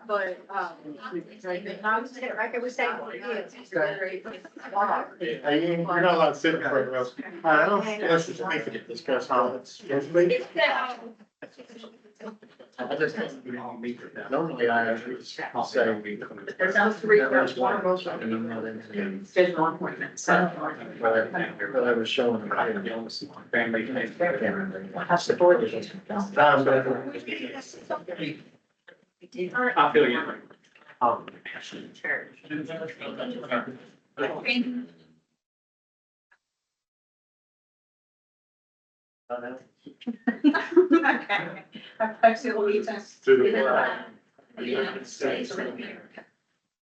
But, like I was saying, You're not allowed to sit in front of us. Let's just make it discuss how it's. Normally I actually say. there's no three, there's one of those. Schedule an appointment, so. But I was showing. Family. That's the board. I feel you. Okay. I pledge allegiance To to the the flag flag of the United States of America,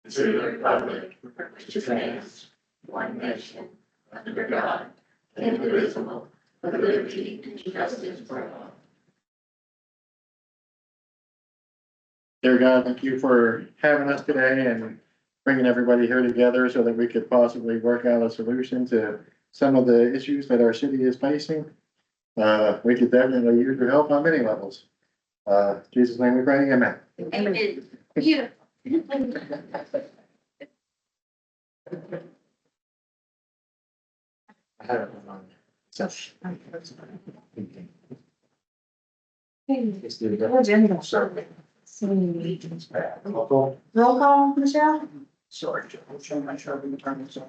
to the republic for which it stands, one nation, under God, indivisible, with liberty and justice for all. Dear God, thank you for having us today and bringing everybody here together so that we could possibly work out a solution to some of the issues that our city is facing. We could definitely use your help on many levels. In Jesus' name we pray, amen. Amen. Yeah. Roll call, Michelle? Sorry, Joe, I'm not sure we can turn this on.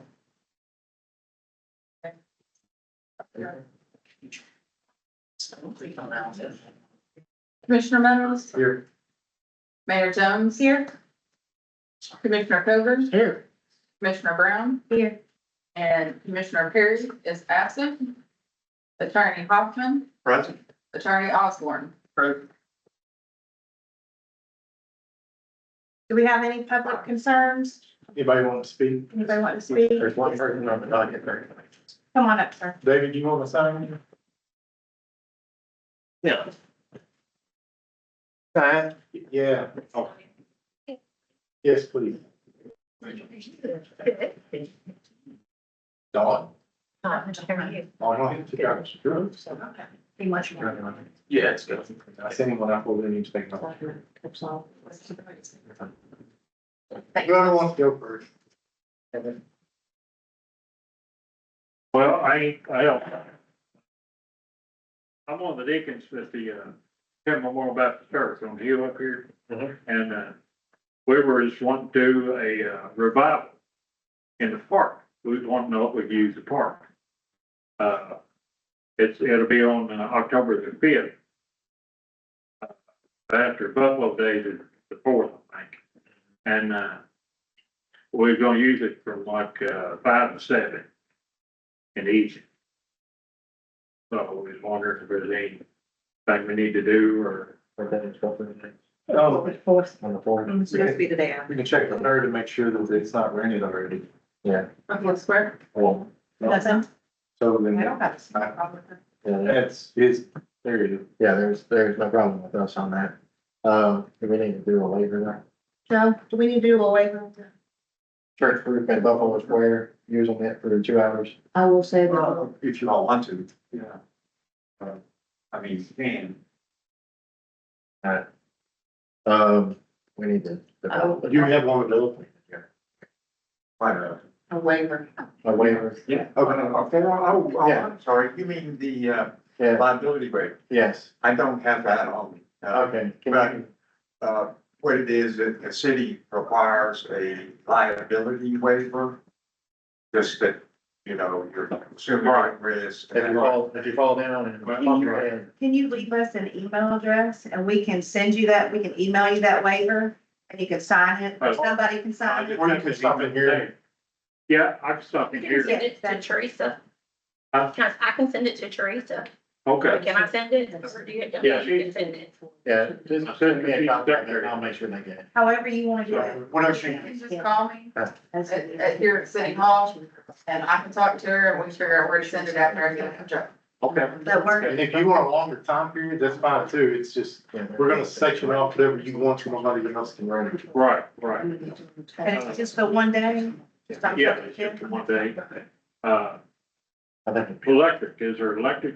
Commissioner Meadows? Here. Mayor Jones? Here. Commissioner Covers? Here. Commissioner Brown? Here. And Commissioner Perry is absent. Attorney Hoffman? Present. Attorney Osborne? Present. Do we have any public concerns? Anybody want to speak? Anybody want to speak? There's one person on the docket there. Come on up, sir. David, you want to sign? Yeah. Sign? Yeah. Oh. Yes, please. Dawn. Oh, no, he took out his shirt. Yeah, it's good. I sent him one out for the newspaper. Whoever wants to go first. Well, I don't. I'm one of the deacons at the, Tim Memorial Baptist Church on the hill up here. And, we were just wanting to do a revival in the park. We just want to know if we could use the park. It'll be on October the 5th. After Buffalo Day, the 4th, I think. And, we're gonna use it from like, 5 to 7 in the evening. So we was wondering if there's anything we need to do or. Oh, The fourth. on the fourth. It's supposed to be the day after. We can check the third to make sure that it's not raining already. Yeah. Buffalo Square? Well. That's him. So then. I don't have a problem with that. Yeah, it's, there it is. Yeah, there's no problem with us on that. Do we need to do a waiver there? Joe, do we need to do a waiver? Church group at Buffalo Square, using it for 2 hours. I will say that. If you all want to, yeah. I mean, you can. We need to. You have one of those. A waiver. A waiver. Yeah. I'm sorry, you mean the, Yeah, liability waiver? yes, I don't have that on me. okay. Can But, you- what it is, that the city requires a liability waiver. Just that, you're assuming risk. If you fall down and bump your head, Can you leave us an email address and we can send you that, we can email you that waiver and you can sign it, or somebody can sign it? or you can stop in here. Yeah, I can stop in You here. can send it to Teresa. Huh? I can send it to Teresa. Okay. Can I send it? Or do you? Yeah, You can send it. Yeah, just send me a copy of it, I'll make sure they get it. However you want to do it. Whatever You can just call me That's at here at City Hall and I can talk to her and we can figure out where to send it after I get a job. Okay. That works. And if you want a longer time period, that's fine too. It's just, we're gonna section off whatever you want so nobody else can run it. Right, right. And it's just for one day? Stop Yeah, at it's 10. just one day. I think. Electric, is there electric?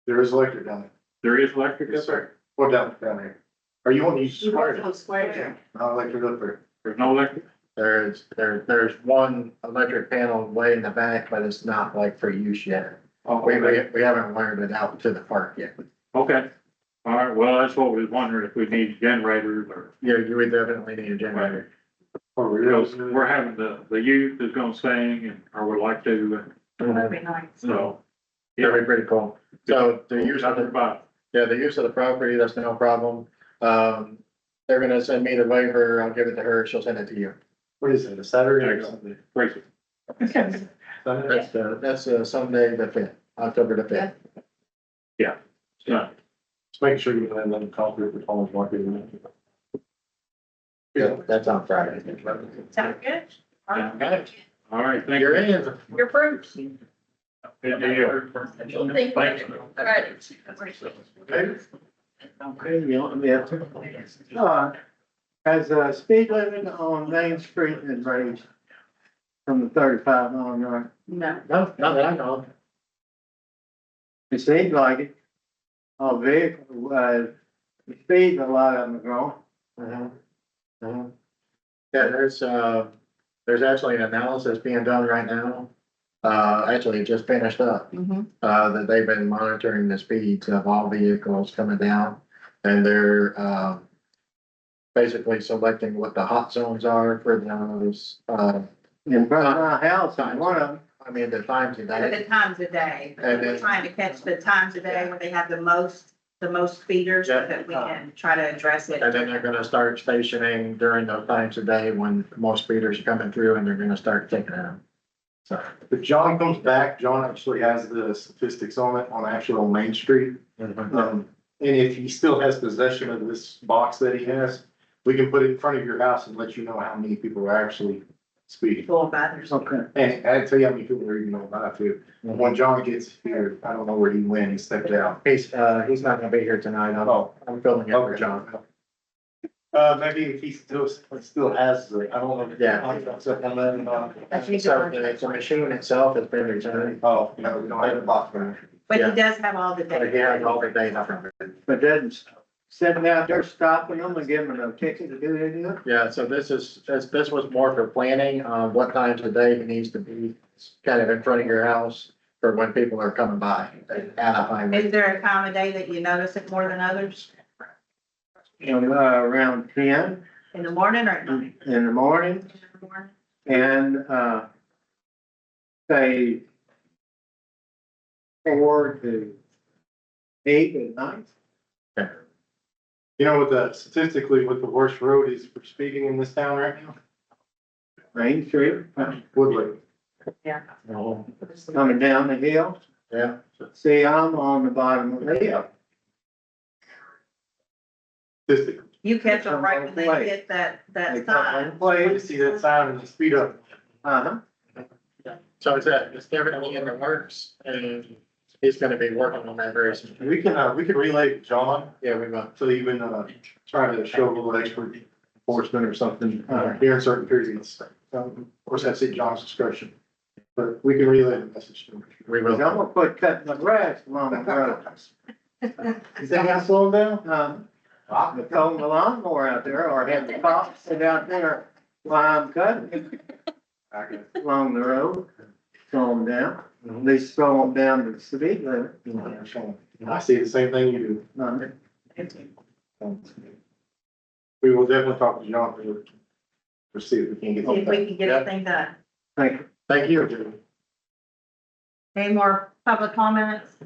There is electric down There is electric there. up there? Well, down there. Are you on the You square? want to square. Not electric up there. There's no electric? There's one electric panel way in the back, but it's not like for use yet. We haven't wired it out to the park yet. Okay. All right, well, that's what we was wondering, if we need generators or, Yeah, you would definitely need a generator. Oh, because we're having the youth is gonna sing and, or would like to, That'd be nice. so. That'd be pretty cool. So the use of Nothing the, about, yeah, the use of the property, that's no problem. They're gonna send me the waiver, I'll give it to her, she'll send it to you. What is it, a Saturday or something? crazy. Sunday? That's Sunday the fifth, October the fifth. So, Just making sure you have them copy of the Collins Market. Yeah, that's on Friday. Sound good? Okay. all right, thank You're you. in. Your fruits. Good deal. Thank you. All right. Okay, you want me to? Has a speed limit on Main Street been raised from the 35 mile an hour? No. No, not that I know of. It seems like it. All vehicle, the speed, a lot of them are going. Yeah, there's actually an analysis being done right now. Actually, it just finished up. Mhm. That they've been monitoring the speeds of all vehicles coming down. And they're, basically selecting what the hot zones are for those, In front of my house, on one of them, I mean, the times of At the day. times of day, And we're then- trying to catch the times of day where they have the most speeders, so Yeah. that we can try to address it. And then they're gonna start stationing during those times of day when most speeders are coming through and they're gonna start taking them. So. If John comes back, John actually has the statistics on it, on actually on Main Street. And if he still has possession of this box that he has, we can put it in front of your house and let you know how many people are actually speeding. Full of others. okay. And I tell you how many people are even on by too. When John gets here, I don't know where he went, he stepped out. He's not gonna be here tonight. I'm filling in for John. Maybe if he still has the, I don't know. Yeah. So the machine itself has been returned, Oh, no, we don't have a box for him. But Yeah. he does have all the but he has data. all the data from it. But then sitting out there stopping them and giving them a ticket to do it. Yeah, so this was more for planning, what times of day he needs to be kind of in front of your house for when people are coming by at a highway. Is there a time of day that you notice it more than others? Around 10 In the morning or at night? in the morning In the morning? and, say 4 to 8 at night. You know, statistically, what the worst road is for speeding in this town right now? Main Street, Woodley. Oh, coming down the hill. yeah, See, I'm on the bottom of the hill. Statistically. You catch them right when they Play. hit that They come sign. and play. You see that sign and you speed up. Uh-huh. so it's definitely in the works and he's gonna be working on that very soon. We can relay to John, Yeah, we will. so even, try to show a little expert enforcement or something, during certain periods. Of course, that's at John's discretion, but we can relay the message to him. We I'm will. gonna quit cutting the grass along the road. You think I slow him down? I told the lawnmower out there, or had the cops sit out there while I'm cutting along the road, slow them down. At least slow them down to the speed limit. I see the same thing you Uh, do. We will definitely talk to John to see if we can get. See if we can get everything done. Thank you. Thank you. Any more public comments?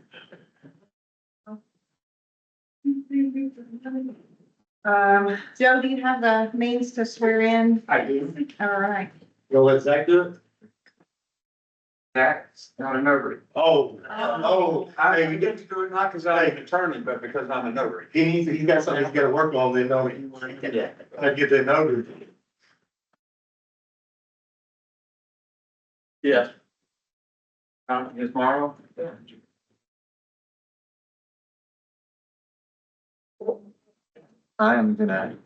Joe, do you have the means to swear in? I do. All right. You'll let Zach do it? That's not a notary. Hey, we get to do it not because I'm an attorney, but because I'm a notary. he's got something he's gotta work on, then, don't he? I get that noted. Yes. Ms. Morrow? I am gonna,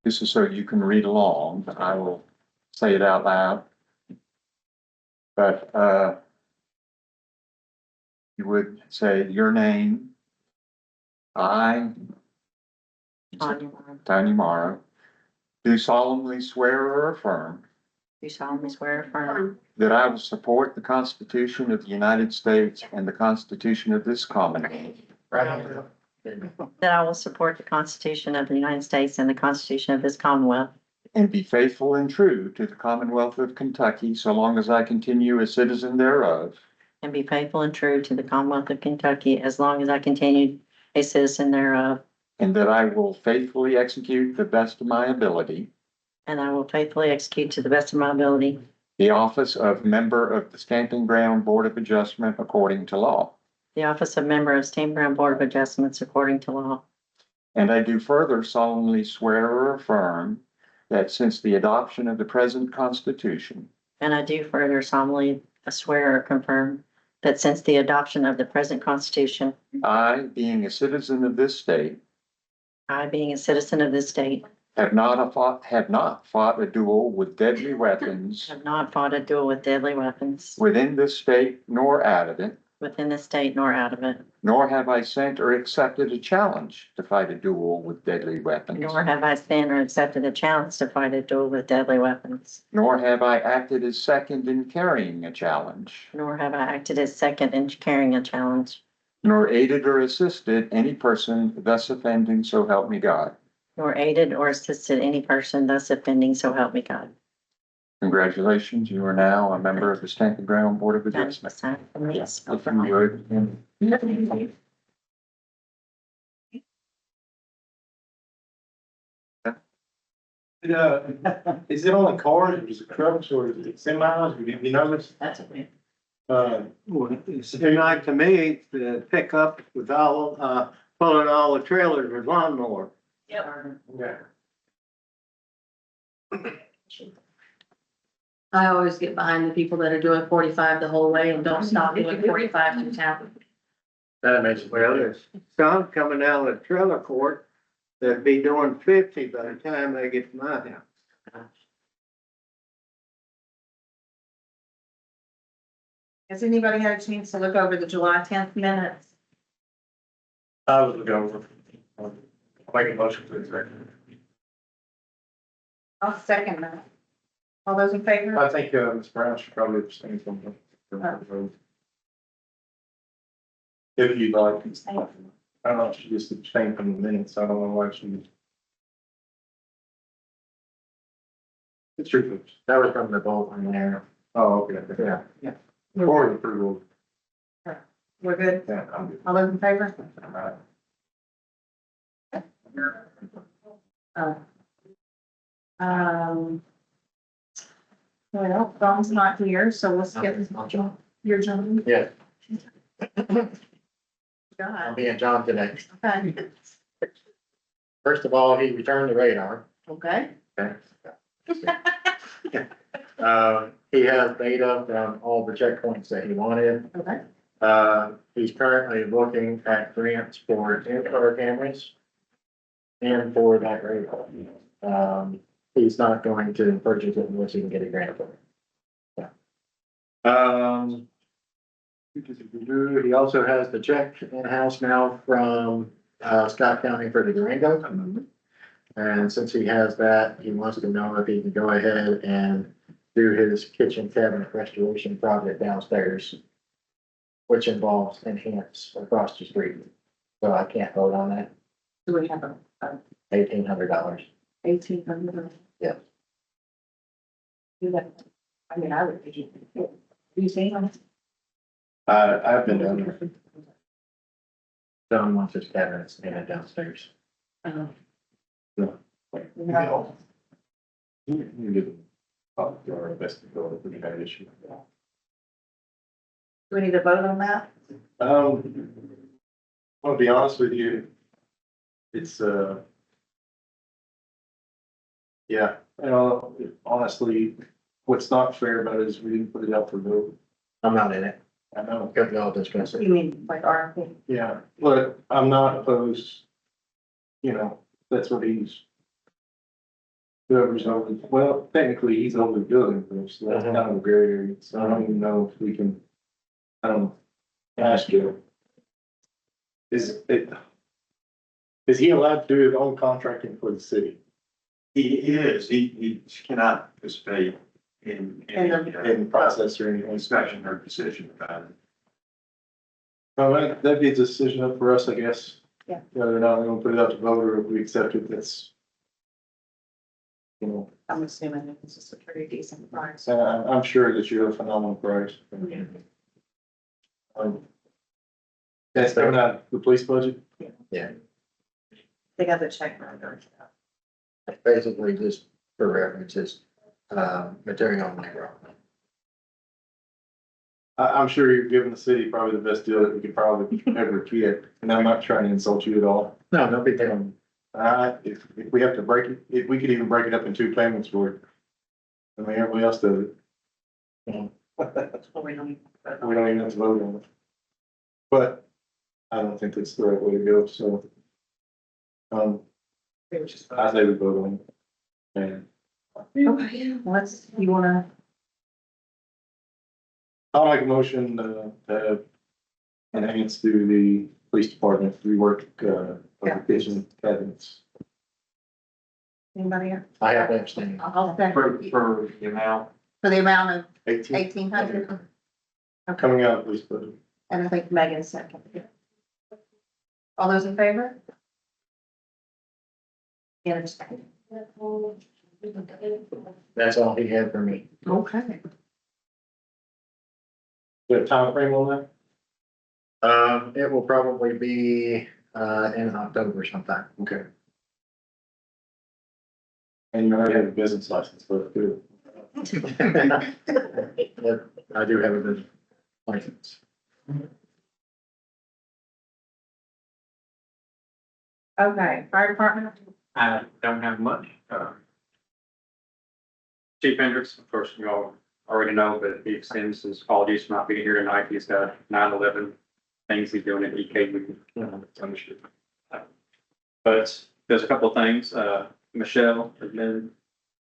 this is so you can read along, but I will say it out loud. but, you would say your name. I, Tanya Morrow, do solemnly swear or affirm Do solemnly swear or affirm that I will support the Constitution of the United States and the Constitution of this Commonwealth, that I will support the Constitution of the United States and the Constitution of this Commonwealth, and be faithful and true to the Commonwealth of Kentucky so long as I continue a citizen thereof, and be faithful and true to the Commonwealth of Kentucky as long as I continue a citizen thereof, and that I will faithfully execute the best of my ability and I will faithfully execute to the best of my ability the office of member of the Stamping Ground Board of Adjustment according to law. the office of member of Stamping Ground Board of Adjustments according to law. And I do further solemnly swear or affirm that since the adoption of the present Constitution, And I do further solemnly swear or confirm that since the adoption of the present Constitution, I, being a citizen of this state, I, being a citizen of this state, have not fought a duel with deadly weapons have not fought a duel with deadly weapons within this state nor out of it, within the state nor out of it, nor have I sent or accepted a challenge to fight a duel with deadly weapons, nor have I sent or accepted a challenge to fight a duel with deadly weapons, nor have I acted as second in carrying a challenge, nor have I acted as second in carrying a challenge, nor aided or assisted any person thus offending, so help me God. nor aided or assisted any person thus offending, so help me God. Congratulations, you are now a member of the Stamping Ground Board of That's Adjustment. the sign for me. Yes. If you would, and Is it only cars or is it trucks or is it semis? Have you noticed? That's okay. Well, it seemed like to me, the pickup with all, pulling all the trailers with lawnmower. Yeah. I always get behind the people that are doing 45 the whole way and don't stop doing 45 in town. That makes it. Well, there's some coming out of the trailer court that'd be doing 50 by the time they get to my house. Has anybody had a chance to look over the July 10th minutes? I was looking over. Make a motion to accept. I'll second that. All those in favor? I think, Ms. Brown should probably abstain from the. If you'd like. I don't know if she just abstained from the minutes. I don't know why she. It's true. That was from the vote on there. Oh, okay. Yeah. Or approval. We're good. Yeah, I'm good. All those in favor? Well, Dawn's not here, so let's get your John. Yeah, I'm God. being John today. Okay. First of all, he returned the radar. Okay. He has data from all the checkpoints that he wanted. Okay. He's currently looking at grants for in-car cameras and for that radar. He's not going to purchase it unless he can get a grant for it. Yeah. He also has the check in-house now from, Scott County for the Durango. And since he has that, he wants to know if he can go ahead and do his kitchen cabinet restoration project downstairs, which involves enhance across the street. So I can't vote on that. Do we have a $1,800. 1,800? Yeah. Do that. I mean, I would. You see them? I've been down there. John wants his cabinets in downstairs. No. You did. Oh, you're our best to go with that issue. Do we need to vote on that? I'll be honest with you. It's, yeah, honestly, what's not fair about it is we didn't put it out for vote. I'm not in it. I know. Good, y'all discuss it. You mean like RFP? Yeah, but I'm not opposed, that's what he's whoever's over, well, technically, he's over the building, so that's kind of a gray area, so I don't even know if we can, I don't know. Ask you. Is is he allowed to do his own contracting for the city He is, he cannot participate in in the process or anything? inspection or decision about it. Well, that'd be a decision up for us, I guess. Yeah. Whether or not we're gonna put it out to vote or if we accept it, that's. You know, I'm assuming it's a pretty decent price. I'm sure that you're a phenomenal price. That's coming out of the police budget? They got the check number. Basically, just for reference, it's, material on labor. I'm sure you're giving the city probably the best deal that we could probably ever get, and I'm not trying to insult you at all. No, no big deal. If we have to break it, if we could even break it up in 2 payments for it. I mean, everybody else does it. We don't even have to vote on it. But I don't think that's the right way to go, so. I say we vote on it. And Okay, you wanna, I'll make a motion, to enhance to the police department rework, of the kitchen cabinets. anybody else? I have to abstain. I'll second. For the amount. For the amount of 18, 1,800, coming out of police budget. and I think Megan's second. All those in favor? Yes. That's all he had for me. Okay. Got a time frame on that? It will probably be, in October sometime. Okay. And you already have a business license for it too. Yep, I do have a business license. Okay, fire department? I don't have much. Chief Hendricks, of course, you all already know, but he extends his apologies for not being here tonight. He's got 9/11 things he's doing at EKU. But there's a couple of things. Michelle has been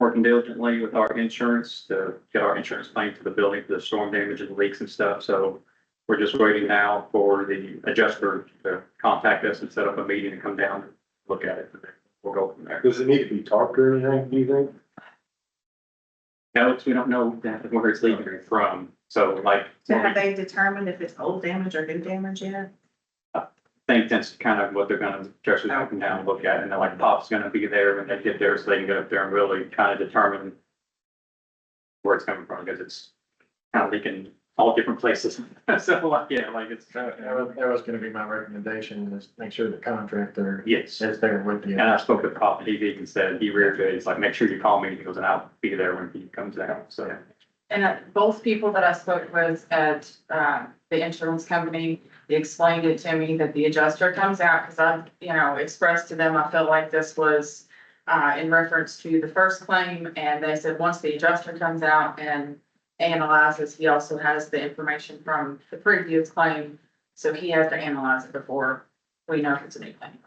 working diligently with our insurance to get our insurance claim to the building for the storm damage and leaks and stuff. So we're just waiting now for the adjuster to contact us and set up a meeting and come down and look at it. We'll go from there. Does it need to be talked or anything, do you think? No, 'cause we don't know where it's leaking from. So like, So have they determined if it's old damage or new damage yet? I think that's kind of what they're gonna, just come down and look at. And they're like, Pop's gonna be there when they get there, so they can get up there and really kind of determine where it's coming from, because it's kind of leaking all different places. So like, yeah, like it's, That was gonna be my recommendation, is make sure the contractor yes. is there with you. And I spoke with Pop, he even said, he reiterated, he's like, make sure you call me. He goes, and I'll be there when he comes down, so. And both people that I spoke with at, the insurance company, they explained it to me that the adjuster comes out, because I, expressed to them, I felt like this was, in reference to the first claim, and they said, once the adjuster comes out and analyzes, he also has the information from the previous claim, so he has to analyze it before we know if it's a new claim.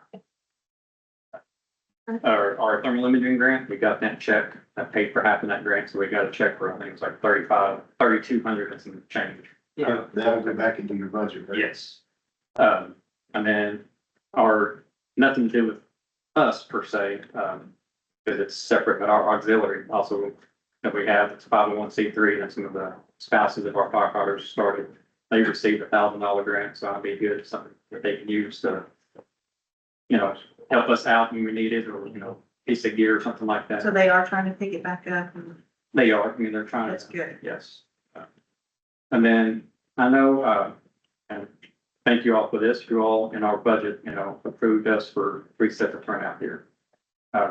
Our thermal imaging grant, we got that check, I paid for half of that grant, so we got a check for, I think it was like 3,200 and some change. Yeah. That'll go back into your budget, right? Yes. And then nothing to do with us per se, because it's separate, but our auxiliary also that we have, it's 501c3, and some of the spouses of our firefighters started, they received $1,000 grant, so that'd be good, something that they can use to, help us out when we need it, or, piece of gear or something like that. So they are trying to pick it back up, and They are, they're trying to. that's good. Yes. And then I know, and thank you all for this, you all in our budget, approved us for 3 separate turnout here.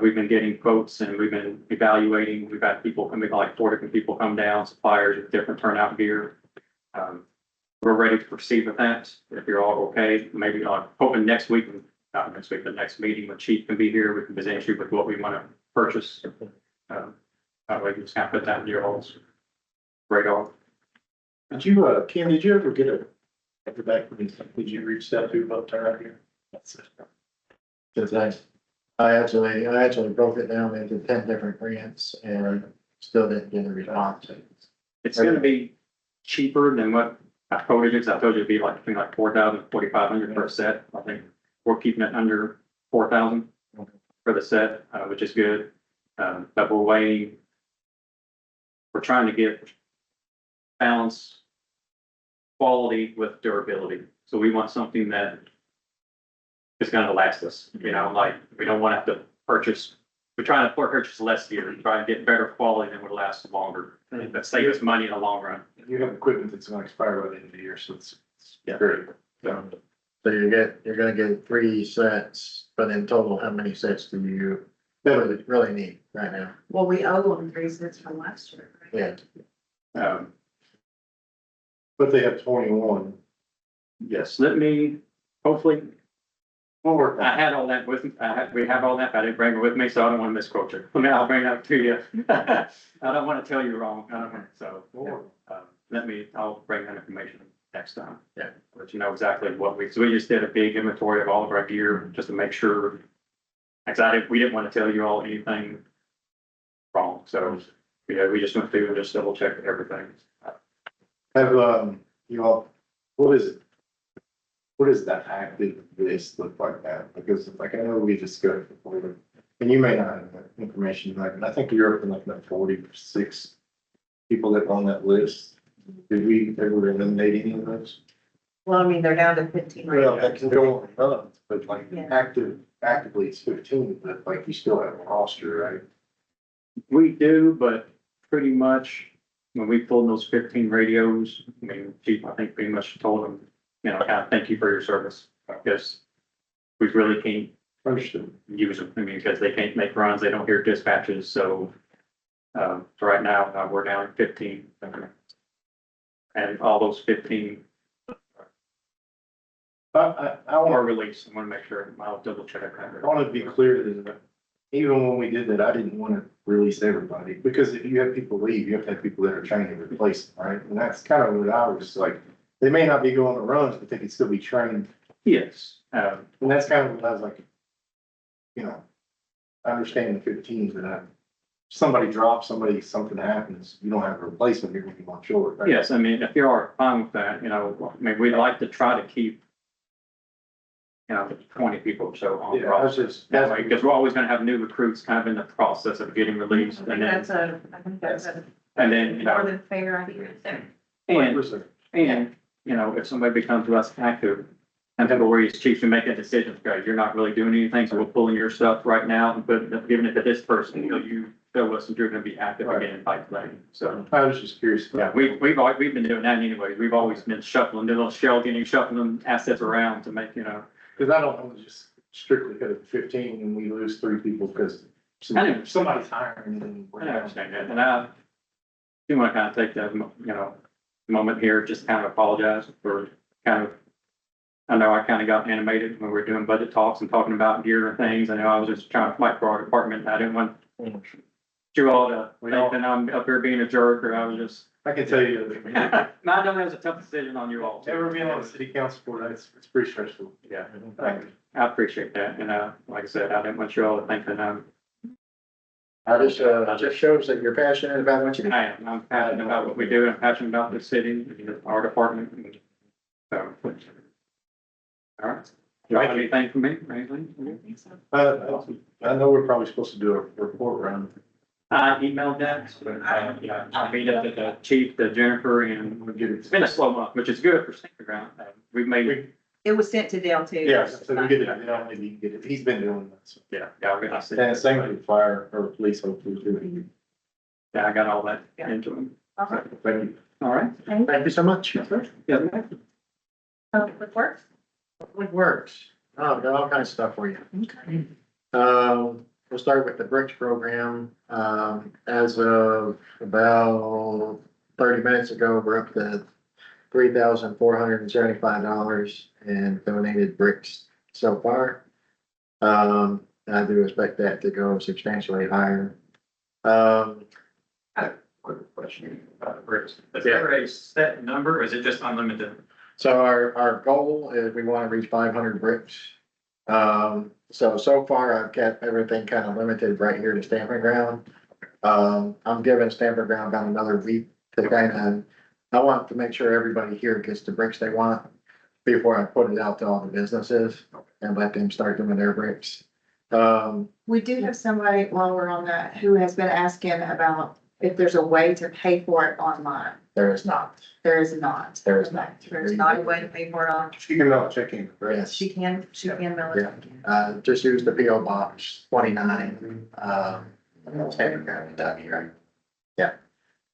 We've been getting quotes and we've been evaluating, we've had people coming, like 4 different people come down, suppliers with different turnout gear. We're ready to proceed with that, if you're all okay, maybe hoping next week, not next week, the next meeting when Chief can be here, we can present you with what we want to purchase. That way you just kind of put that in your all's radar. Did you, Ken, did you ever get after back, did you reach out to about turnout here? That's it. Cause I actually broke it down into 10 different grants and still didn't get a response. It's gonna be cheaper than what I quoted you, 'cause I told you it'd be like between like 4,000, 4,500 per set. I think we're keeping it under 4,000 for the set, which is good. But we're trying to get balance quality with durability. So we want something that is gonna last us, you know, like, we don't want to have to purchase, we're trying to purchase less gear, try and get better quality that would last longer, that save us money in the long run. You have equipment that's gonna expire by the end of the year, so it's Yeah. great. So you're gonna get 3 sets, but in total, how many sets do you really need right now? Well, we owe them 3 cents from last year. right? Yeah, But they have 21. Yes, let me, hopefully, We'll work on I had all that with, we have all that, but I didn't bring it with me, so I don't want to misquote you. I mean, I'll bring that to you. I don't want to tell you wrong, I don't want, so, I'll bring that information next time. Yeah. Let you know exactly what so we just did a big inventory of all of our gear, just to make sure. We didn't want to tell you all anything wrong, so, we just went through and just double checked everything. Have, you all, what is it? What does that active list look like that? Because like, I know we discussed before, and you may not have that information, like, I think you're up to like that 46 people that are on that list. Did we ever eliminate any of those? Well, I mean, they're down to 15 right Well, now. that can go on months, but like Yeah. actively it's 15, but like you still have a roster, right? We do, but pretty much when we pulled those 15 radios, I mean, Chief, I think pretty much told them, you know, kind of thank you for your service, because we really can't Understood. use them. I mean, because they can't make runs, they don't hear dispatches, so so right now, we're down to 15. And all those 15 I are want released. I want to make sure, I'll double check I want to be clear that even when we did that, I didn't want to release everybody, because if you have people leave, you have to have people that are trained to replace them, right? And that's kind of what I was like, they may not be going to runs, but they could still be trained. Yes. And that's kind of what I was like, you know, I understand the 15s, but somebody drops, something happens, you don't have a replacement, you're going to be on short. Right? Yes, I mean, if you are fine with that, you know, I mean, we'd like to try to keep, 20 people or so on the Yeah, I was roster. just, That way, because we're always gonna have new recruits kind of in the process of getting released, I and think then, that's a and then, you more know, than fair idea. and, if somebody becomes less active, and then where he's chief to making decisions, okay, you're not really doing anything, so we're pulling your stuff right now and giving it to this person, you show us that you're gonna be active again in fight play, so. I was just curious. Yeah, we've been doing that anyways. We've always been shuffling, doing a little shell getting, shuffling assets around to make, Because I don't want to just strictly hit it 15 and we lose 3 people because I know. somebody's hiring and I understand that. And I do want to kind of take that, moment here, just kind of apologize for I know I kind of got animated when we were doing budget talks and talking about gear and things. I know I was just trying to fight for our department. I didn't want you all to think that I'm up here being a jerk, or I was just. I can tell you, No, I know that was a tough decision on you all. ever being on the city council board, it's pretty stressful. Yeah, I appreciate that. And, like I said, I didn't want you all to think that just shows that you're passionate about what you do. I'm passionate about what we do, and I'm passionate about the city, and our department. And so, all right. Do you have anything for me, or anything? I know we're probably supposed to do a report round. I emailed that, but, I meet up with the chief, the Jennifer, and it's been a slow month, which is good for Stinker Ground. We've made, It was sent to Dale too. Yeah, so we get it, maybe you can get it. He's been doing that. So. I see. And same with fire or police, hopefully too. Yeah, I got all that into him. Thank you. All right. Thank you so much. Yeah. Public Works? Public Works. Oh, I've got all kinds of stuff for you. We'll start with the bricks program. As of about 30 minutes ago, we're up to $3,475 in donated bricks so far. I do expect that to go substantially higher. Quick question about bricks. Is there a set number, or is it just unlimited? So our goal is we want to reach 500 bricks. so far I've kept everything kind of limited right here to Stamping Ground. I'm giving Stamping Ground about another week to kind of, I want to make sure everybody here gets the bricks they want before I put it out to all the businesses and let them start doing their bricks. We do have somebody, while we're on that, who has been asking about if there's a way to pay for it online. there is not, There is not. there is not. There's not a way to pay for it on. You can not check in, right? Yes. She can mail it. Just use the PO Box 29, Stamping Ground, Kentucky, right? Yeah.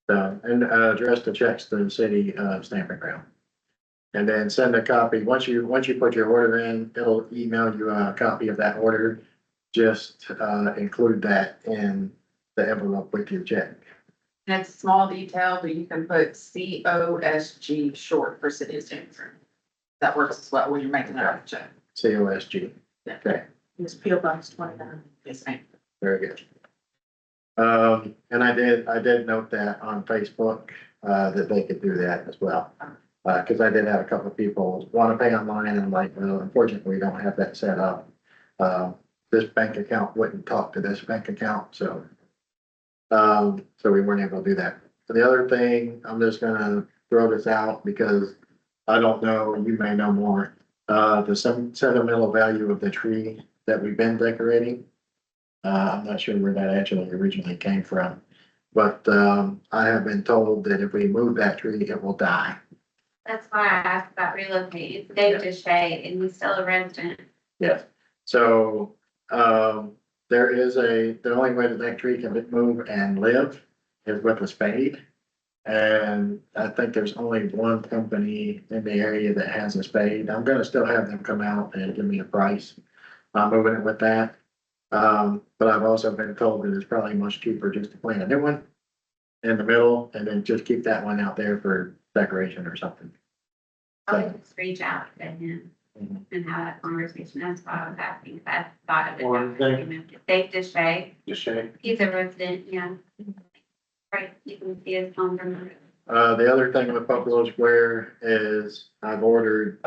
So, and, address the checks to the city of Stamping Ground. And then send a copy, once you put your order in, it'll email you a copy of that order. Just, include that in the envelope with your check. And it's a small detail, but you can put COSG short for City of Stamping Ground. That works as well when you're making out a check. COSG. Yeah. Okay, It's P.O. Box 29. Yes, ma'am. very good. And I did note that on Facebook, that they could do that as well. Cause I did have a couple of people want to pay online and I'm like, well, unfortunately, we don't have that set up. This bank account wouldn't talk to this bank account, so. So we weren't able to do that. The other thing, I'm just gonna throw this out because I don't know, you may know more. The sentimental value of the tree that we've been decorating. I'm not sure where that actually originally came from. But, I have been told that if we move that tree, it will die. That's why I asked about relocating. It's Dave Deshay and he's still a resident. Yes. So, the only way that tree can move and live is with a spade. And I think there's only one company in the area that has a spade. I'm gonna still have them come out and give me a price. I'm moving it with that. But I've also been told that it's probably much cheaper just to plant a new one in the middle and then just keep that one out there for decoration or something. I'll just reach out to him and have that conversation. That's why I was asking, 'cause I thought of it. Or after we moved it. Dave Deshay, Just check. he's a resident, yeah. Right, you can see his home from the roof. The other thing with Buffalo Square is I've ordered,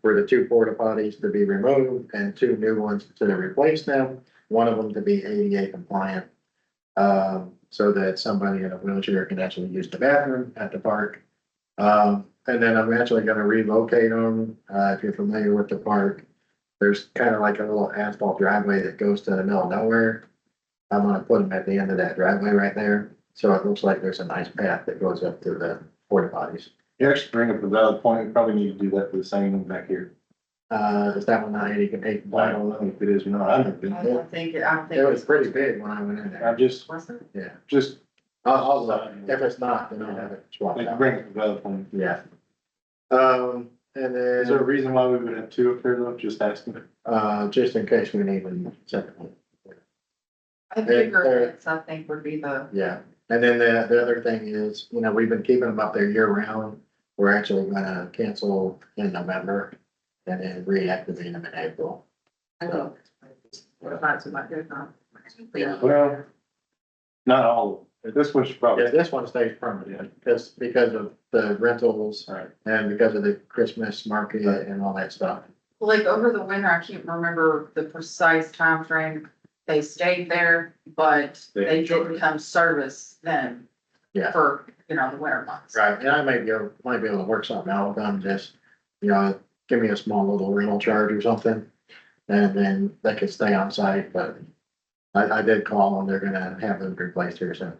for the 2 porta potties to be removed and 2 new ones to replace them. One of them to be ADA compliant, so that somebody in a wheelchair can actually use the bathroom at the park. And then I'm actually gonna relocate them. If you're familiar with the park, there's kind of like a little asphalt driveway that goes to the middle of nowhere. I'm gonna put them at the end of that driveway right there. So it looks like there's a nice path that goes up to the porta potties. You actually bring up a valid point. We probably need to do that for the same one back here. Is that one not 80 I don't know if it is or not. I haven't been I there. don't think, I don't think. It was pretty big when I went in I'm there. just, Was it? Yeah. just, I'll look. If it's not, then I'll have it swapped like, out. bring up a valid point. Yeah. And Is there a then, reason why we would have 2 up there though? Just asking. just in case we need one separately. The bigger events, I think, would be the, Yeah. And then the other thing is, we've been keeping them up there year round. We're actually gonna cancel in November and then reactivate them in April. So, that's what I do now. Well, not all of them. This one should probably. yeah, this one stays permanent because of the rentals Right. and because of the Christmas market and all that stuff. Like over the winter, I can't remember the precise time frame. They stayed there, but they didn't come service then. Yeah. For, the winter months. Right, and I might be able to work something out with them, just, give me a small little rental charge or something. And then they could stay on site, but I did call and they're gonna have them replaced here soon.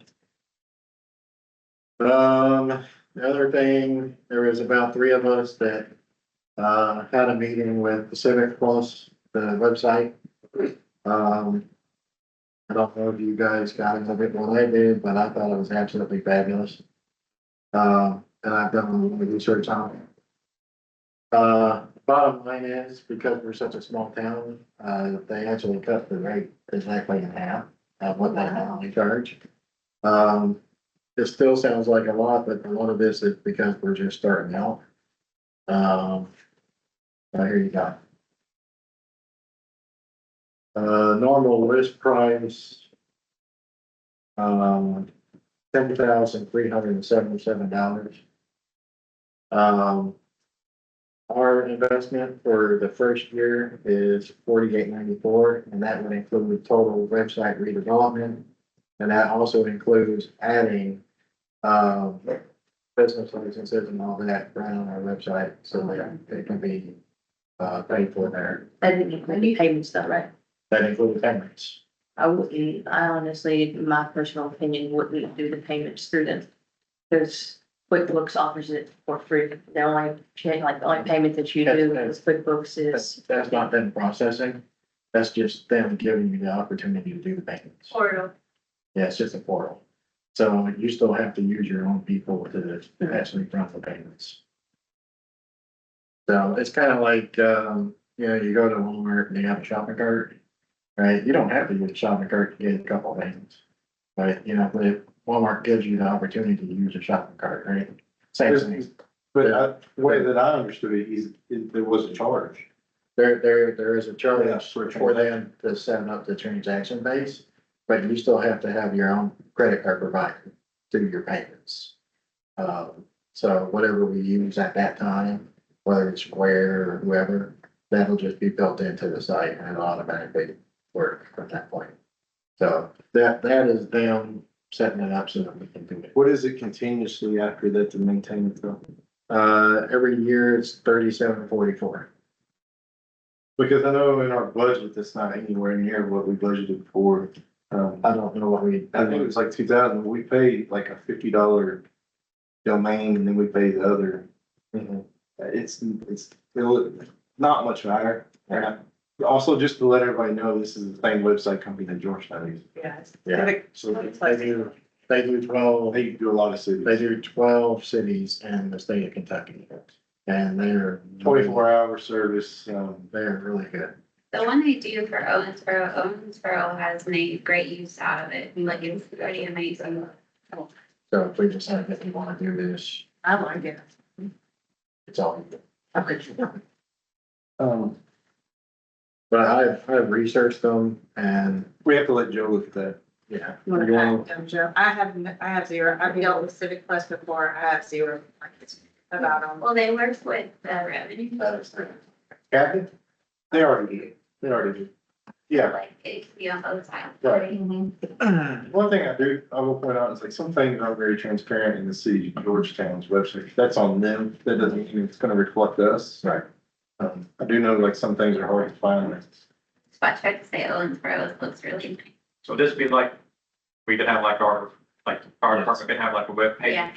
The other thing, there was about 3 of us that, had a meeting with Pacific Plus, the website. I don't know if you guys got into it what I did, but I thought it was absolutely fabulous. And I've done a little research on it. Bottom line is, because we're such a small town, they actually cut the rate exactly in half of what they normally charge. It still sounds like a lot, but a lot of this is because we're just starting out. Here you go. Normal list price. $10,377. Our investment for the first year is $48.94, and that would include total website redevelopment. And that also includes adding, business licenses and all that right on our website, so that it can be, paid for there. That didn't include the payments though, right? That includes payments. I wouldn't, I honestly, in my personal opinion, wouldn't do the payments through them. There's QuickBooks offers it for free. The only, the only payment that you do with QuickBooks is. That's not them processing, that's just them giving you the opportunity to do the payments. Portal. Yeah, it's just a portal. So you still have to use your own people to actually run the payments. So it's kind of like, you know, you go to Walmart and they have a shopping cart, right? You don't have to use a shopping cart to get a couple things. But, you know, but Walmart gives you the opportunity to use a shopping cart, right? Same thing. But the way that I understood it, there was a charge. There is a charge Yeah, for them to set up the transaction base, but you still have to have your own credit card provider to do your payments. So whatever we use at that time, whether it's Square or whoever, that'll just be built into the site and it'll automatically work from that point. So that is them setting it up so that we can do it. What is it continuously after that to maintain it though? Every year it's $37.44. Because I know in our budget, that's not anywhere near what we budgeted for. I don't know what we. I think it was like 2,000, we paid like a $50 domain and then we pay the other. Mhm. It's not much higher. And also just to let everybody know, this is the same website company that Georgetown uses. Yeah, so they do 12, They do a lot of cities. they do 12 cities in the state of Kentucky. And they're. 24-hour service, They're really good. The one they do for Owensboro has made great use out of it. Like, it's pretty amazing. So if we decide that we want to do this, I like it. it's all. um, But I've researched them and, we have to let Joe look at that. yeah. You wanna add them, Joe? I have zero. I've dealt with Civic Plus before. I have zero about them. Well, they work with the revenue. Kathy? They already do. Yeah. Like, it could be on both sides. Right. One thing I will point out is like some things aren't very transparent in the city of Georgetown's website. That's on them. That doesn't mean it's gonna reflect us. Right. I do know like some things are hard to find. So I tried to say Owensboro, it looks really nice. So this would be like, we could have like our department could have like a web page. Yeah.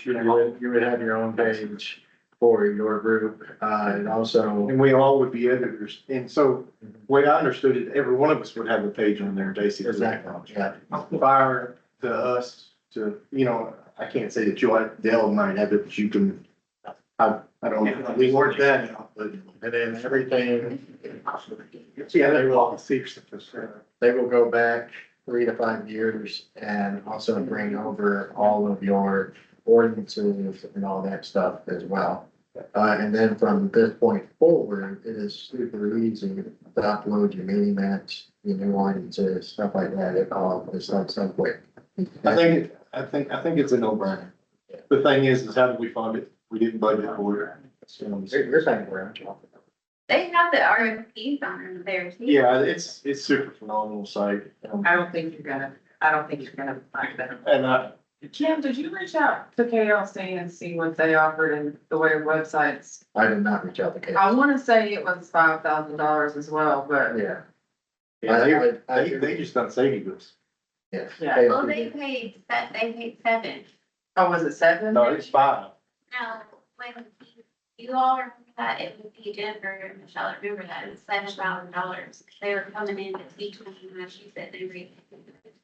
You would have your own page for your group, and also. And we all would be editors. And so the way I understood it, every one of us would have a page on there basically. Exactly, yeah. Fire to us to, you know, I can't say that you'll have, Dell might have it, but you can, I don't know. We worked that out, but, and then everything. Yeah, they they're will, policy. they will go back 3 to 5 years and also bring over all of your ordinances and all that stuff as well. And then from this point forward, it is super easy to upload your meeting minutes, your new ordinances, stuff like that. It all is done so quick. I think it's a no-brainer. The thing is how do we fund it? We didn't budget for it. You're saying around. They have the RFPs on there too. Yeah, it's super phenomenal site. I don't think you're gonna find them. And Kim, did you reach out to KLC and see what they offered in the way of websites? I did not reach out to Kate. I wanna say it was $5,000 as well, but Yeah. they just done saving us. Yeah. Yeah. Well, they paid 7. oh, was it 7? No, it's 5. Now, when you all remember that, it would be Jennifer and Michelle, remember that, it's $7,000. They were coming in to teach me, and she said they read.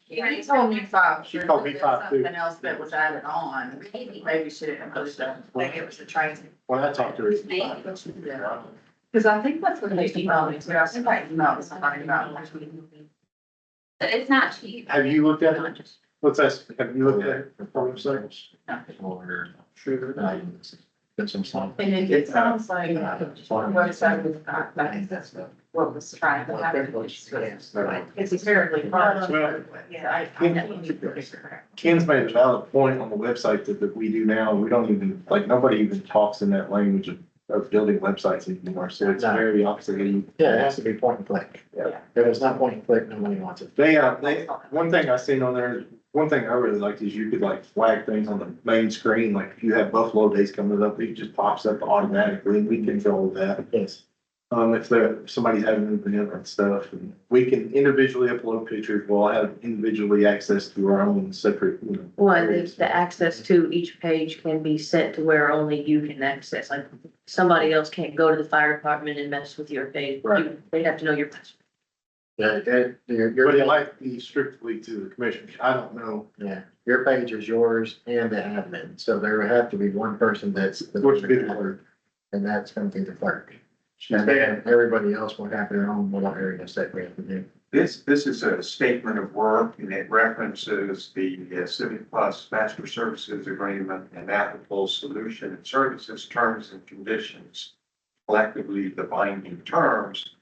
You told me 5. She told me 5 too. Something else that was added on. Maybe she didn't include that. I think it was the training. When I talked to her, it's Maybe. 5. Cause I think that's what they emailed me, too. I think I emailed somebody about it. But it's not cheap. Have you looked at it? Let's ask, have you looked at it for websites? Or, Sure. get some stuff. And it sounds like, website was not, I think that's what was trying to happen. It's terribly hard. Well, Yeah, Ken's made a valid point on the website that we do now. We don't even, like, nobody even talks in that language of building websites anymore, so it's No. very obsolete. Yeah, it has to be point and click. Yeah. If it's not point and click, nobody wants it. One thing I seen on there, one thing I really liked is you could like flag things on the main screen, like if you have Buffalo Days coming up, it just pops up automatically, and we control that. Yes. If somebody's having an event and stuff, and we can individually upload pictures, we'll have individually access to our own separate, you know. One, the access to each page can be set to where only you can access, like somebody else can't go to the fire department and mess with your page. Right. They have to know your password. Yeah, your, But it might be strictly to the commissioners, I don't know. yeah, your page is yours and the admin, so there would have to be one person that's. Which would be the clerk. And that's gonna be the clerk. And then everybody else will have their own little areas that we have to do. This is a statement of work and it references the Civic Plus Master Services Agreement and applicable solution and services terms and conditions. Collectively, the binding terms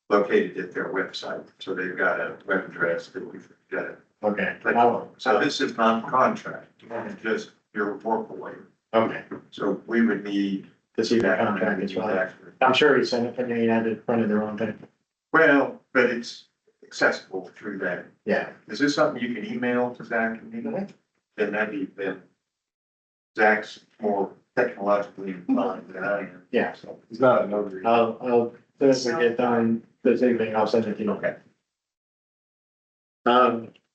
located at their website. So they've got a web address that we've got to Okay. click on. So this is not a contract, it's just your work away. Okay, So we would need to see the contract as well. I'm sure he sent it, and they had it printed their own thing. Well, but it's accessible through that. Yeah. Is this something you can email to Zach and me? Then then Zach's more technologically inclined than I am. Yeah. So, It's not a notary. As we get done this evening, I'll send it to you. okay.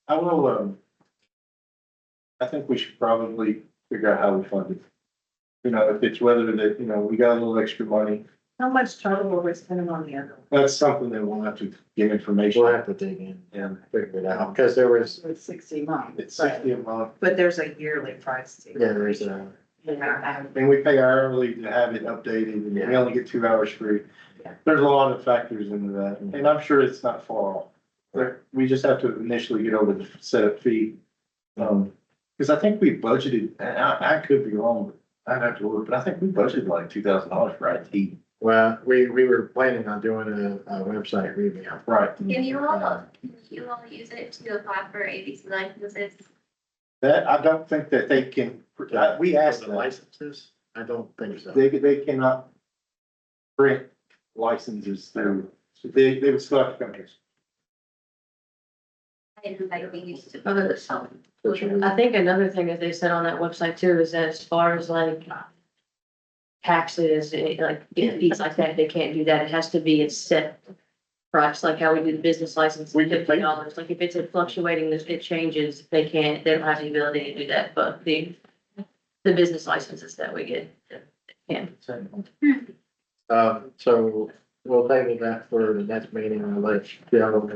I will, I think we should probably figure out how we fund it. You know, if it's whether that, you know, we got a little extra money, How much total were we spending on the other? that's something that we'll have to get information. We'll have to dig in Yeah. and figure it out, because there was, It's 60 months. It's 60 a month, But there's a yearly price too. yeah, there's a, Yeah. and we pay hourly to have it updated, and we only get 2 hours free. Yeah. There's a lot of factors into that, and I'm sure it's not far off. But we just have to initially get over the setup fee. Because I think we budgeted, and I could be wrong, but I'd have to look, but I think we budgeted like $2,000 for IT. well, we were planning on doing a website revamp. Right. Can you all use it to apply for ABC licenses? That, I don't think that they can, we asked For the the license, licenses, I don't think so. they cannot print licenses through, so they would still have to come here. I didn't know they used to. Other than I think another thing that they said on that website too is that as far as like taxes, like fees like that, they can't do that. It has to be a set price, like how we do the business license, We can pay- $50. Like if it's fluctuating, it changes, they don't have the ability to do that, but the business licenses that we get can. So we'll table that for the next meeting, I'll let Joe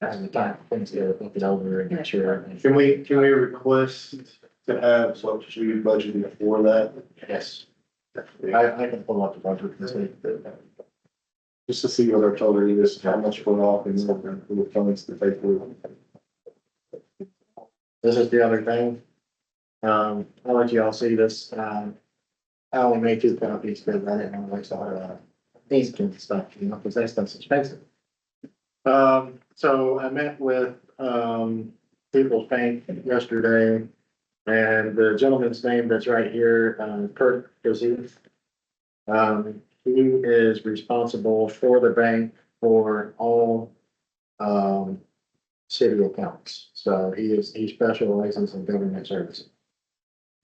have the time, things to look it over and make sure. Can we request to have what we budgeted for that? Yes. I can pull up the budget this week. Just to see what our total is, how much we're off and the funds to pay for it. This is the other thing. I'll let you all see this. I only made 2 copies because I didn't want to waste all the ink and stuff, you know, because that stuff's expensive. So I met with, People's Bank yesterday, and the gentleman's name that's right here, Kurt Gazee. He is responsible for the bank for all, city accounts. So he specializes in government services.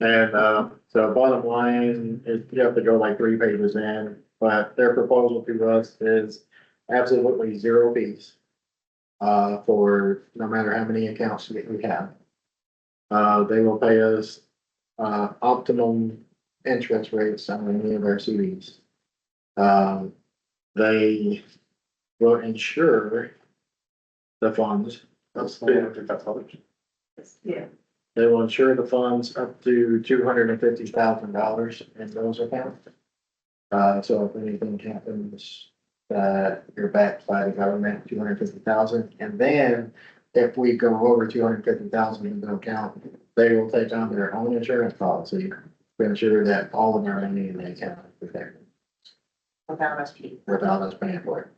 And, so bottom line is you have to go like 3 pages in, but their proposal to us is absolutely 0 fees. For no matter how many accounts we have. They will pay us, optimum interest rates on any of our CDs. They will insure the funds. Yeah. They will insure the funds up to $250,000 in those accounts. So if anything happens, you're backed by the government, 250,000. And then if we go over 250,000 in the account, they will take on their own insurance policy to ensure that all of our money in the account is protected Without us paying. without us paying for it.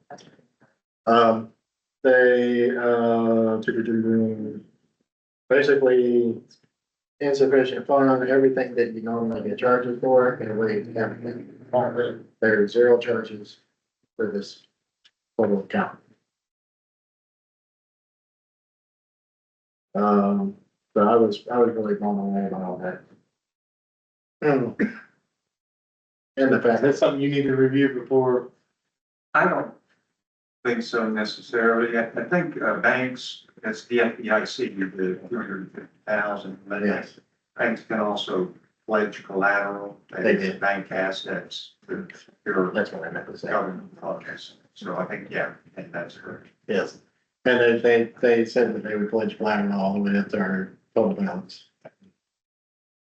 They, basically, insufficient fund, everything that you normally get charges for, and we, everything. There are zero charges for this total account. So I was really blown away by all that. And the fact That's something you need to review before. I don't think so necessarily. I think banks, that's the FDIC, the 250,000. But yes, banks can also pledge collateral. They did. Bank assets to your that's what I meant to say. government projects. So I think, yeah, I think that's correct. Yes, and they said that they would pledge collateral all the way up to our total balance.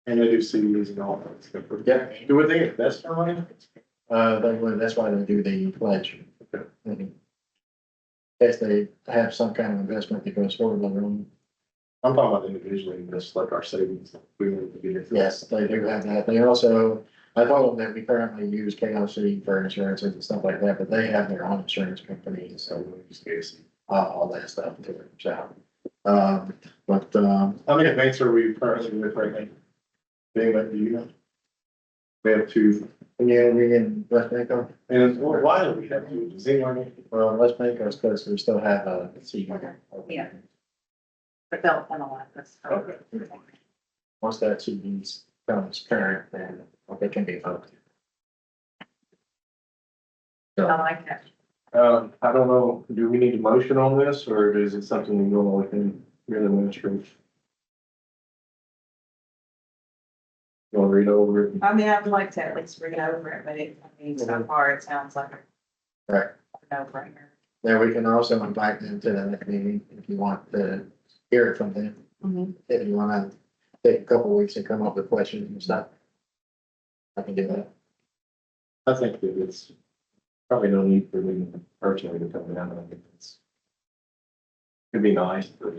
And they do CDs and all that stuff. Yeah. Do what they invest their money? That's why they do the pledge. Mhm. Yes, they have some kind of investment that goes forward with them. I'm talking about individually, just like our savings. We want to be there. Yes, they do have that. They also, I told them that we currently use KLC for insurances and stuff like that, but they have their own insurance company, so we use all that stuff too. So, How many banks are we currently with right now? Anybody, do you know? We have two. yeah, we in West Banco. And why do we have two? Does anyone know? Well, West Banco is because we still have a C. Yeah. But they'll penalize us. Okay. Once that CD becomes current, then it can be voted. I like that. I don't know, do we need a motion on this, or is it something we go within your administration? You want to read over it? I mean, I would like to at least read over it, but so far it sounds like Right. a no-brainer. Then we can also invite them to the next meeting if you want to hear it from them. Mhm. If you wanna take a couple weeks and come up with questions and stuff. I can do that. I think that it's probably no need for me personally to come down. I think it's. It'd be nice, but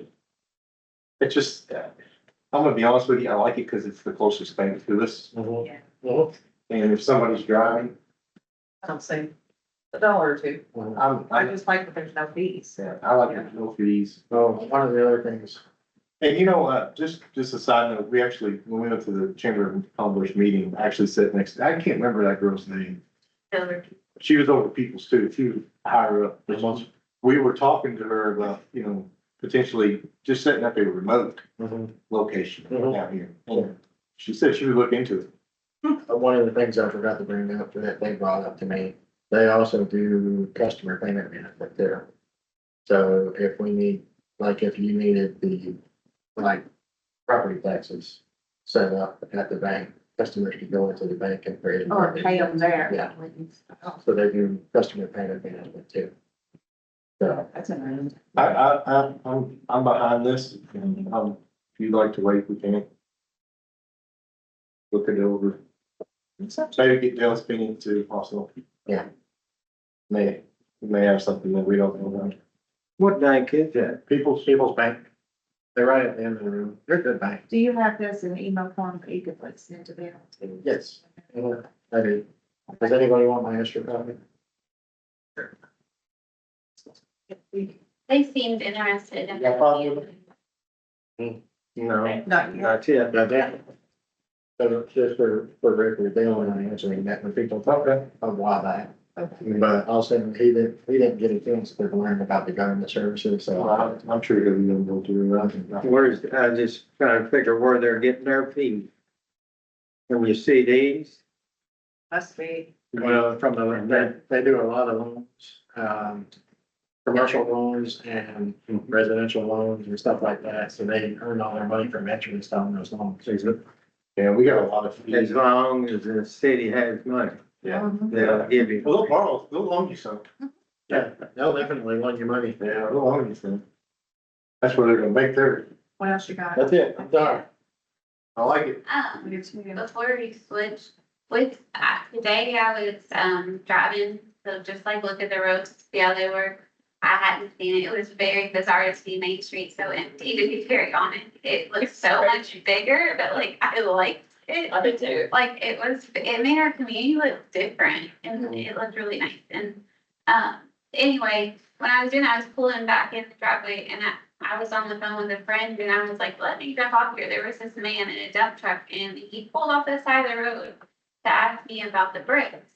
it's just, I'm gonna be honest with you, I like it because it's the closest thing to this. Yeah. And if somebody's driving, I don't see $1 or $2. I I just like that there's no fees. I like the no fees. So one of the other things, And you know, just a side note, we actually, when we went to the Chamber of Commerce meeting, I actually sat next, I can't remember that girl's name. She was over Peoples too, she was higher up. We were talking to her about, potentially just setting up a remote location down here. And she said she would look into it. one of the things I forgot to bring up that they brought up to me, they also do customer payment management there. So if we need, like if you needed the, like, property taxes set up at the bank, customers could go into the bank and create. Or pay them there. Yeah. So they do customer payment management too. So, That's amazing. I'm behind this, and, if you'd like to wait, we can. Look it over. Maybe get Dale's opinion too, also. Yeah. We may have something that we don't know about. What bank is that? People's Bank, they're right at the end of the room. They're a good bank. Do you have this in email form that you could like send to them? Yes. I do. Does anybody want my extra copy? They seemed interested in. Yeah, probably. No, Not yet. not yet. Yeah, that. So just for record, they only actually met with people a while back. But also he didn't get a chance to learn about the government services, so. I'm sure he'll be able to do that. Where's, I just trying to figure where they're getting their fees. From your CDs? Must be. Well, from they do a lot of loans, commercial loans and residential loans and stuff like that, so they earn all their money from interest on those loans. Yeah, we got a lot of As fees. long as the city has money, Yeah. they'll give you. Well, they'll loan you some. Yeah, they'll definitely loan you money. Yeah, they'll loan you some. That's where they're gonna make their, What else you got? That's it, I'm done. I like it. Me too. Before we switch, today I was, driving, so just like look at the roads, see how they were. I hadn't seen it. It was very bizarre to see Main Street so empty, to be very honest. It looks so much bigger, but like, I liked it. I did too. Like, it made our community look different and it looked really nice. And, anyway, when I was doing that, I was pulling back in the driveway and I was on the phone with a friend and I was like, let me jump off here. There was this man in a dump truck and he pulled off the side of the road to ask me about the bricks.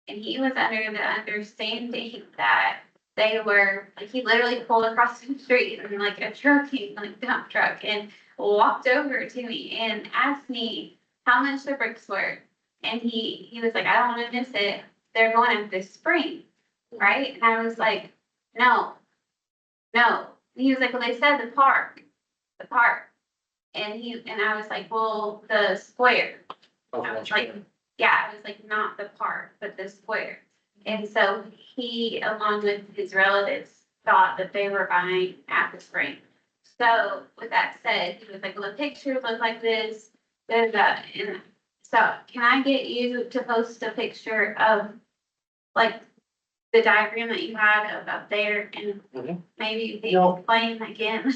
And he was under the understanding that they were, like, he literally pulled across the street in like a trucking, like dump truck and walked over to me and asked me how much the bricks were. And he was like, I don't want to miss it. They're going up this spring, right? And I was like, no. And he was like, well, they said the park. And I was like, well, the square. I was like, yeah, I was like, not the park, but the square. And so he, along with his relatives, thought that they were buying at the spring. So with that said, he was like, well, the pictures look like this, da, da, da. And so can I get you to post a picture of like the diagram that you had of up there and maybe you can explain again?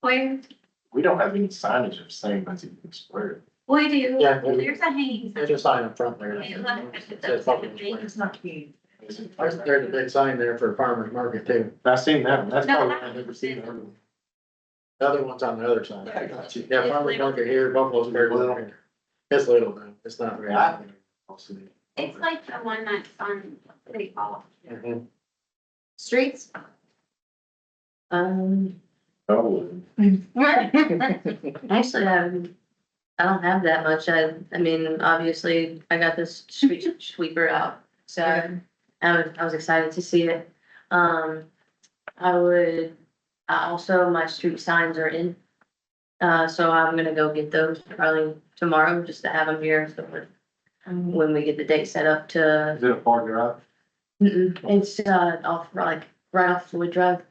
Where? We don't have any signage of saying Benson Square. We do. Yeah. There's a hanging sign. There's a sign up front there. It looks like It says Buffalo Square. It's not huge. There's a big sign there for farmer's market too. I've seen that one. That's No, probably, that I've never seen that one. The other one's on the other side. Yeah, I got you. Yeah, farmer's market here, Buffalo Square over here. It's little though, it's not very. Yeah. I'll see. It's like the one that's on City Hall. Mhm. Streets? Oh. Actually, I don't have that much. I mean, obviously, I got this street sweeper out, so I was excited to see it. I also, my street signs are in. So I'm gonna go get those probably tomorrow, just to have them here, so when we get the date set up to. Is it a far drive? It's, off, like, right off Wood Drive,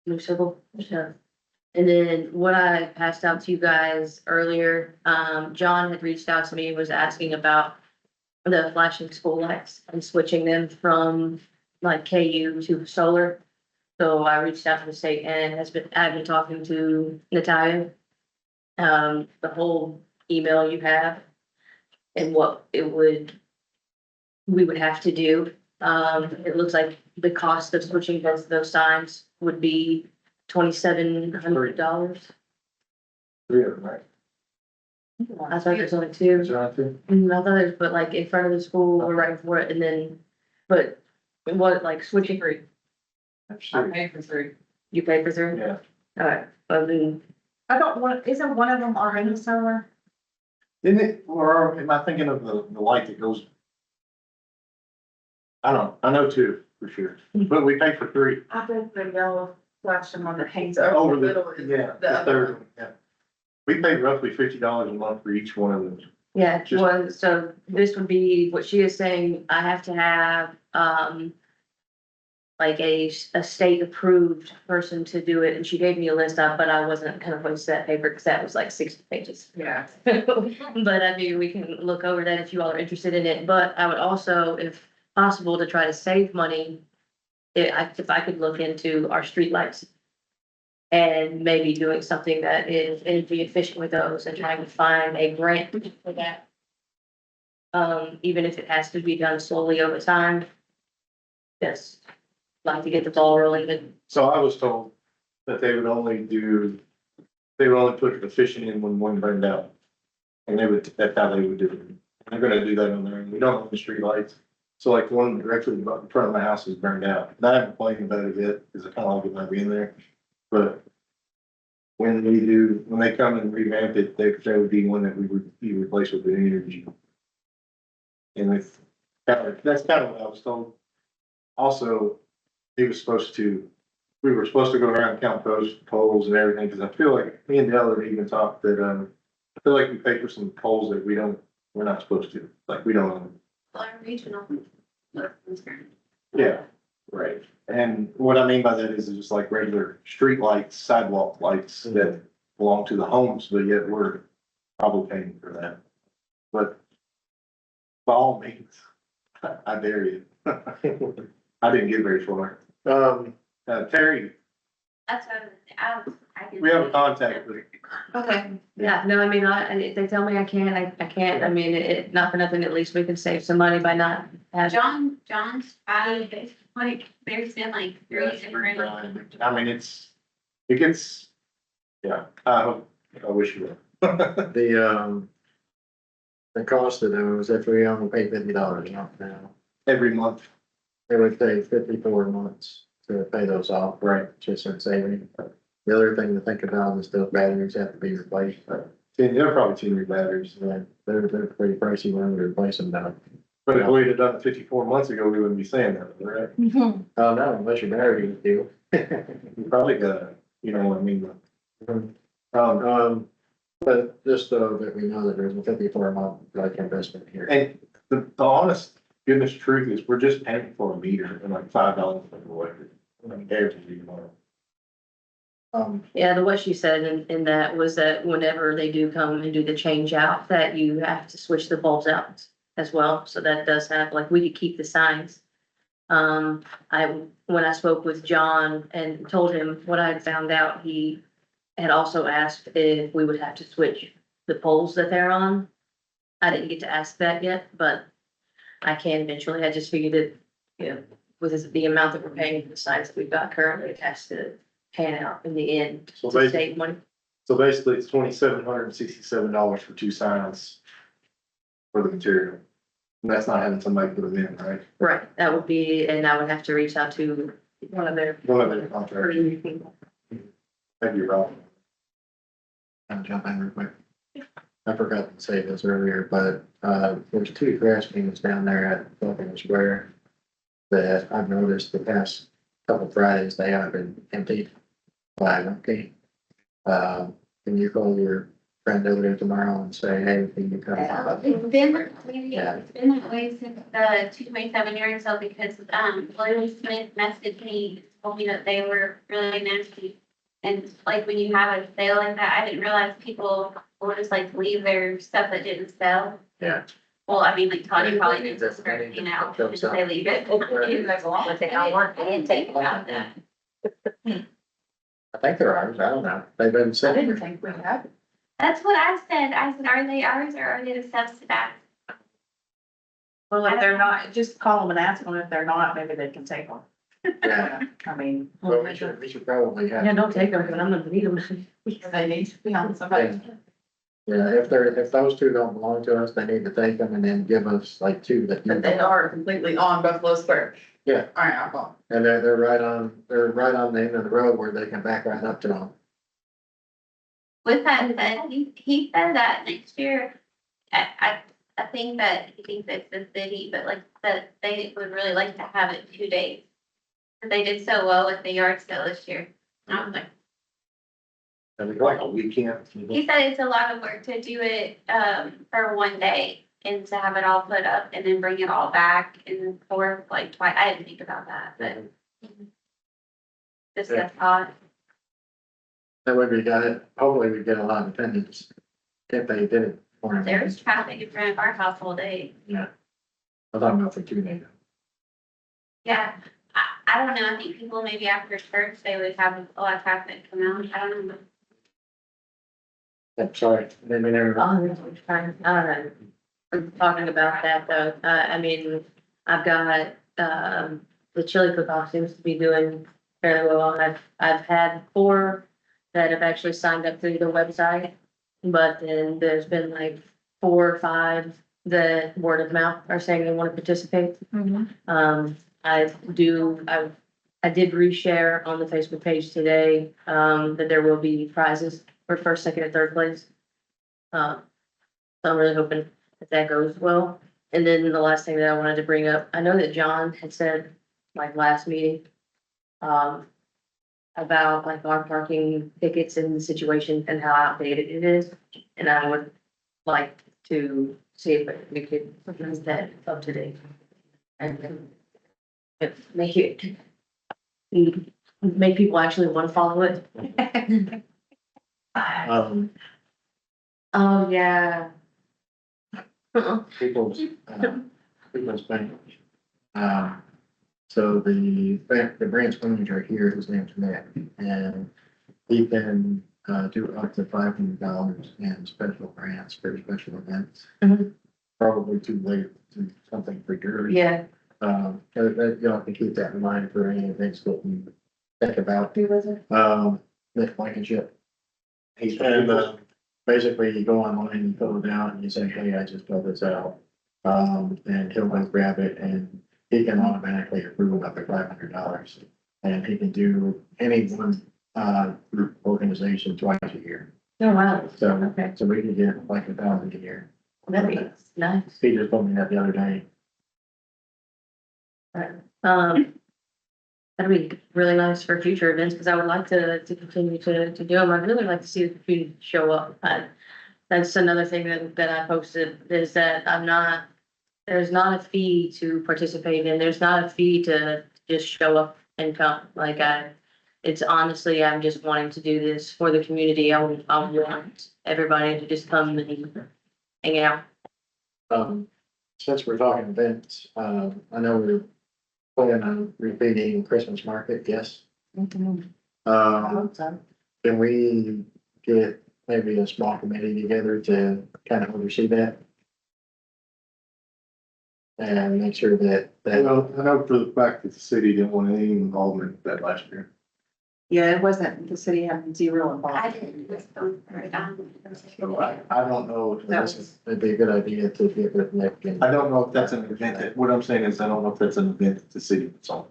New Circle, so. And then what I passed out to you guys earlier, John had reached out to me, was asking about the flashing school lights and switching them from like KU to solar. So I reached out to the state and I've been talking to Natalia. The whole email you have and what we would have to do. It looks like the cost of switching those signs would be $2,700. 3 of them, right? I thought there's only two. Is there not 2? I thought there's, but like in front of the school or right before it, and then, but what, like switching, I'm paying for 3. you pay for three? Yeah. Alright, well then, Isn't one of them already solar? Isn't it, or am I thinking of the light that goes? I don't know. I know 2 for sure, but we pay for 3. I think the yellow flashing one that hangs Over over the the, middle is yeah, the the other third one. one, yeah. We pay roughly $50 a month for each one of them. yeah, Just- well, so this would be, what she is saying, I have to have, like a state approved person to do it, and she gave me a list of, but I wasn't gonna post that paper, cause that was like 60 pages. Yeah. But I mean, we can look over that if you all are interested in it, but I would also, if possible, to try to save money. If I could look into our streetlights. And maybe doing something that is energy efficient with those and trying to find a grant for that. Even if it has to be done slowly over time. Just like to get the ball rolling and So I was told that they would only put the fishing in when one burned out. And that's how they would do it. They're gonna do that on their own. We don't own the street lights. So like the one directly in front of my house is burned out. And I haven't complained about it yet, because I kind of like it not being there. But when they come and revamp it, there would be one that we would be replaced with the energy. And that's kind of what I was told. Also, we were supposed to go around and count poles and everything, because I feel like me and Dell have even talked that, I feel like we pay for some poles that we're not supposed to, like we don't own. Or regional. Yeah, right. And what I mean by that is just like regular street lights, sidewalk lights that belong to the homes, but yet we're probably paying for that. But by all means, I dare you. I didn't get very far. Terry, That's what I can. we have a contact with. okay, yeah, no, I mean, if they tell me I can't, I can't, I mean, not for nothing, at least we can save some money by not having. John's like, there's been like 3 different. I mean, it's It gets, yeah, I wish you would. The cost of those, if we only pay $50 a month now, Every month. it would take 54 months to pay those off, right, just in saving. The other thing to think about is those batteries have to be replaced, but They're probably 10-year batteries. they're pretty pricey when we replace them now. But if we'd have done it 54 months ago, we wouldn't be saying that, right? Oh, no, unless your battery is due. You probably got, you know what I mean? But just so that we know that there's a 54-month like investment here. And the honest goodness truth is we're just paying for a meter and like $5 for the electric. I mean, every month. Yeah, what she said in that was that whenever they do come and do the change out, that you have to switch the bulbs out as well. So that does have, like, we could keep the signs. When I spoke with John and told him what I had found out, he had also asked if we would have to switch the poles that they're on. I didn't get to ask that yet, but I can eventually. I just figured that, you know, with the amount that we're paying for the signs that we've got currently, it has to pan out in the end So to save money. So basically it's $2,767 for 2 signs for the material. And that's not having somebody put them in, right? Right, that would be, and I would have to reach out to one of their. One of their contractors. people. That'd be right. I'll jump in real quick. I forgot to say this earlier, but, there's 2 trash cans down there at Buckingham Square that I've noticed the past couple Fridays, they have been emptied. Okay. Can you call your friend over there tomorrow and say, hey, can you come? It's been, Yeah. it's been that way since the 227 year or so because, William Smith messaged me, told me that they were really nasty. And like when you have a sale like that, I didn't realize people will just like leave their stuff that didn't sell. Yeah. Well, I mean, like Tony probably They need needs to- to, they need to you know, put those if they leave it. I think they're ours. I don't know. They've been I sitting. didn't think we had. That's what I said. I said, are they ours or are they the subsidized? Well, if they're not, just call them and ask them if they're not, maybe they can take them. Yeah. I mean. Well, we should probably have. Yeah, don't take them, but I'm gonna need them. They need to be on somebody. Yeah, if those 2 don't belong to us, they need to take them and then give us like 2 that. But they are completely on Buffalo Square. Yeah. All right, I'll call. And they're right on the end of the road where they can back right up to them. With that said, he said that next year, I think that he thinks it's the city, but like that they would really like to have it 2 days. But they did so well with the yard sale this year. And I was like, And it's like a weekend. he said it's a lot of work to do it, for 1 day and to have it all put up and then bring it all back and forth like twice. I didn't think about that, but just a thought. That way we got it, hopefully we get a lot of attendance if they did it. for them. There was traffic in front of our house all day. Yeah. I'm talking about for 2 days. Yeah, I don't know, I think people maybe after church, they would have a lot of traffic come out, I don't know. I'm sorry, they may never. Oh, that's fine. I don't know. I'm talking about that though. I mean, I've got, the chili cook-off seems to be doing fairly well. I've had 4 that have actually signed up through the website. But then there's been like 4 or 5 that word of mouth are saying they want to participate. I did reshare on the Facebook page today, that there will be prizes for 1st, 2nd, and 3rd place. So I'm really hoping that goes well. And then the last thing that I wanted to bring up, I know that John had said, like last meeting, about like our parking tickets and the situation and how outdated it is. And I would like to see if we could bring that up to date. And make it, make people actually want to follow it. Oh, yeah. People's bank. So the branch manager here, his name's Nick, and he can do up to $500 in special grants for special events. Mhm. Probably too late to do something for yours. Yeah. You'll have to keep that in mind for any events that you think about. Who was it? Nick Blankenship. He's And, basically you go online, you fill it out and you say, hey, I just filled this out. And he'll go grab it and he can automatically approve up to $500. And he can do any one, group organization twice a year. Oh, wow. So, Okay. so we can get like 1,000 a year. That'd be nice. He just told me that the other day. That'd be really nice for future events, because I would like to continue to do them. I'd really like to see the community show up. That's another thing that I posted, is that there's not a fee to participate in. There's not a fee to just show up and come. Like it's honestly, I'm just wanting to do this for the community. I want everybody to just come and hang out. Since we're talking events, I know we're planning on repeating Christmas market, yes. Can we get maybe a small committee together to kind of oversee that? And make sure that, I know for the fact that the city didn't want any involvement with that last year. Yeah, it wasn't, the city had zero I involvement. didn't, just don't write it down. So I don't know if that's, it'd be a good idea to get with Nick and. I don't know if that's an event. What I'm saying is I don't know if that's an event that the city puts on.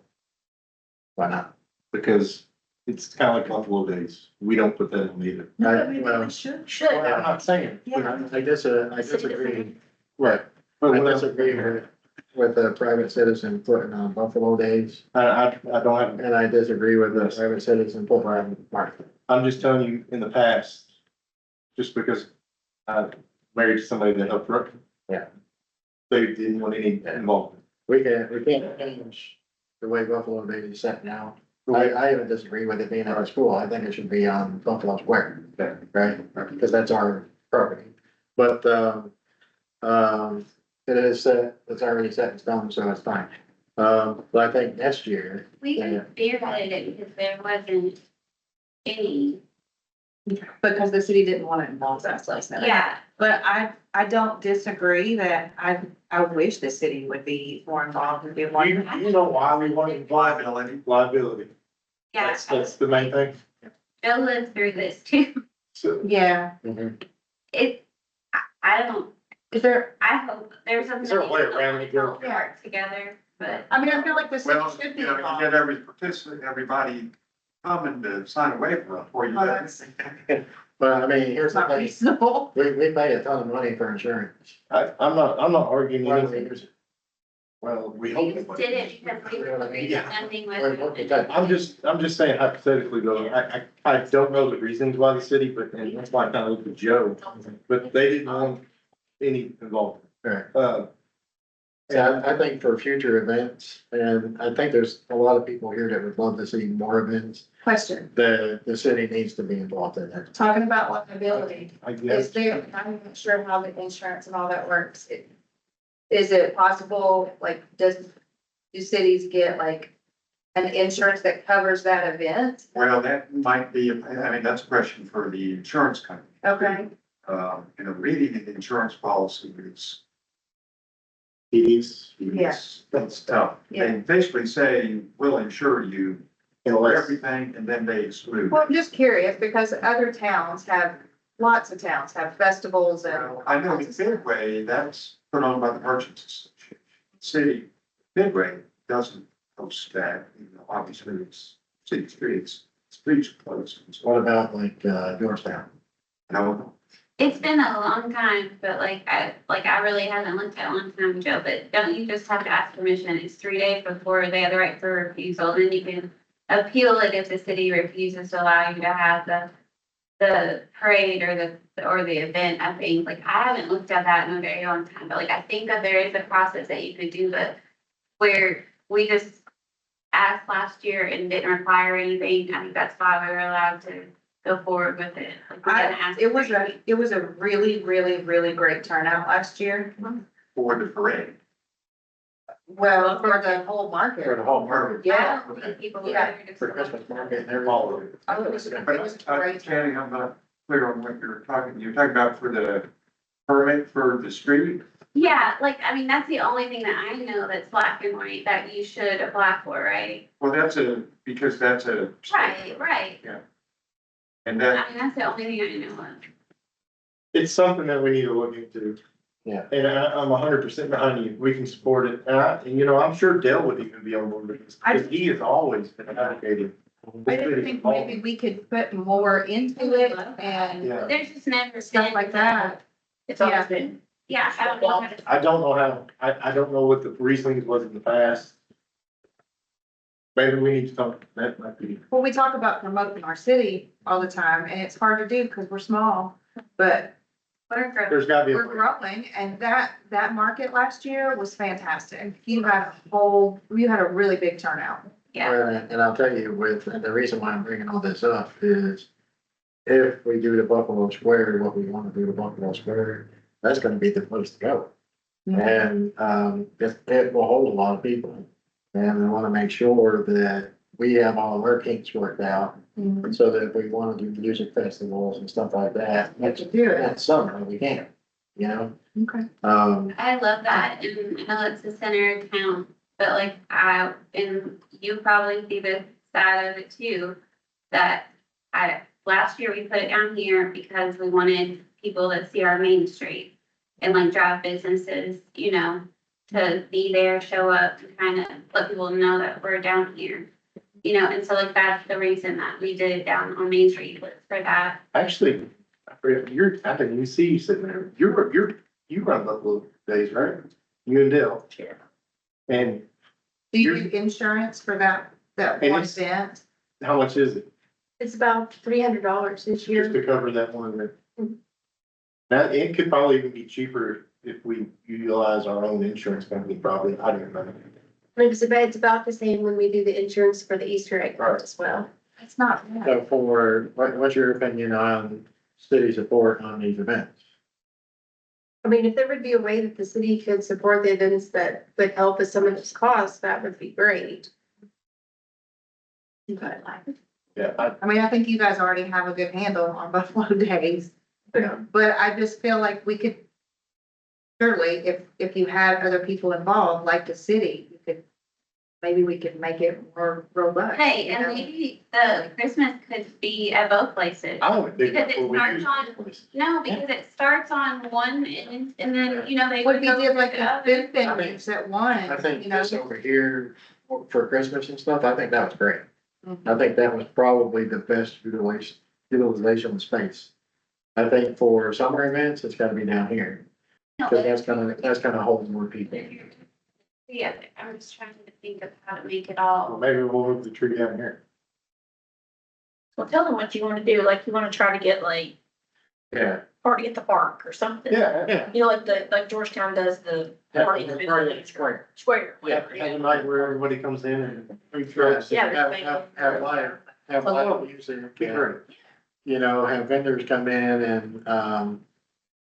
Why not? Because it's kind of like Buffalo Days. We don't put that on either. Well, should. I'm not saying, but I disagree. Right. But I what disagree with a private citizen putting on Buffalo Days, I don't have, and I disagree with a private citizen putting on market. I'm just telling you, in the past, just because I married somebody that helped run. Yeah. They didn't want any involvement. We can't change the way Buffalo Days is set now. I even disagree with it being at our school. I think it should be on Buffalo Square, right? Because that's our property. But, it is set, it's already set in stone, so it's fine. But I think next year, We just spearheaded it because there wasn't any, Because the city didn't want to involve us like that. yeah, But I don't disagree that I wish the city would be more involved and be more. You know why we wanted Liability. liability. yeah. That's the main thing. Joe lived through this too. So, Yeah, I don't, is there, I hope there's something. Is there a way around it, Joe? Work together, but I mean, I feel like the city Well, should be you know, you involved. get every participant, everybody coming to sign a waiver before you. Oh, that's- but I mean, here's It's the not thing, reasonable. we pay a ton of money for insurance. I'm not arguing Why don't we anything. use it? Well, we we hope. just did it because we were doing nothing with it. I'm just saying hypothetically though, I don't know the reasons why the city, but, and that's why I kind of looked at Joe, but they didn't want any involvement. Right. Yeah, I think for future events, and I think there's a lot of people here that would love to see more events, Question, the city needs to be involved in that. talking about liability, I is guess, there, I'm not sure how the insurance and all that works. Is it possible, like, do cities get like an insurance that covers that event? Well, that might be, I mean, that's a question for the insurance company. Okay, You know, reading an insurance policy is, Yeah. that's tough. They basically say, we'll insure you for everything, and then they exclude. well, I'm just curious, because other towns have, lots of towns have festivals and. I know in Midway, that's put on by the Merchants Association. City, Midway doesn't host that, you know, obviously it's city streets are closed. and so What about like, Georgetown? No, It's been a long time, but I really haven't looked at one time, Joe, but don't you just have to ask permission? It's 3 days before they have the right for refusal, then you can appeal it if the city refuses to allow you to have the parade or the event. I think, like, I haven't looked at that in a very long time, but like, I think that there is a process that you could do, but where we just asked last year and didn't require anything, I think that's why we were allowed to go forward with it. Like, we didn't ask It for was a really, really, really great turnout last year. for the parade. Well, for the whole market. For the whole market. Yeah. I don't think people were Yeah. there just. For Christmas market and everything. Oh, it was a great Channing, I'm not clear on what you're talking about for the permit for the street. Yeah, like, I mean, that's the only thing that I know that's black and white that you should apply for, right? Well, because that's a. Right. Yeah. And I that, mean, that's the only thing I know of. It's something that we need to look into. Yeah. And I'm 100% behind you. We can support it. And you know, I'm sure Dale would even be on board with this, because he has always been advocating. I just think maybe we could put more into it and Yeah, There's just never stuff been. like that. It's always been. Yeah, I don't know how to. I don't know how, I don't know what the reasoning was in the past. Maybe we need to talk, that might be. Well, we talk about promoting our city all the time and it's hard to do because we're small, but There's gotta be a we're way. growing and that market last year was fantastic. You had a really big turnout. Yeah, Well, and I'll tell you and the reason why I'm bringing all this up is if we do the Buffalo Square, what we want to do to Buffalo Square, that's gonna be the place to go. And, it will hold a lot of people. And we wanna make sure that we have all our kinks worked out, Mhm. so that if we wanna do music festivals and stuff like that, We could do it. next summer, we can, you know? Okay. I love that, and I know it's the center of town, but like and you probably see the side of it too, that last year we put it down here because we wanted people to see our main street and like drive businesses, you know, to be there, show up, and kind of let people know that we're down here. You know, and so like that's the reason that we did it down on Main Street was for that. Actually, I forget, I think you see you sitting there, you run Buffalo Days, right? You and Dale. Yeah. And Do you do insurance for that And one it's- event? how much is it? It's about $300 this year. Just to cover that one event. Now, it could probably even be cheaper if we utilize our own insurance company, probably, I don't know. It's about the same when we do the insurance for the Easter egg hunt as well. It's not bad. So what's your opinion on city support on these events? I mean, if there would be a way that the city could support the events that would help with some of this cost, that would be great. But Yeah, I mean, I think you guys already have a good handle on Buffalo Days. Yeah. But I just feel like we could, surely, if you had other people involved, like the city, maybe we could make it more robust. Hey, you and know? maybe the Christmas could be at both places. I want to do Because that. it before we starts do on- this. No, because it starts on one and then, you know, they. What if you go did to like the the other. food vendors at one, I think you know? this over here for Christmas and stuff, I think that was great. Mhm. I think that was probably the best utilization of space. I think for summer events, it's gotta be down here, No, because but- that's gonna hold more people. Yeah, I'm just trying to think of how to make it Well, all. maybe we'll move the tree down here. Well, tell them what you wanna do, like you wanna try to get like Yeah. party at the park or something. Yeah. You know, like Georgetown does the party. Party at the square. Square. Yeah, whatever, have a night where everybody comes in and food trucks. Yeah, Have live music, Be great. you know, have vendors come in and,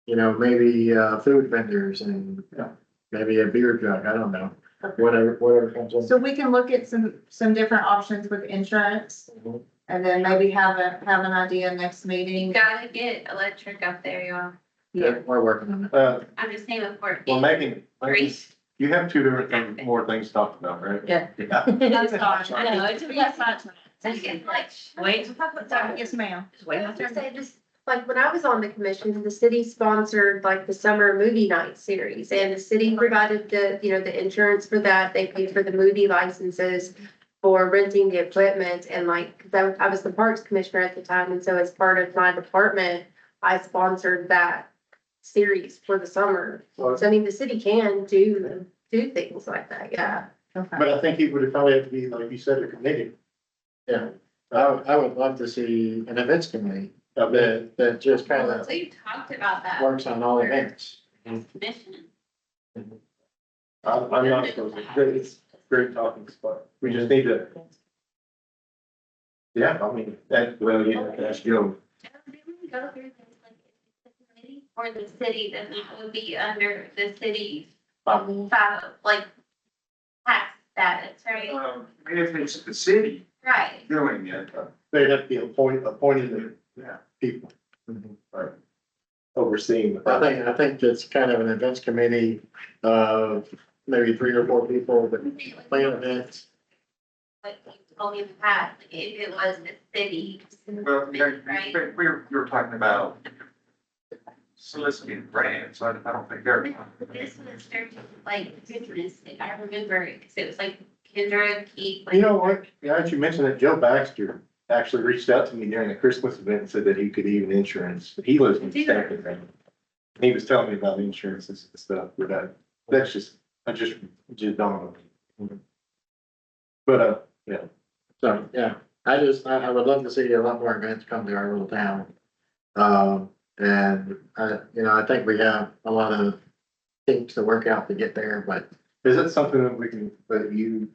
you know, maybe, food vendors and Yeah. maybe a beer jug, I don't know, whatever comes in. So we can look at some different options with insurance Mhm. and then maybe have an idea next You meeting. gotta get electric up there, y'all. Yeah. We're working on it. I'm just saying before. Well, Megan, Great. you have two different things, more things to talk about, right? Yeah. That's fine. I know, it's a bit much. Wait. Yes, ma'am. Just wait. I was gonna say, just like when I was on the commission, the city sponsored like the summer movie night series and the city provided the insurance for that. They paid for the movie licenses for renting the equipment and like, 'cause I was the parks commissioner at the time. And so as part of my department, I sponsored that series for the summer. So I mean, the city can do things like that, yeah. Okay. But I think it would probably have to be, like you said, a committee. Yeah, I would love to see an events committee that just kind Well, of so you talked about that. works on all events. Commission. I'm not supposed to, it's a great talking spot. We just need to. Yeah, I mean, well, yeah, that's Joe. Didn't we go through this, like, if it's the committee or the city, then that would be under the city's, like, tax status, right? if it's the city Right. doing it, They'd have to be appointed people overseeing the project. I think it's kind of an events committee of maybe 3 or 4 people that plan events. But told me in the past, if it was the city. Well, Right? we were talking about soliciting grants. I don't think they're. This was during like Christmas, if I remember, because it was like Kendra, Keith. You know what? Now that you mentioned it, Joe Baxter actually reached out to me during the Christmas event and said that he could even insurance. He lives in Stafford. He was telling me about insurances and stuff, but that's just, I just don't know. But, yeah. So, yeah, I would love to see a lot more events come to our little town. And I think we have a lot of things to work out to get there, but Is it something that we can, that you?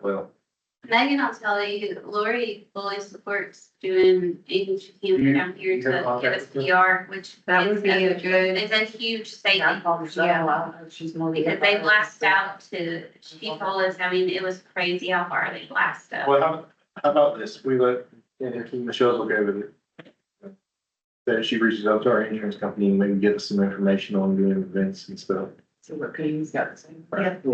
Well, Megan, I'll tell you, Lori fully supports doing anything she can down here you have to contact get us with PR, which That would is be a a good- it's a huge safety. I called Michelle, I don't know if she's more. Because they blast out to, she told us, I mean, it was crazy how far they blast out. well, how about this? We let, and if Michelle's okay with it. That she reaches out to our insurance company and maybe get us some information on doing events and stuff. See what Katie's got to say. Perfect.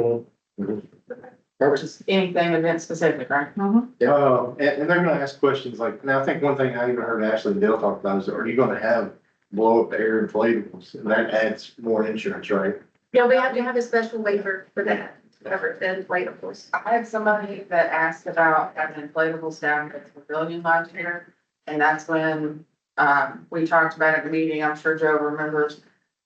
Just anything event specific, right? And they're gonna ask questions like, now I think one thing I even heard Ashley and Dale talk about is, are you gonna have blow up air inflatables? And that adds more insurance, right? Yeah, we have to have a special waiver for that, to cover the inflatables. I had somebody that asked about having inflatables down at the pavilion last year. And that's when, we talked about at the meeting, I'm sure Joe remembers,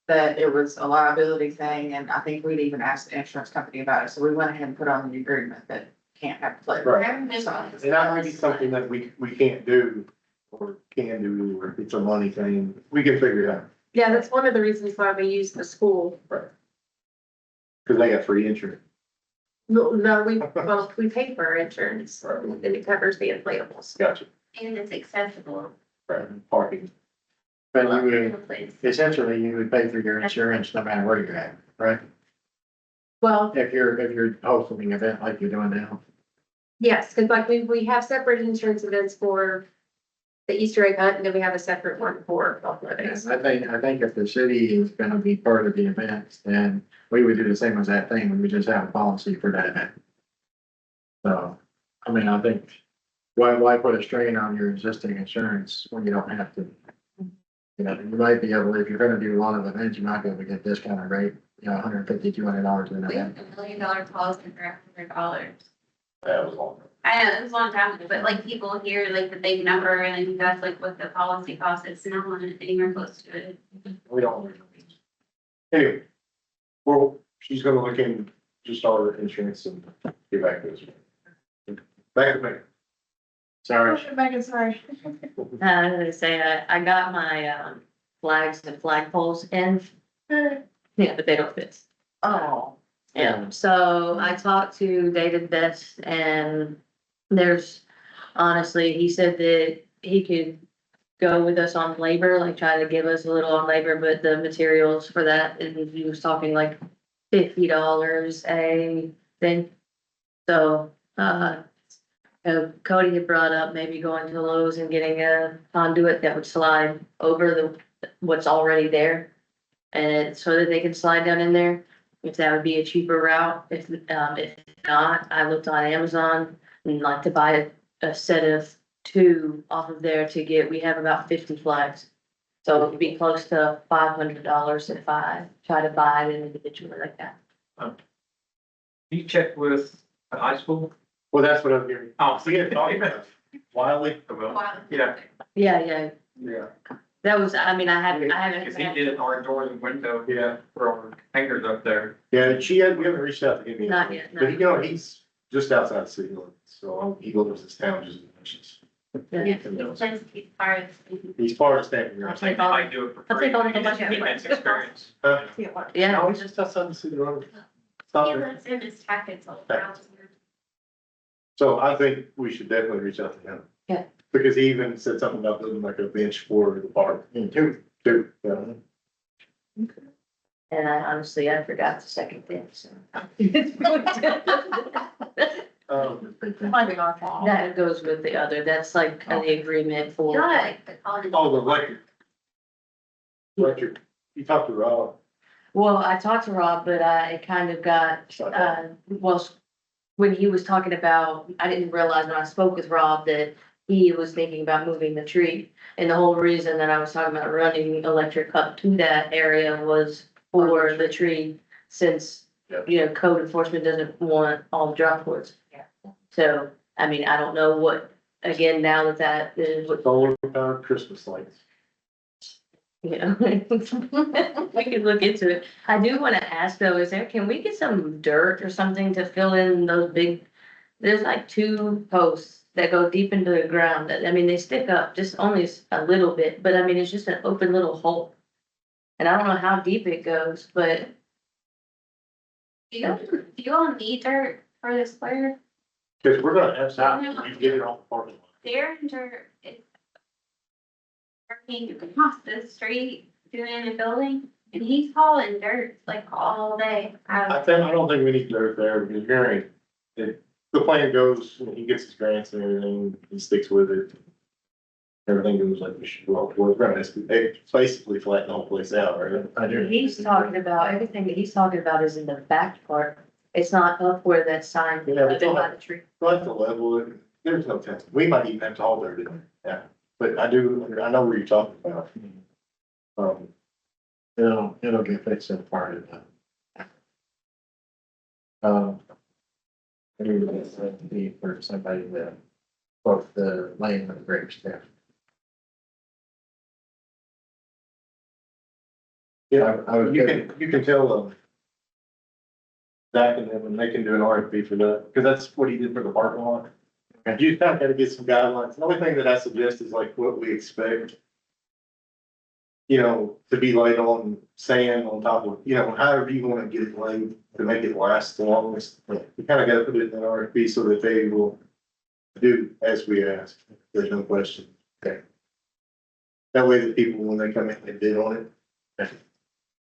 that it was a liability thing, and I think we'd even asked the insurance company about it, so we went ahead and put on the agreement that can't have inflatables. Right. I remember. And that might be something that we can't do or can do, or it's a money thing. We can figure it out. Yeah, that's one of the reasons why we use the school. Cause they got free insurance. No, we pay for our insurance, and it covers the inflatables. Gotcha. And it's accessible. Right. Parking. but you would, Place. essentially, you would pay for your insurance no matter where you're at, right? Well, If you're hosting an event like you're doing now. yes, because like we have separate insurance events for the Easter egg hunt, and then we have a separate one for golf weddings. I think if the city is gonna be part of the event, then we would do the same as that thing, we would just have a policy for that event. So, I mean, I think, why put a strain on your existing insurance when you don't have to? You might be able, if you're gonna do a lot of events, you might be able to get discounted rate, $150, $200 an We have event. $1 million policy for $100. That was long. I know, it was a long time ago, but like people hear like the big number and then that's like what the policy costs, it's not anywhere close to it. We don't. Anyway. Well, she's gonna look in just our insurance and get back to us. Back to me. Sorry. Megan, sorry. I was gonna say, I got my, flags and flagpoles in. Yeah, but they don't fit. Oh, Yeah, so I talked to David Best and there's, honestly, he said that he could go with us on labor, like try to give us a little on labor, but the materials for that, and he was talking like $50 a thing. So, Cody had brought up maybe going to Lowe's and getting a conduit that would slide over what's already there. And so that they can slide down in there, if that would be a cheaper route. If not, I looked on Amazon and like to buy a set of 2 off of there to get, we have about 50 flags. So it would be close to $500 if I try to buy it individually like that. You check with the high school? Well, that's what I'm hearing. Oh, See, it's talking about Wiley. Yeah. Yeah, Yeah. that was, I mean, I haven't. Cause he did our doors and window. Yeah. For our hangers up there. Yeah, we haven't reached out to him yet. Not yet, no. But he's just outside the city limits, so he lives this town just as much as. Yes, it's just keep part of. He's part of Stanton. I'll Right? take all- I do it for I'll free. take all the He gets money. immense experience. Yeah. No, he's just outside the city limits. He Stop it. lives in his tackets all around. So I think we should definitely reach out to him. Yeah. Because he even said something about building like a bench for the park. Too. Yeah. And I forgot the second thing, so. That goes with the other, that's like the agreement for. You know, like the college. Oh, the electric. You talked to Rob. Well, I talked to Rob, but I kind of got, well, when he was talking about, I didn't realize when I spoke with Rob that he was thinking about moving the tree. And the whole reason that I was talking about running electric up to that area was for the tree, since, you know, code enforcement doesn't want all the drop cords. Yeah. So, I mean, I don't know what, again, now that that is what, Solar powered Christmas lights. you know, we could look into it. I do wanna ask though, can we get some dirt or something to fill in those big, there's like 2 posts that go deep into the ground, that, I mean, they stick up just only a little bit, but I mean, it's just an open little hole. And I don't know how deep it goes, but Do you all need dirt for the square? Cause we're gonna have some, you get it off the parking lot. Their dirt is working across the street doing a building, and he's hauling dirt like all day. I don't think we need dirt there, because Gary, the plan goes, when he gets his grants and everything, he sticks with it. Everything goes like, well, we're gonna have to basically flatten the whole place out, right? he's talking about, everything that he's talking about is in the back part. It's not up where that sign, Yeah, up in by the tree. We'll have to level it, there's no tension, we might even have to haul dirt in, yeah, but I know where you're talking about. It'll get fixed in part of that. Maybe it's need for somebody to, both the lane and the bridge there. Yeah, I would you can tell them. Zach and them, and they can do an RFP for that, because that's what he did for the parking lot. And you kind of gotta get some guidelines. The only thing that I suggest is like what we expect. You know, to be laid on sand on top of, you know, however you wanna get it laid to make it last the longest. You kind of gotta put it in an RFP so that they will do as we ask. There's no question. Okay. That way the people, when they come in, they bid on it.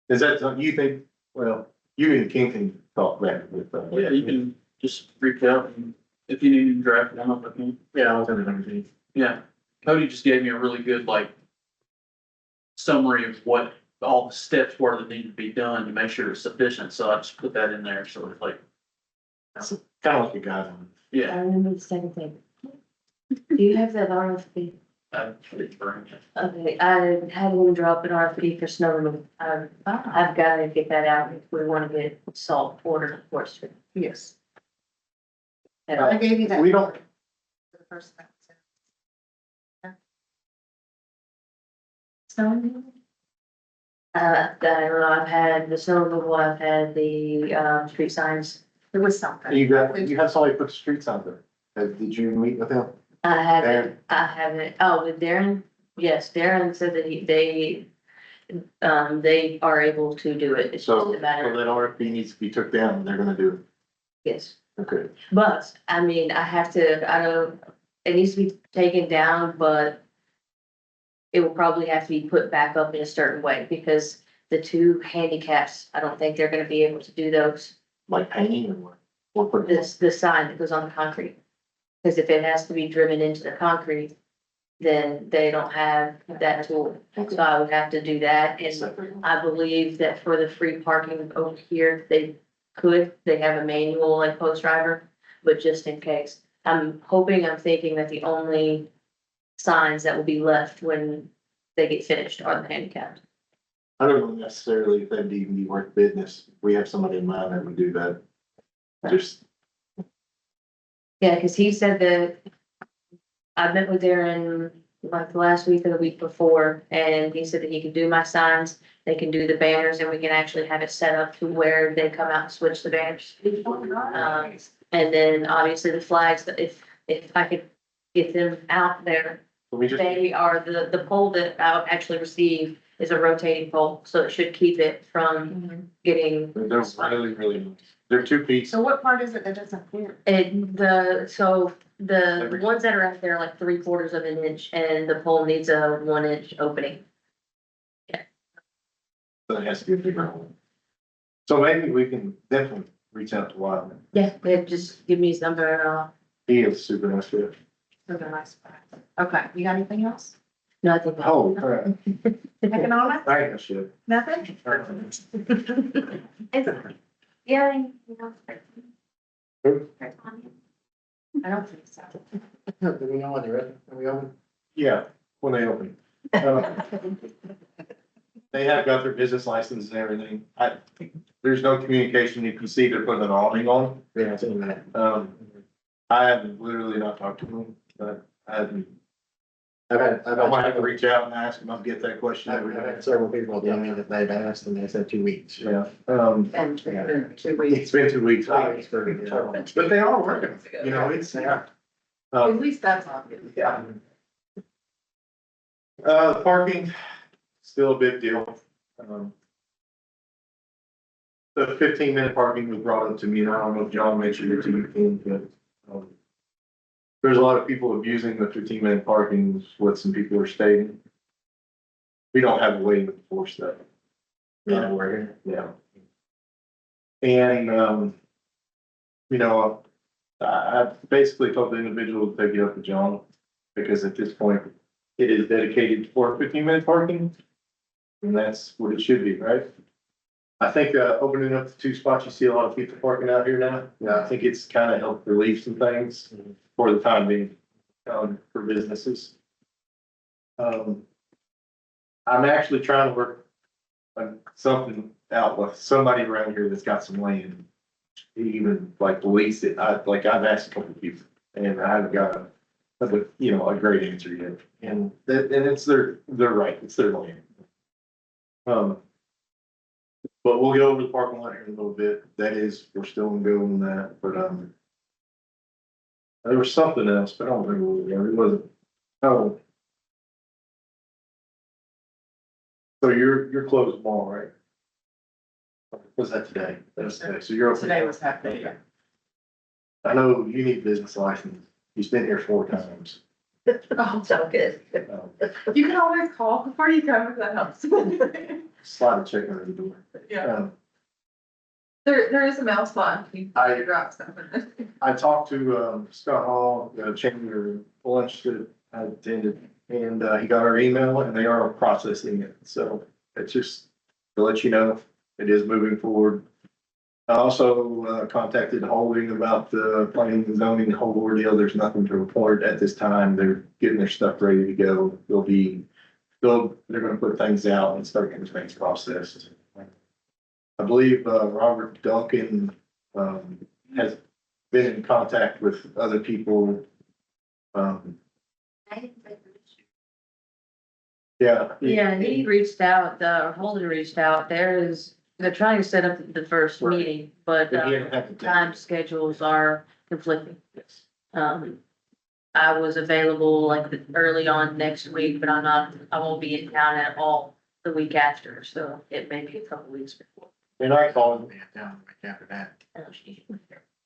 Is that something you think, well, you and King can talk back with them? Yeah, you can just reach out and if you need to draft one up with me. Yeah, I'll send it over to you. Yeah, Cody just gave me a really good like summary of what all the steps were that need to be done to make sure it's sufficient, so I just put that in there, so it's like, Kind of like a guideline. yeah. I remember the second thing. Do you have that RFP? I didn't bring it. Okay, I had him drop an RFP for snow removal. I've got to get that out if we want to get salt ordered, of course. Yes. And I gave you that. We don't, The first one, so. snow removal? I don't know, I've had the snow removal, I've had the, street signs. There was something. you have somebody put the streets on there. Did you meet with him? I haven't, oh, with Darren? Yes, Darren said that they are able to do it. It's just So, a matter that of, RFP needs to be took down, they're gonna do yes. it. Okay. But, I mean, I don't, it needs to be taken down, but it will probably have to be put back up in a certain way, because the 2 handicaps, I don't think they're gonna be able to do those. Like painting or what? Or put The sign that goes on the concrete. Because if it has to be driven into the concrete, then they don't have that tool. So I would have to do that, and I believe that for the free parking over here, they have a manual like post driver, but just in case. I'm thinking that the only signs that will be left when they get finished are the handicapped. I don't know necessarily if that'd even be worth business. We have somebody in mind that would do that. Just, Yeah, because he said that I met with Darren like the last week or the week before, and he said that he can do my signs, they can do the banners, and we can actually have it set up to where they come out and switch the banners. And then obviously the flags, if I could get them out there, we just, they are, the pole that I'll actually receive is a rotating pole, so it should keep it from getting. they're really, really nice. They're 2 feet. So what part is it that doesn't clear? And the ones that are out there are like 3/4 of an inch, and the pole needs a 1-inch opening. So it has to be a bigger one. So maybe we can definitely reach out to Wyman. Yeah, they just give me his number and I'll, He is super nice guy. Really nice. Okay, you got anything else? no, I think. Oh, crap. Economic? I should. Nothing? Is, yeah, you know, I don't think so. Do we know when they're ready? Are we open? Yeah, when they open. Uh, They have got their business license and everything. There's no communication. You can see they're putting an awning on. Yeah, it's in that. I haven't literally not talked to them, but I haven't. I might have to reach out and ask them. I'll get that question I've every day. had several people tell me that they've asked and they said 2 weeks. Yeah, And 2 weeks. it's been 2 weeks. Yeah. But they are working, you know, it's, At least that's obvious. yeah. Parking, still a big deal. The 15-minute parking was brought up to me, and I don't know if John mentioned it to you, but, there's a lot of people abusing the 15-minute parking, is what some people are stating. We don't have a way to enforce that. Yeah, we're here. Yeah. And, you know, I basically told the individual to take it up to John, because at this point, it is dedicated for 15-minute parking. And that's what it should be, right? I think, opening up the 2 spots, you see a lot of people parking out here now. Yeah, I think it's kind of helped relieve some things for the time being, for businesses. I'm actually trying to work on something out with somebody around here that's got some land. Even like lease it. I've asked a couple of people and I haven't got a great answer yet. And it's their right, it's their land. But we'll go over the parking lot here in a little bit. That is, we're still gonna go on that, but, there was something else, but I don't remember what it wasn't. Oh. So you're closed tomorrow, right? Was that today? That was today. So you're open. Today was half day. I know you need a business license. You've been here 4 times. Oh, So good. you can always call before you come if that helps. Slide a check under the door. Yeah, there is a mail slot. You I- drop something. I talked to, Scott Hall, the chamber lunch that I attended, and, he got our email and they are processing it. So it's just to let you know, it is moving forward. I also, contacted Holding about the planning and zoning whole ordeal. There's nothing to report at this time. They're getting their stuff ready to go. They're gonna put things out and start getting things processed. I believe, Robert Duncan, has been in contact with other people. Yeah. Yeah, he reached out, Holden reached out, they're trying to set up the first Right. meeting, but, But he didn't have to- time schedules are conflicting. Yes. I was available like early on next week, but I won't be in town at all the week after, so it may be a couple weeks before. And I called him. Down right after that.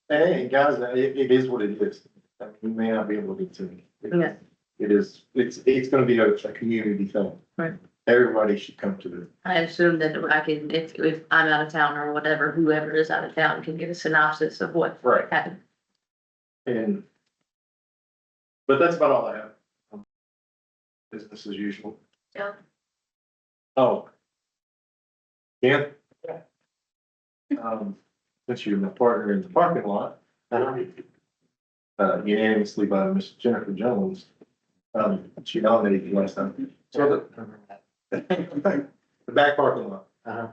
Hey, guys, it is what it is. I mean, you may not be able to get to me. Yeah. It is, it's gonna be a community thing. Right. Everybody should come to it. I assume that I can, if I'm out of town or whatever, whoever is out of town can get a synopsis of what Right. happened. But that's about all I have. Business as usual. Yeah. Oh. Yeah. Since you're my partner in the parking lot, unanimously by Miss Jennifer Jones. She nominated you last time. So the back parking lot. Uh-huh.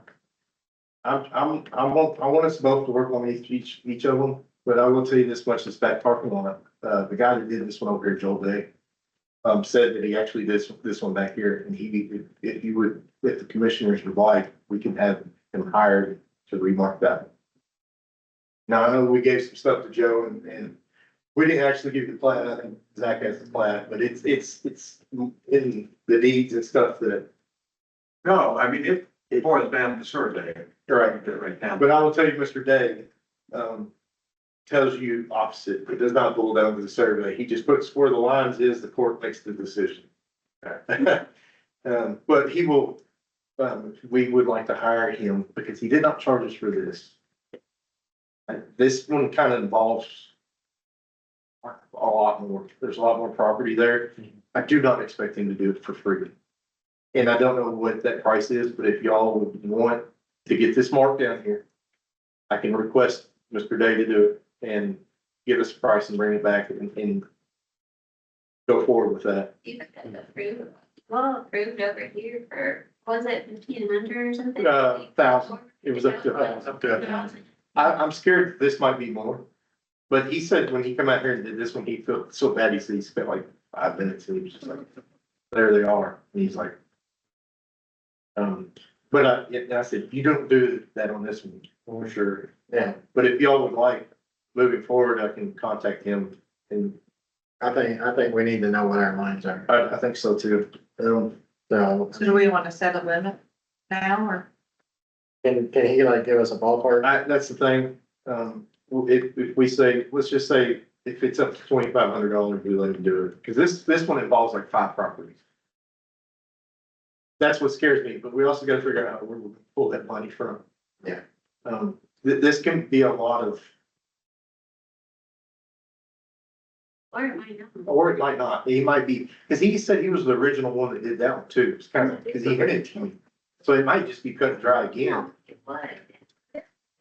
I want us both to work on each of them, but I will tell you this much, this back parking lot, the guy that did this one over here, Joel Day, said that he actually did this one back here, and if you would, if the commissioners would like, we can have him hired to remark that. Now, I know we gave some stuff to Joe and we didn't actually give you the plat. I think Zach has the plat, but it's in the deeds and stuff that. No, I mean, it boils down to survey. Right. Right now. But I will tell you, Mr. Day, tells you opposite. It does not boil down to the survey. He just puts where the lines is, the court makes the decision. But he will, we would like to hire him because he did not charge us for this. This one kind of involves a lot more. There's a lot more property there. I do not expect him to do it for free. And I don't know what that price is, but if y'all would want to get this marked down here, I can request Mr. Day to do it. and give us a price and bring it back and go forward with that. You could approve, approved over here for, was it 1,500 or something? 1,000. It was up to 1,000. I'm scared this might be more. But he said when he come out here and did this one, he felt so bad. He said he spent like 5 minutes and he was just like, there they are. And he's like, but I said, you don't do that on this one, for sure. Yeah, but if y'all would like, moving forward, I can contact him and I think we need to know what our lines are. I think so too. So, So do we want to set a limit now or? can he like give us a ballpark? That's the thing. If we say, let's just say, if it's up to $2,500, we let him do it, because this one involves like 5 properties. That's what scares me, but we also gotta figure out where we're gonna pull that money from. Yeah. This can be a lot of, Or it might not. or it might not, he might be, because he said he was the original one that did that one too, it's kind of, because he hit it to me. So it might just be cut and dry again, It would.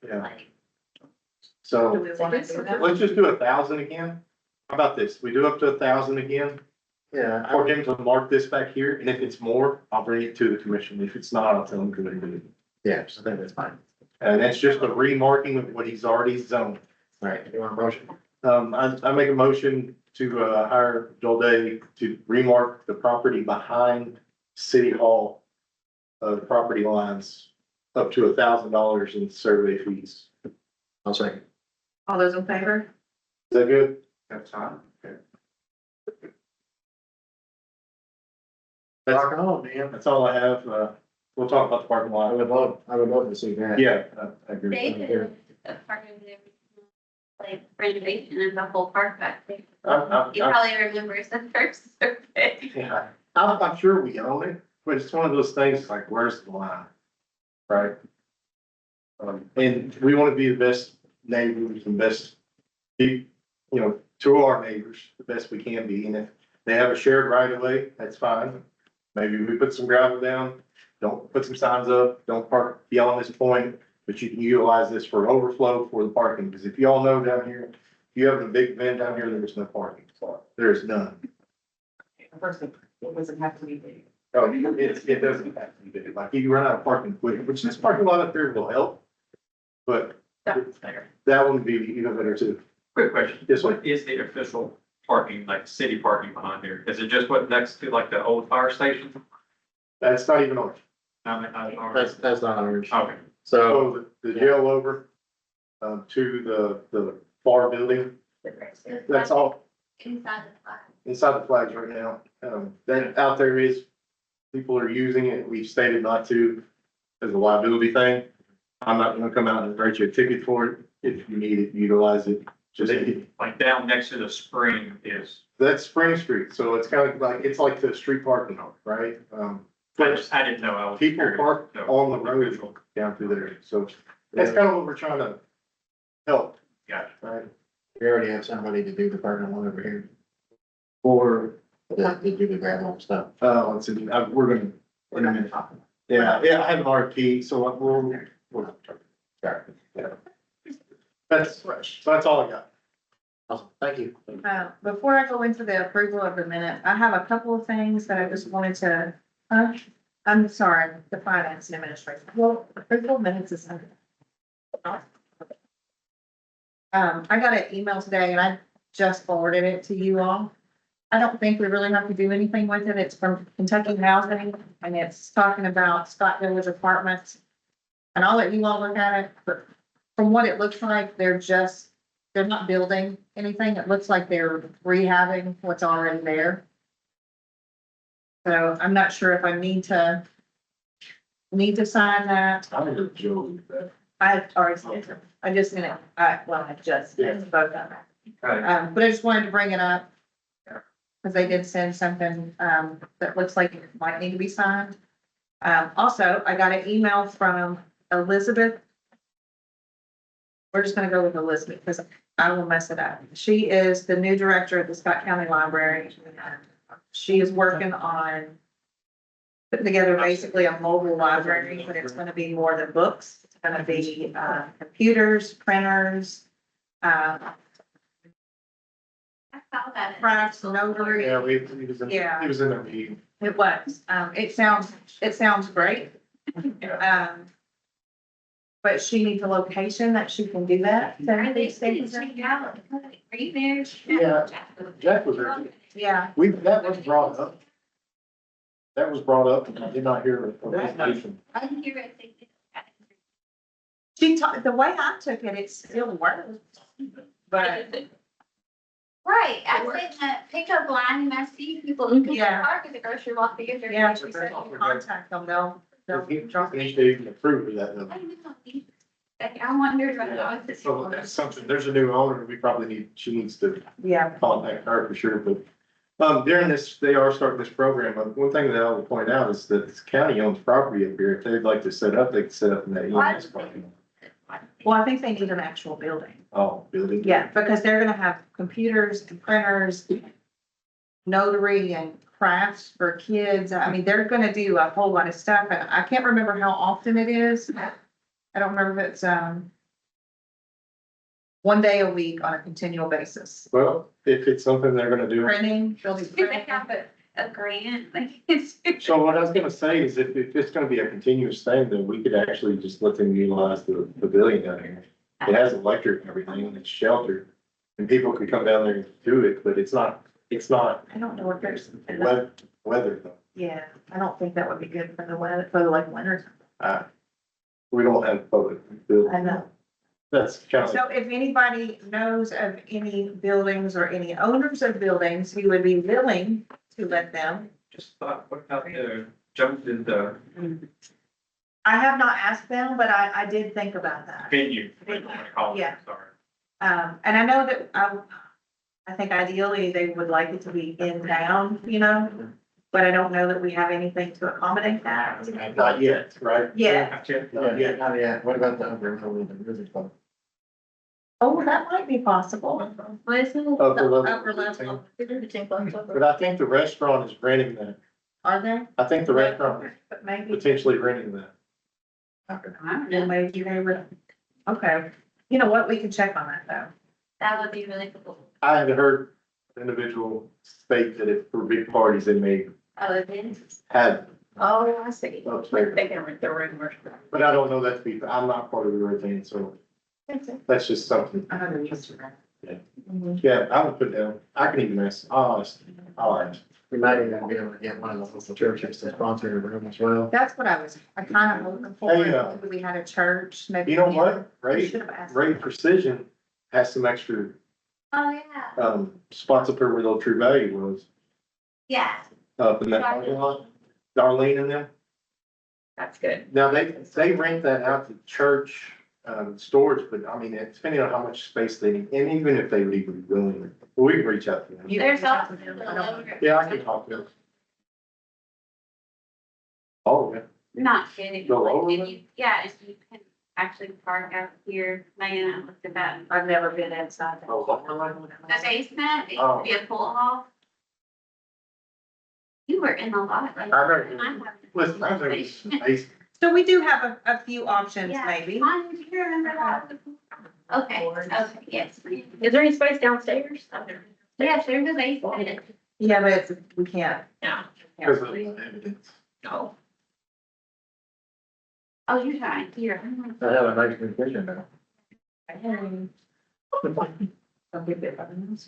yeah, Like, so. Do we want to do that? Let's just do 1,000 again. How about this? We do up to 1,000 again, Yeah, for him to mark this back here, and if it's more, I'll bring it to the commission. If it's not, I'll tell him to do it. yeah, I think that's fine. And that's just a remarking of what he's already zoned. All right, you want a motion? I make a motion to, hire Joel Day to remark the property behind City Hall, the property lines up to $1,000 in survey fees. I'll second. All those in favor? Is that good? That's fine. Okay. Rock on, man. That's all I have. We'll talk about the parking lot. I would love to see that. Yeah, I agree. They did a part of their, like, renovation of the whole park back there. I'm- You probably remember it's the first survey. Yeah, I'm sure we own it, but it's one of those things like, where's the line? Right? And we want to be the best neighbors and best, to our neighbors, the best we can be. And if they have a shared right of way, that's fine. Maybe we put some gravel down, don't put some signs up, don't park beyond this point, but you can utilize this for overflow for the parking. Because if you all know down here, if you have a big van down here, there's no parking. There is none. First, it doesn't have to be big. Oh, it doesn't have to be big. Like you run out of parking quick, which this parking lot up there will help. But That's fair. that one would be even better too. Quick question. Yes, sir. What is the official parking, like city parking behind here? Is it just what next to like the old fire station? That's not even ours. That's not ours. Okay. So, So the jail over, to the FAR building, that's all Inside the flag. inside the flags right now. That out there is, people are using it. We've stated not to as a liability thing. I'm not gonna come out and write you a ticket for it. If you need it, utilize it. Just, Like down next to the spring is, that's Spring Street. So it's kind of like, it's like the street parking lot, right? I didn't know. I was People curious. park So, on the road down through there. So that's kind of what we're trying to help, Gotcha. right? we already have somebody to do the parking lot over here, Or, to do the gravel and stuff. let's see, we're gonna, in a minute. Yeah, I have an RP, so we'll. Yeah. That's all I got. Awesome, thank you. Before I go into the approval of the minute, I have a couple of things that I just wanted to, I'm sorry, the finance administration. Well, approval of minutes is under. I got an email today and I just forwarded it to you all. I don't think we really have to do anything with it. It's from Kentucky Housing and it's talking about Scott Village Apartments. And I'll let you all look at it, but from what it looks like, they're not building anything. It looks like they're rehabbing what's already there. So I'm not sure if I need to sign that. I'm gonna joke that. I already said it. I just didn't, I just did both of them. But I just wanted to bring it up. Cause they did send something, that looks like it might need to be signed. Also, I got an email from Elizabeth. We're just gonna go with Elizabeth because I will mess it up. She is the new director at the Scott County Library. She is working on putting together basically a mobile library, but it's gonna be more than books. It's gonna be, computers, printers, uh, I saw that. crafts, notary. Yeah, he was in, Yeah. he was in their meeting. It was, it sounds great. But she needs a location that she can do that. Are they staying out? Are you there? Yeah. Jack was there. Yeah, That was brought up. That was brought up, and I did not hear a resolution. I didn't hear it. she talked, the way I took it, it still works. But, Right, I sit in the pickup line and I see people in the Yeah. park at the grocery walk because they're. yeah, she said you contact them, they'll He drop needs it. to even approve of that, though. I don't know. Like, I wondered what I was. So that's something, there's a new owner, we probably need, she needs to Yeah, contact her for sure, but. During this, they are starting this program, but one thing that I will point out is that the county owns property up here, if they'd like to set up, they can set up in that EMS parking. well, I think they need an actual building. Oh, building. Yeah, because they're gonna have computers and printers, notary and crafts for kids. I mean, they're gonna do a whole lot of stuff, and I can't remember how often it is. I don't remember if it's, one day a week on a continual basis. Well, if it's something they're gonna do. Printing, they'll be Do they printing. have a grant? Like, it's. So what I was gonna say is if it's gonna be a continuous thing, then we could actually just let them utilize the pavilion down here. It has electric and everything, and it's sheltered, and people could come down there and do it, but it's not I don't know if there's, weather though. yeah, I don't think that would be good for the weather, for the like winter. We don't have public buildings. I know. That's kind of, So if anybody knows of any buildings or any owners of buildings who would be willing to let them, Just thought, what about the jumped in the I have not asked them, but I did think about that. venue? Yeah. Sorry. And I know that I think ideally they would like it to be in town, you know, but I don't know that we have anything to accommodate that. not yet, right? Yeah. Not yet. Yeah, what about the music club? Oh, that might be possible. What is it? Upper level. Upper level. But I think the restaurant is renting that. Are they? I think the restaurant is But maybe, potentially renting that. I don't then know. maybe they would, okay. You know what, we can check on that though. That would be really cool. I had heard an individual state that if for big parties, they may Oh, it is. have Oh, I see. upstairs. They can rent the room or. But I don't know that to be, I'm not part of the routine, so that's just something. I don't know, used to that. Yeah, I would put down, I can even ask, I'll ask. We might even be able to get one of the local churches to sponsor the room as well. That's what I kind of looking for. Hey, Maybe we had a church, maybe. You know what? We Ray, should have asked. Ray Precision has some extra, Oh, yeah. spots up there where the old True Value was, Yeah. up in that parking lot. Darlene and them. That's good. Now, they rent that out to church, storage, but I mean, it's depending on how much space they need, and even if they would even be willing, we can reach out to them. There's also I the don't- lower. Yeah, I can talk to them. Oh, yeah. Not kidding. The Like, lower and one? you- Yeah, if you can actually park out here, Megan, I looked at that. I've never been inside. that. Oh, The basement, it Oh. could be a pool hall. You were in a lot. I remember. I have- Listen, I think it's amazing. So we do have a few options Yeah. maybe. Mom, do you remember that? Okay, okay, yes. Is there any space downstairs? Yes, there's a basement. Yeah, but it's, we can't. No. Because of the evidence. No. Oh, you're fine, here. I have a nice new kitchen now. I'll give it a minute.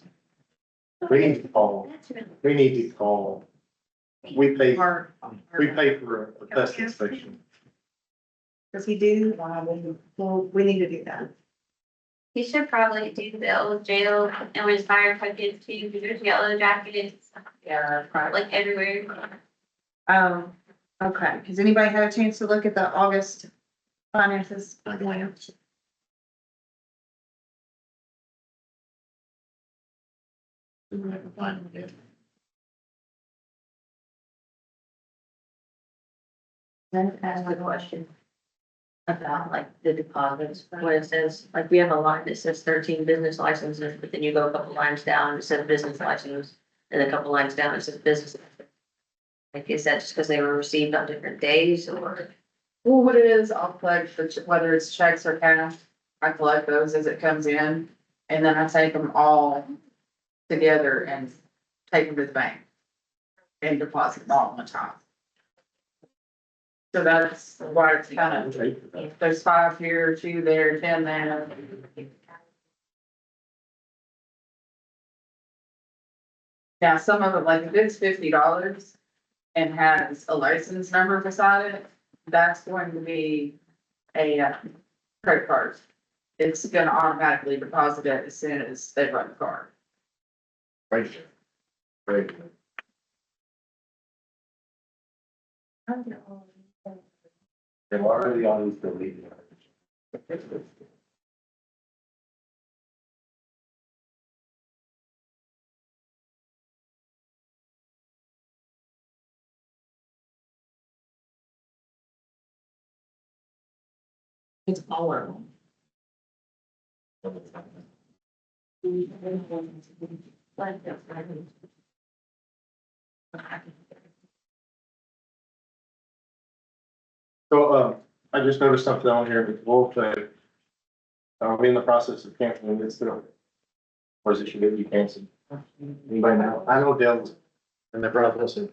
We need to call, That's really. we need to call, we pay for a test Yeah. inspection. Does he do? Well, we need to do that. He should probably do the old jail and when his fire truck is too, because there's yellow jackets, Yeah, probably. like everywhere. Okay, has anybody had a chance to look at the August finances? Then ask a question about like the deposits, where it says, like, we have a line that says 13 business licenses, but then you go a couple lines down, it says business license, and a couple lines down, it says business. Like, is that just because they were received on different days, or? Well, what it is, I'll collect, whether it's checks or cash, I collect those as it comes in. And then I take them all together and take them to the bank. And deposit them all on top. So that's why it's kind of, there's 5 here, 2 there, 10 there. Now, some of it, like if it's $50 and has a license number beside it, that's going to be a credit card. It's gonna automatically deposit it as soon as they run the card. Right. Right. They're already on these deleted. It's all of them. So, I just noticed something on here with Wolf, are we in the process of canceling this still? Or is it should be canceled? Anybody know? I know Dale's In the process of,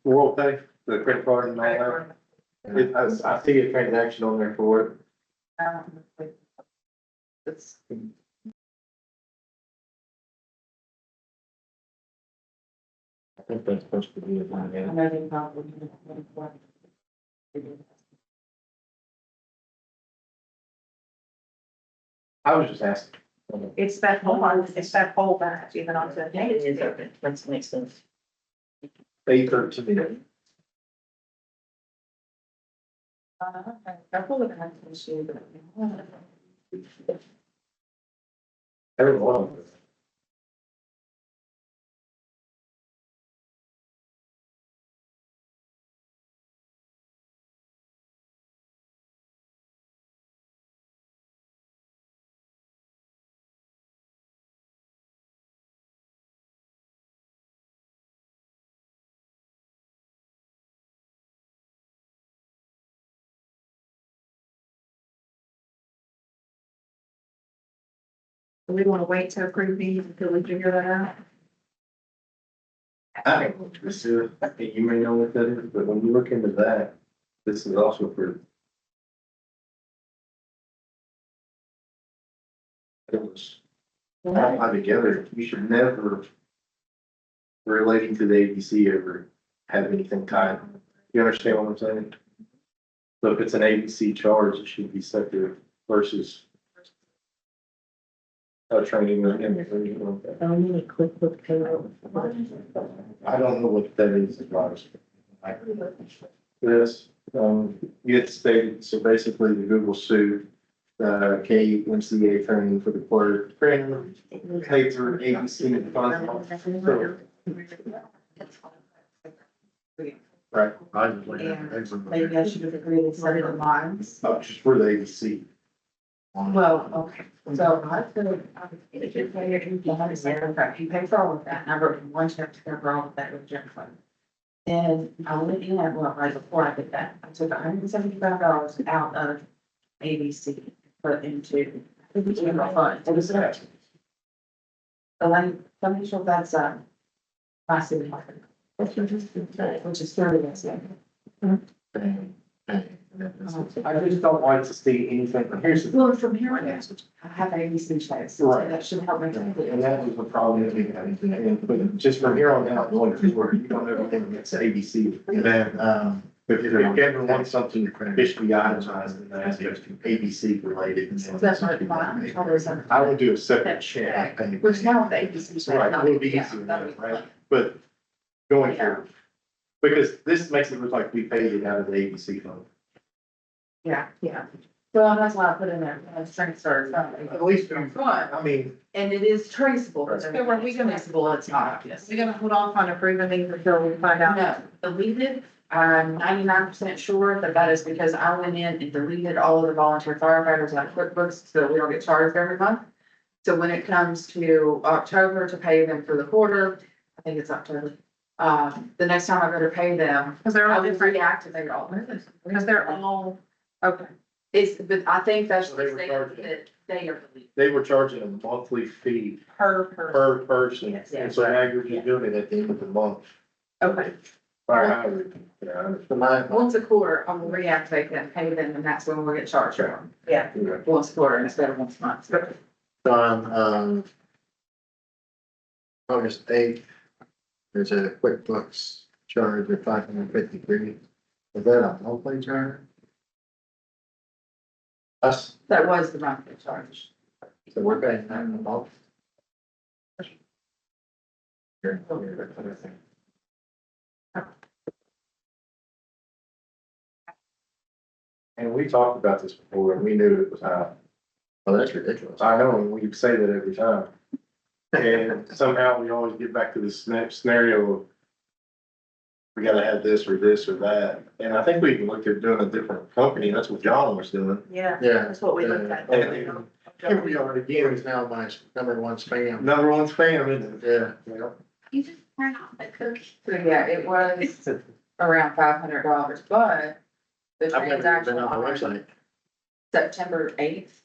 World Pay, the credit card and all that. I see a transaction on there for it. It's, I think that's supposed to be a line, I'm yeah. having problems. I was just asking. It's that whole batch, even on the day it is open. That makes sense. 8:13. Couple of times this year, but. Every one of them. Do we wanna wait to approve these until we figure that out? This is, you may know what that is, but when you look into that, this is also for. It was all tied together. You should never relating to the ABC ever have anything tied. You understand what I'm saying? So if it's an ABC charge, it should be separate versus training or anything like that. So many QuickBooks payroll. I don't know what that is as far as. This, you get stated, so basically the Google sued, KMCA training for the clerk. Paid through ABC funds. Right. Maybe I should have created separate lines. Just for the ABC. Well, okay, so I could, if you pay your, you pay for all of that, number one check to cover all of that with general fund. And I went in, well, right before I did that, I took $175 out of ABC, put into general fund. What is that? The line, let me show that's, my city market. Which is 30, that's it. I just don't like to see anything, here's the. Well, from here on out, I have ABC checks, so Right. that should help me. And that was the problem that we had, and but just from here on out, going forward, you don't ever think it's ABC. and then, If Kevin wants something officially itemized, then that's ABC related. That's what mine, I would do a separate check. which now with the ABC. check, Right, it would be yeah, easier, that'd be right? fine. But going forward, because this makes it look like we paid it out of the ABC fund. Yeah, yeah. Well, that's why I put in there, transfer. At least, I mean, And it is traceable, it's traceable, it's not obvious. We're gonna hold off on approving these until we find out. No, deleted, I'm 99% sure that that is because I went in and deleted all of the volunteer firefighters out of QuickBooks, so we don't get charged every month. So when it comes to October to pay them for the quarter, I think it's October, the next time I go to pay them, Cause they're I all will different, reactivate all of it. cause they're all, okay, but I think that's So they the were state charging- that they are They were charging a monthly fee per person. per person, Yes. and so now you're just doing it at the end of the month. Okay, Or however, you know, So my, once a quarter, I'm gonna reactivate that, pay them, and that's when we'll get charged for them. Yeah, Okay. once a quarter instead of once a month. on, August eighth, there's a QuickBooks charge of $553. Is that a monthly charge? Us, That was the monthly charge. so we're paying that in a month. and we talked about this before, and we knew it was high. Oh, that's ridiculous. I know, and we say that every time. And somehow we always get back to this scenario of we gotta have this or that. And I think we even looked at doing a different company. That's what John was doing. Yeah, Yeah. that's what we looked at. And Here we are again, is now my number one spam. number one spam, isn't it? Yeah. You just turn off the cookie. So yeah, it was around $500, but the I've never even transaction been on the on website. September 8th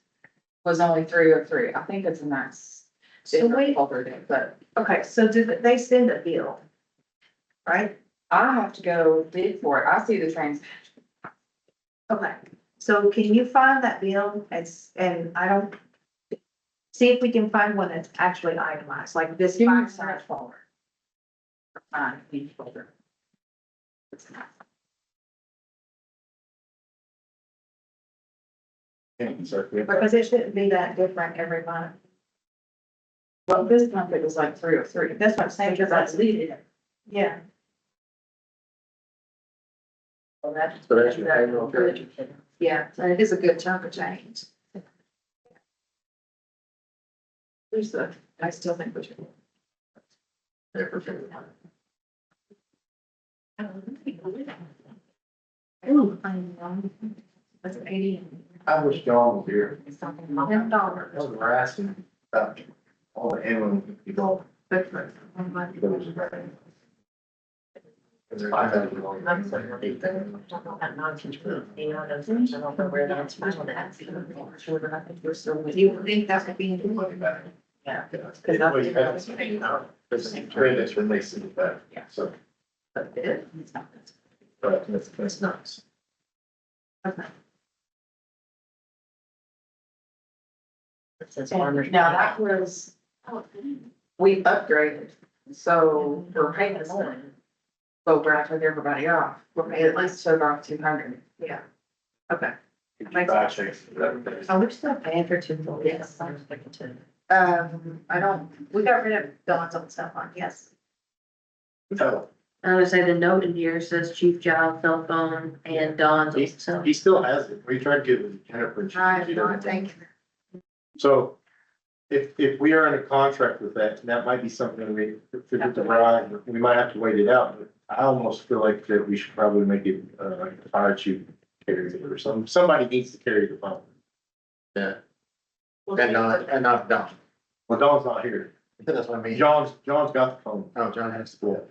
was only 303. I think it's a nice. So different wait. folder there, but Okay, so did they send a bill? Right? I have to go dig for it. I see the transaction. Okay, so can you find that bill and I don't, see if we can find one that's actually itemized, like this Give me five the search cent. folder. Fine, each folder. It's not- Because it shouldn't be that different every month. Well, this month it was like 303. That's what I'm saying, because I deleted it. Yeah. So that's. So that's your payroll charge? Yeah, and it is a good chunk of change. There's the, I still think we should. Yeah, for sure. Ooh, I know. That's 80. I wish John was here. $10. I was harassing about all the animals people. You would think that would be important. Yeah. Well, you haven't seen it now, because the trend is when they see it back, so, But it's not. but that's nice. Now that was, we upgraded, so we're paying more. But where I took everybody off, we're paying at least took off 200. Yeah. Okay. Buy checks. Oh, we're still paying for two full days. Yes. I'm sticking to it. I don't, We got rid of Dawn's old stuff on, yes. Oh, I would say the note in here says Chief Giles cell phone and Don's old cell. he still has it. We tried to give it to Jennifer. and she- I she don't doesn't. think. So if we are in a contract with that might be something we, if it's a ride, we might have to wait it out. But I almost feel like that we should probably make it, like the fire chief carries it or somebody needs to carry the phone. Yeah. And not Don. Well, Dawn's not here. That's what I mean. John's got the phone. Oh, John has to go.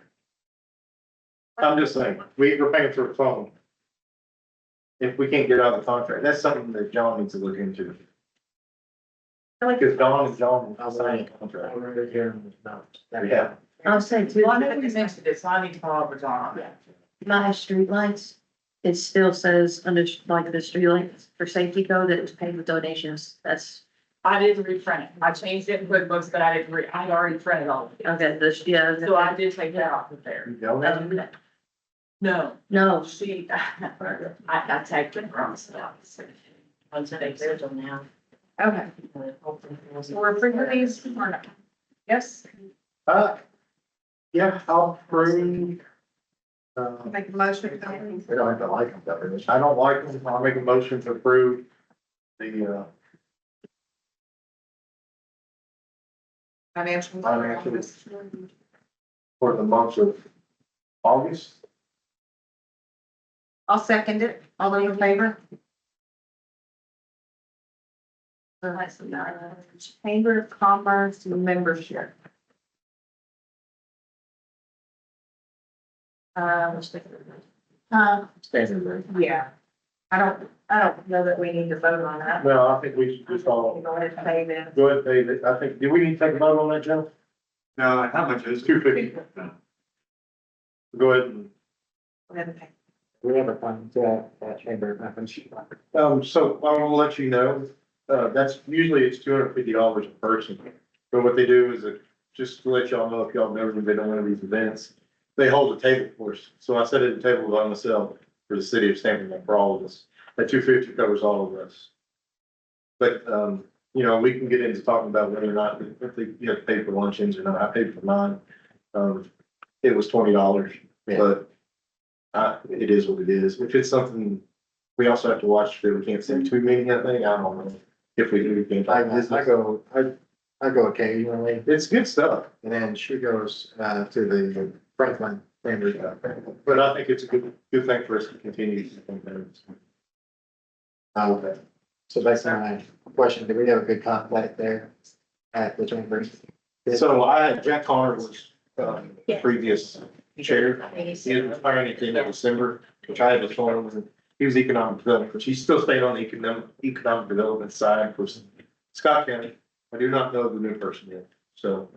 I'm just saying, we're paying for a phone. If we can't get out of the contract, that's something that John needs to look into. Because Dawn and John signed a contract. Already here. No. Yeah. I'll say too, well, I know we mentioned it, so I need to follow up with John. my streetlights, it still says under like the streetlights for safety code that it was paid with donations. That's, I didn't reprint it. I changed it in QuickBooks, but I didn't I'd already printed all of it. okay, this, yeah. So I did take that off of there. You donate? No, No, she, I tagged it wrong stuff. Once they clear them now. Okay, so we're approving these or not? Yes? Yeah, I'll approve. Make a motion. We don't have to like them, but I don't like them. I'll make a motion to approve the, Financial. Financial. for the month of August. I'll second it. All those in favor? Chamber of Commerce membership. standard. Yeah. I don't know that we need to vote on that. No, I think we should just all Go ahead and pay them. go ahead and pay it. I think, do we need to take a vote on that, Joe? No, how much is it? $250. Go ahead and, Go ahead and pay. We have a fund, that chamber, so I will let you know, that's usually it's $250 a person. But what they do is just to let y'all know, if y'all have never been on one of these events, they hold a table for us. So I set at a table by myself for the city of Sangerville for all of us. That $250 covers all of us. But, you know, we can get into talking about whether or not, if they, you have to pay for luncheons or not. I paid for mine. It was $20, but it is what it is. If it's something, we also have to watch that we can't send too many, I think. I don't know. If we do, we can't. I go occasionally, It's good stuff, and then she goes, to the Franklin chamber. but I think it's a good thing for us to continue. Okay. So that's my question. Do we have a good contact there at the chamber? So Jack Connor was, Yeah. previous chair. He didn't retire anything in December, which I had to phone him, and he was economic development, but he's still staying on the economic development side for Scott County. I do not know the new person yet, so,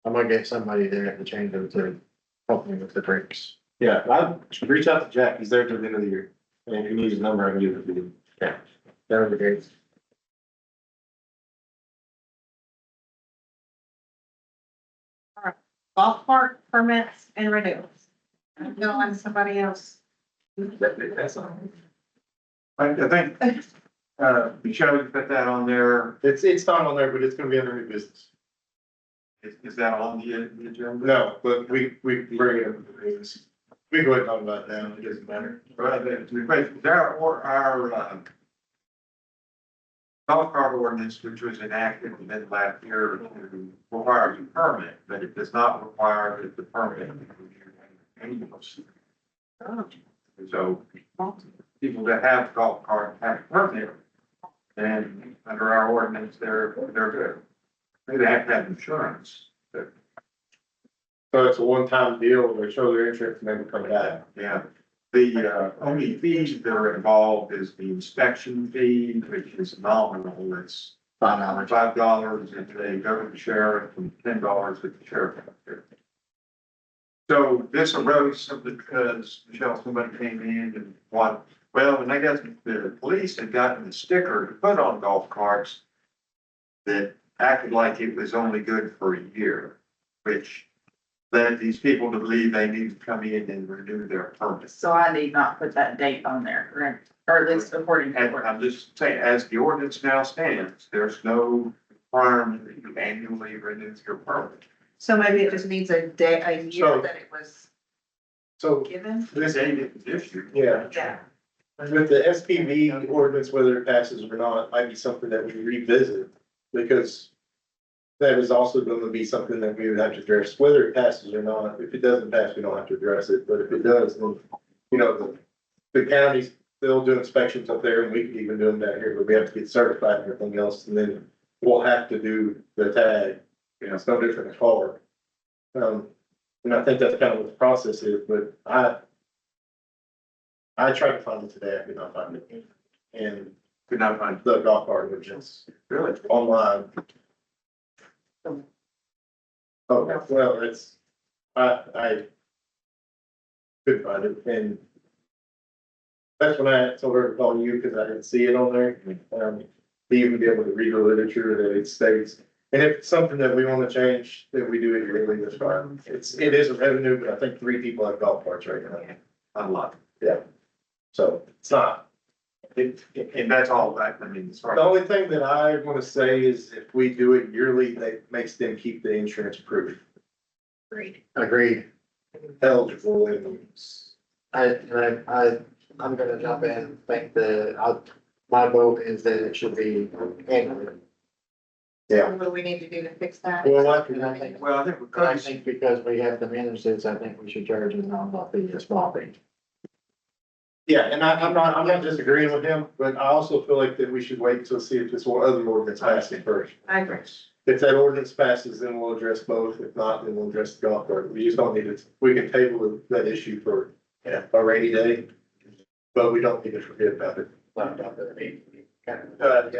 I'm gonna get somebody there at the chamber to help me with the drinks. yeah, I reach out to Jack, he's there till the end of the year, and if you need his number, I can give it to you. Yeah, that would be great. Golf cart permits and renewals. Go on somebody else. That's all. I think, Michelle, you put that on there. It's not on there, but it's gonna be under new business. Is that on the agenda? No, but we can bring it up to the business. We can go ahead and talk about it now, it doesn't matter. Right, our golf cart ordinance, which was enacted within last year, requires a permit, but it does not require that the permit be renewed annually. So people that have golf cart have a permit, and under our ordinance, they're good. They have to have insurance, but So it's a one-time deal, they show their insurance and then come back. yeah. The only fees that are involved is the inspection fee, which is nominal. It's $5. $5 if they go to the sheriff and $10 if the sheriff. comes here. So this arose simply because Michelle, somebody came in and and I guess the police had gotten a sticker to put on golf carts that acted like it was only good for a year, which led these people to believe they need to come in and renew their permits. So I need not put that date on there, correct? Or at least according to. And I'm just saying, as the ordinance now stands, there's no requirement that you annually renew your permit. So maybe it just needs a day, a year So- that it was So given? this, Date it was issued. yeah, Yeah. with the SPV ordinance, whether it passes or not, might be something that we revisit. Because that is also going to be something that we would have to address, whether it passes or not. If it doesn't pass, we don't have to address it, but if it does, then, you know, the counties, they'll do inspections up there and we could even do them down here, but we have to get certified and everything else, and then we'll have to do the tag. You know, it's no different than car. And I think that's kind of what the process is, but I tried to find it today, I could not find it. And Could not find. the golf cart, which is Really? online. Oh, well, I couldn't find it, and that's when I told her to call you, because I didn't see it on there. To even be able to read the literature that it states, and if it's something that we want to change, then we do it yearly, that's fine. It is a revenue, but I think 3 people have golf carts right now. Unlocked. Yeah. So it's not. And that's all that, I mean, as far The as. only thing that I want to say is if we do it yearly, that makes them keep the insurance proof Agreed. eligible, and I'm gonna jump in and think my vote is that it should be annual. yeah. What do we need to do to fix that? Well, I think, Well, I think but I think because we have to manage this, I think we should charge a nominal fee, a small fee. Yeah, and I'm not disagreeing with him, but I also feel like that we should wait to see if this other ordinance passes first. I agree. If that ordinance passes, then we'll address both. If not, then we'll address the golf cart. We just don't need to, we can table that issue for a rainy day. but we don't need to forget about it. Yeah,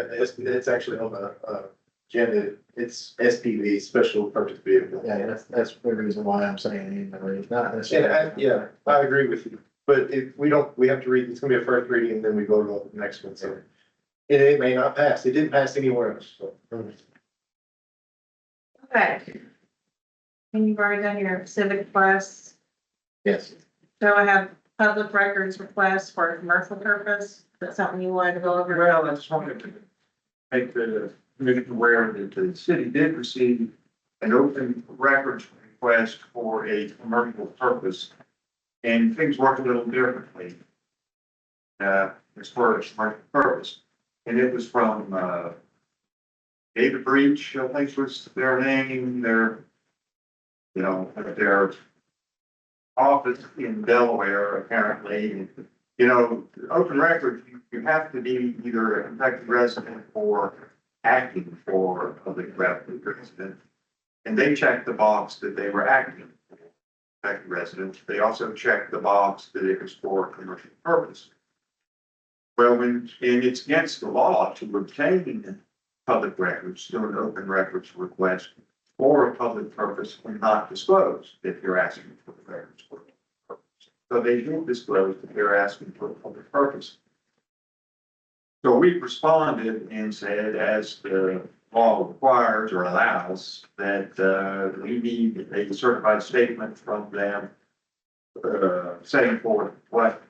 it's actually on the, agenda, it's SPV, special purpose vehicle. Yeah, that's the reason why I'm saying, it's not And necessarily. yeah, I agree with you, but if we don't, we have to read, it's gonna be a first reading and then we vote on the next one, so. And it may not pass, it didn't pass anywhere else, so. Okay. And you've already done your civic plus, Yes. so I have public records request for a commercial purpose, that's something you wanted to go over? Well, I just wanted to make the commission aware that the city did receive an open records request for a commercial purpose. And things work a little differently. As far as commercial purpose. And it was from, David Breach, I think was their name, their office in Delaware, apparently. You know, open records, you have to be either a Kentucky resident or acting for a public resident. And they checked the box that they were acting for Kentucky residents. They also checked the box that it was for commercial purpose. Well, and it's against the law to obtain public records through an open records request for a public purpose and not disclose if you're asking for the records for a public purpose. So they do disclose that they're asking for a public purpose. So we responded and said, as the law requires or allows, that we need a certified statement from them saying for what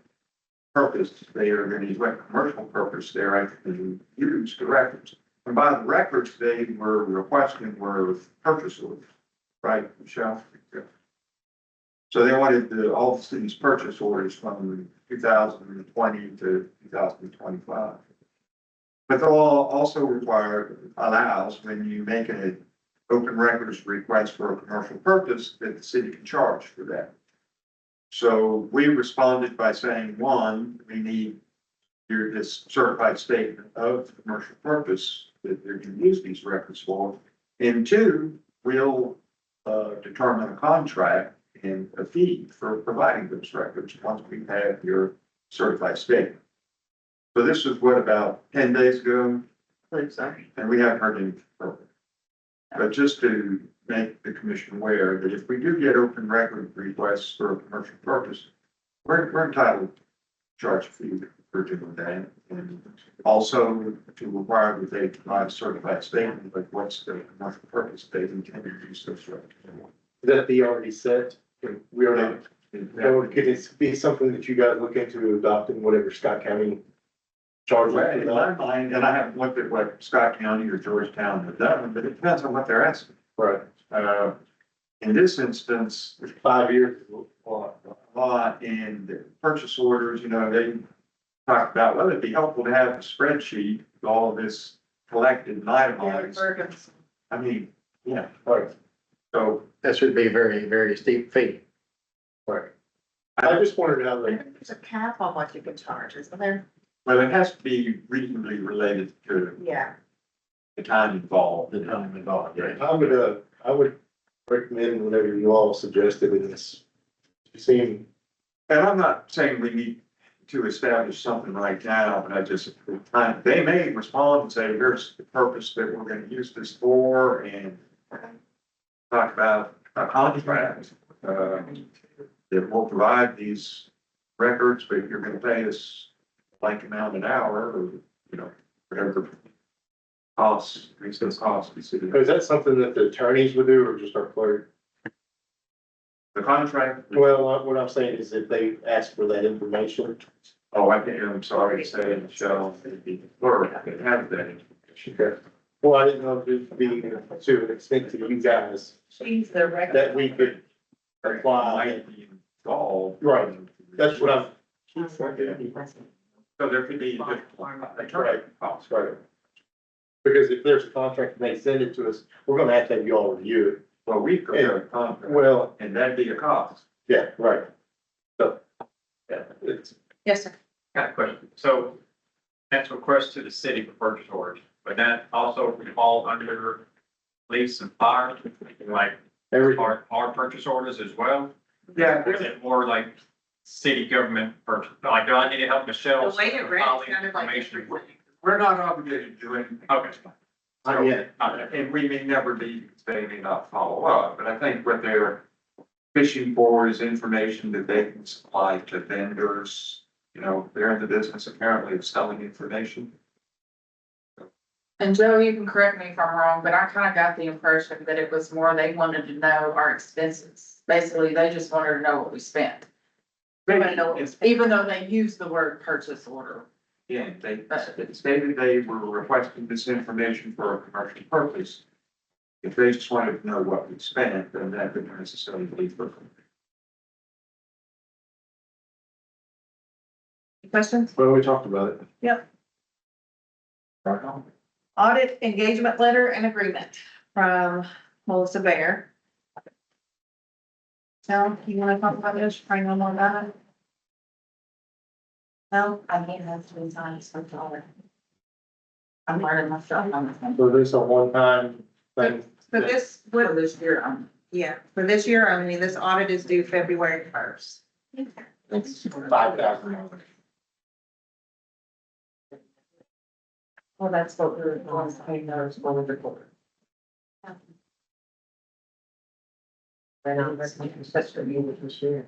purpose they are going to use, what commercial purpose they're actually going to use the records. And by the records they were requesting were purchase orders, right, Michelle? So they wanted all the city's purchase orders from 2020 to 2025. But the law also allows when you make an open records request for a commercial purpose that the city can charge for that. So we responded by saying, one, we need this certified statement of commercial purpose that they're going to use these records for. And two, we'll determine a contract and a fee for providing those records once we have your certified statement. So this was what, about 10 days ago? And we haven't heard anything further. But just to make the commission aware that if we do get open record requests for a commercial purpose, we're entitled to charge a fee for doing that. And also to require that they provide a certified statement, like what's the commercial purpose they intend to use those records for. That be already set, we already, or could it be something that you guys look into adopting whatever Scott County charges? Well, in my mind, and I haven't looked at what Scott County or Georgetown have done, but it depends on what they're asking. Right. In this instance, 5 years. a lot in the purchase orders, you know, they talked about, well, it'd be helpful to have a spreadsheet with all of this collected and itemized. I mean, yeah, Right. so That should be a very, very steep fee. Right. I just wondered how they, There's a cap on what you can charge, isn't there? well, it has to be reasonably related to Yeah. the time involved. I would recommend whatever you all suggested in this. You seem, And I'm not saying we need to establish something right now, but I just, they may respond and say, here's the purpose that we're gonna use this for, and talk about a contract, that will provide these records, but you're gonna pay us like amount an hour, or, you know, whatever costs, reasonable costs. is that something that the attorneys would do or just our clerk? The contract. Well, what I'm saying is if they ask for that information. Oh, I'm sorry to say, Michelle, the clerk that has that information. Okay. Well, I didn't know if it'd be to an extent to you guys She's the record. that we could apply. Might be involved. Right. That's what I'm. So there could be attorney costs. Right. Because if there's a contract and they send it to us, we're gonna have to have you all review it. Well, we prepare a contract, Well, and that'd be a cost. yeah, right. So, yeah, it's, Yes, sir. Got a question. So that's a request to the city for purchase orders, but that also would fall under police and fire, like every, our purchase orders as well? Yeah, Or is it more like city government person? Like, do I need to help Michelle? The way it read file the sounded like information? everything. We're not obligated to do anything. Okay. Not yet. And we may never be, they may not follow up, but I think what they're fishing for is information that they can supply to vendors. You know, they're in the business apparently of selling information. And Joe, you can correct me if I'm wrong, but I kind of got the impression that it was more they wanted to know our expenses. Basically, they just wanted to know what we spent. They wanted to know what we spent, even though they used the word purchase order. Yeah, they stated they were requesting this information for a commercial purpose. If they just wanted to know what we spent, then that wouldn't necessarily be for. Questions? Well, we talked about it. Yep. Right on. Audit engagement letter and agreement from Melissa Bear. So, you wanna talk about this, probably know more about it? No, I can't have three times for dollar. I'm learning myself on this one. So this a one-time thing? for this, For this year, yeah, for this year, I mean, this audit is due February 1st. It's $5,000. well, that's what we're going to pay those for the report. And that's for you this year.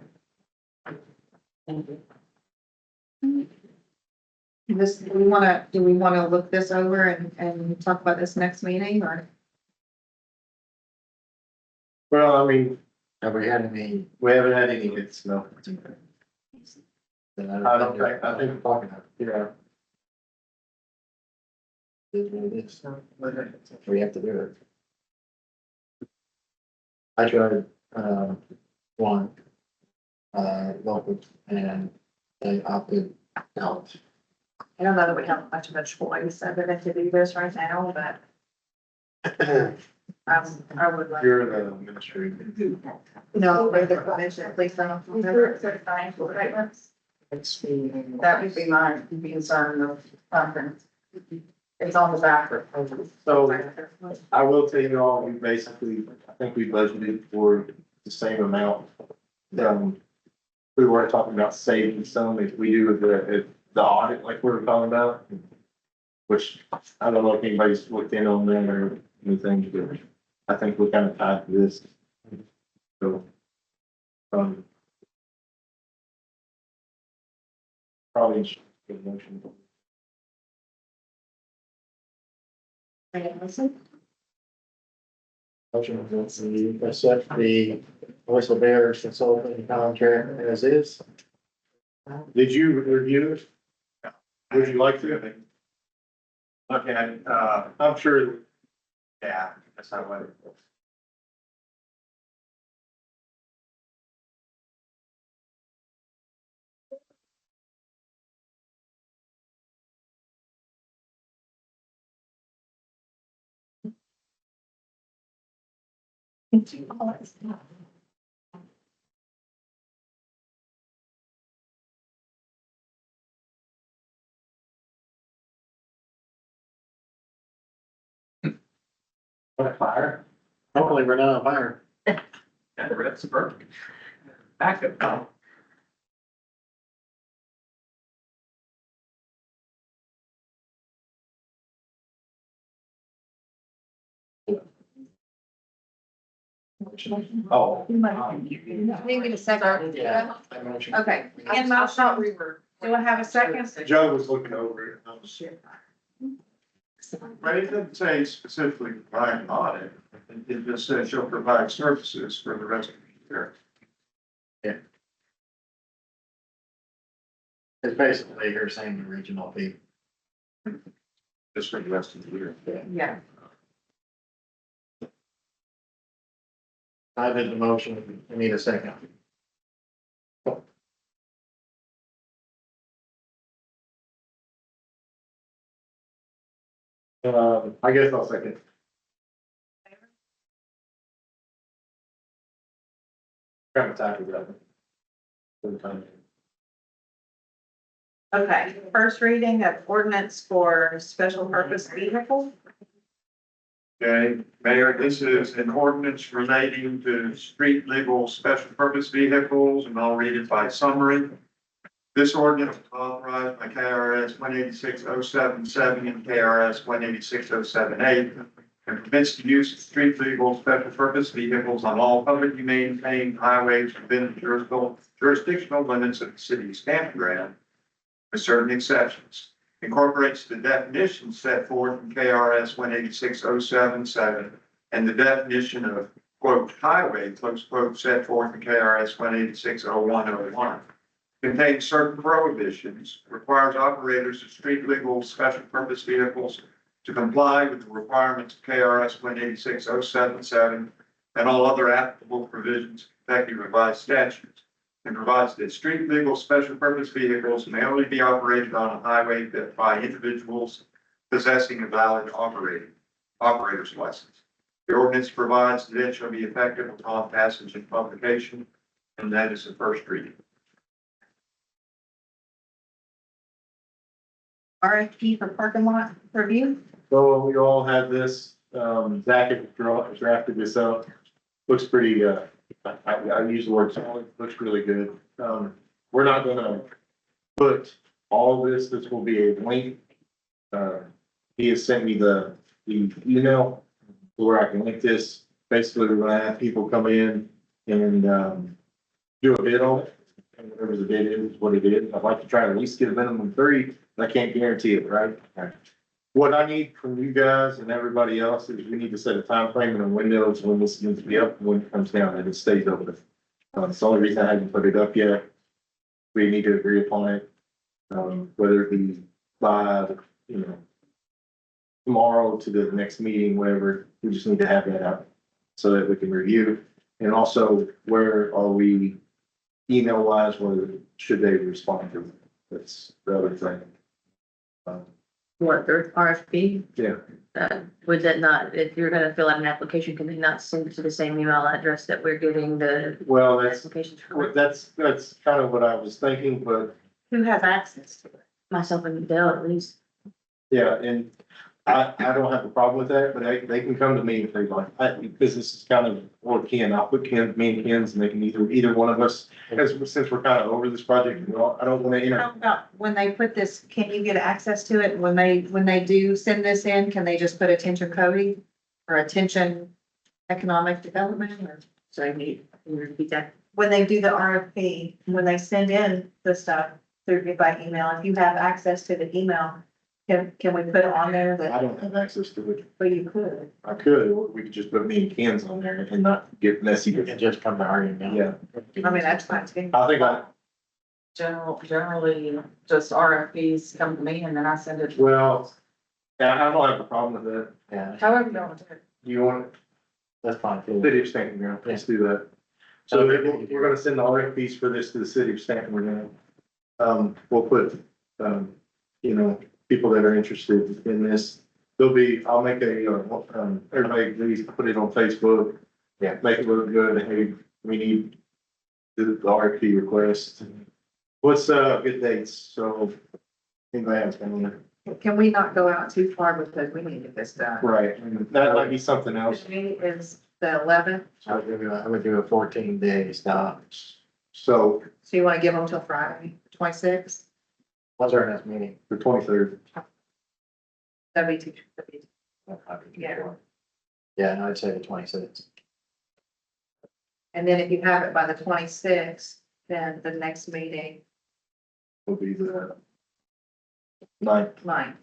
Thank you. This, do we wanna look this over and talk about this next meeting, or? Well, I mean, Have we had any? we haven't had any hits, no. Then I think we're talking about, yeah. We have to do it. I tried, one, local, and they opted out. I don't know that we have much of a choice other than to do this right now, but, I would like. You're the administrator. No, for the commission, please don't. Financial statements. That would be my concern of conference. It's on the back. So I will tell you all, we basically, I think we budgeted for the same amount. We weren't talking about saving some, if we do the audit like we were talking about. Which I don't know if anybody's looked in on them or anything, but I think we're kind of tied to this. So. Probably. Should get a motion. Motion to accept the Melissa Bear consulting contract as is. Did you review it? Would you like to? Okay, I'm sure. yeah, that's how I. Fire. Hopefully, we're not on fire. And the red's perfect. Backup call. Oh. Didn't get a second. Yeah. That motion. Okay, and I motion, thought we were. do I have a second? Joe was looking over it. But it doesn't say specifically provide an audit, it just says she'll provide services for the rest of the year. It's basically you're saying the regional fee. Just for the rest of the year. Yeah. I did the motion. I need a second. I guess I'll second. Kind of tired of that. For the time. Okay, first reading of ordinance for special purpose vehicle. Okay, Mayor, this is an ordinance relating to street legal special purpose vehicles, and I'll read it by summary. This ordinance is authorized by KRS 186.077 and KRS 186.078 and permits the use of street legal special purpose vehicles on all publicly maintained highways within the jurisdictional limits of the city's campground, with certain exceptions. Incorporates the definitions set forth in KRS 186.077 and the definition of quote highway, close quote, set forth in KRS 186.0101. Contains certain prohibitions, requires operators of street legal special purpose vehicles to comply with the requirements of KRS 186.077 and all other applicable provisions of Kentucky revised statutes, and provides that street legal special purpose vehicles may only be operated on a highway by individuals possessing a valid operator's license. The ordinance provides that it shall be effective upon passage and publication, and that is the first reading. RFP for parking lot review. So we all have this, Zach had drafted this up, looks pretty, I use the word solid, looks really good. We're not gonna put all this will be a link. He has sent me the email where I can link this. Basically, we're gonna have people come in and, do a bid on it. And whatever the bid is, what it is. I'd like to try to at least get a minimum 3, but I can't guarantee it, right? What I need from you guys and everybody else is we need to set a time frame and a window when this needs to be up, and when it comes down, and it stays open. It's the only reason I haven't put it up yet. We need to agree upon it, whether it be by, tomorrow to the next meeting, whatever, we just need to have that out so that we can review. And also, where are we email wise, whether should they respond to it? That's the other thing. What, their RFP? Yeah. Would that not, if you're gonna fill out an application, can they not send it to the same email address that we're getting the Well, that's, applications for? that's kind of what I was thinking, but Who has access to it? Myself and Dale at least. yeah, and I don't have a problem with that, but they can come to me if they like. Because this is kind of, or Ken, I'll put Ken, me and Ken's, and they can either one of us, because since we're kind of over this project, I don't want to, How about when they put this, can you get access to it? When they do send this in, can they just put attention Cody or attention economic development or? So you need, can you repeat that? When they do the RFP, when they send in the stuff through by email, if you have access to the email, can we put it on there I that, don't have access to it. well, you could. I could, we could just put me and Ken's on there and not get messy. And just come to our email. Yeah, I mean, that's fine too. I think Generally, just RFPs come to me and then I send it. well, yeah, I don't have a problem with that. Yeah, However you want to do it. You want that's fine too. City of Stanton Ground, let's do that. So we're gonna send the RFPs for this to the city of Stanton Ground. We'll put, people that are interested in this. There'll be, I'll make everybody please put it on Facebook. Yeah. Make it look good. Hey, we need the RFP request. What's, good dates? So anybody else can, Can we not go out too far because we need to get this done? right, that might be something else. This meeting is the 11th, I would do a 14 days now. So so you want to give them till Friday, 26th? What's our next meeting? the 23rd. That'd be Yeah. Yeah, no, I'd say the 26th. And then if you have it by the 26th, then the next meeting, Will be the 9th. 9th.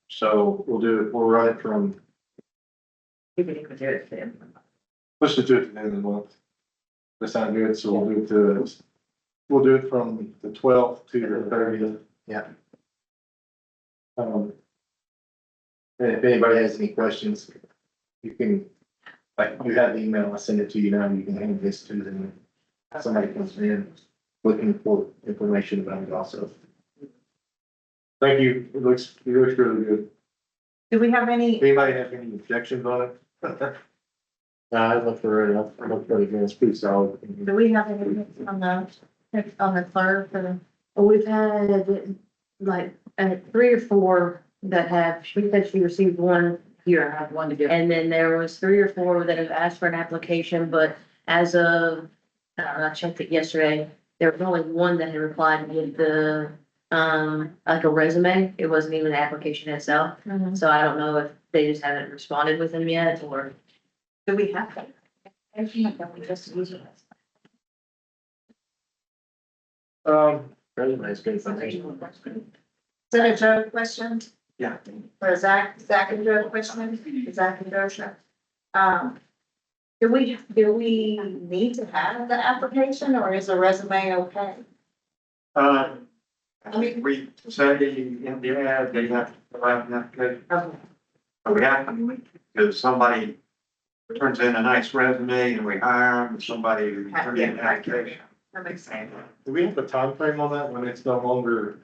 So we'll run it from, You can even do it then. let's just do it at the end of the month. That sounds good, so we'll do it from the 12th to the 30th. Yeah. And if anybody has any questions, you can, like, you have the email, I send it to you now, you can hand this to them. Somebody comes in looking for information about it also. Thank you, it looks really good. Do we have any, Anybody have any objections on it? No, I looked for it, I looked pretty good, it's pretty solid. do we have any on the clerk or? We've had like 3 or 4 that have, she said she received one Here, I have one to give. And then there was 3 or 4 that have asked for an application, but as of, I don't know, I checked it yesterday. There was only 1 that had replied with the, like a resume. It wasn't even an application itself. So I don't know if they just haven't responded with them yet or. Do we have that? We just use it. Resume's good. Is that a Joe question? Yeah. Or Zach and Joe question? Zach and Joe? Do we need to have the application or is a resume okay? I mean, we say in the ad, they have to fill out an application. Okay. We have to, because somebody turns in a nice resume and we hire them, somebody turns in an application. That makes sense. Do we have a time frame on that when it's no longer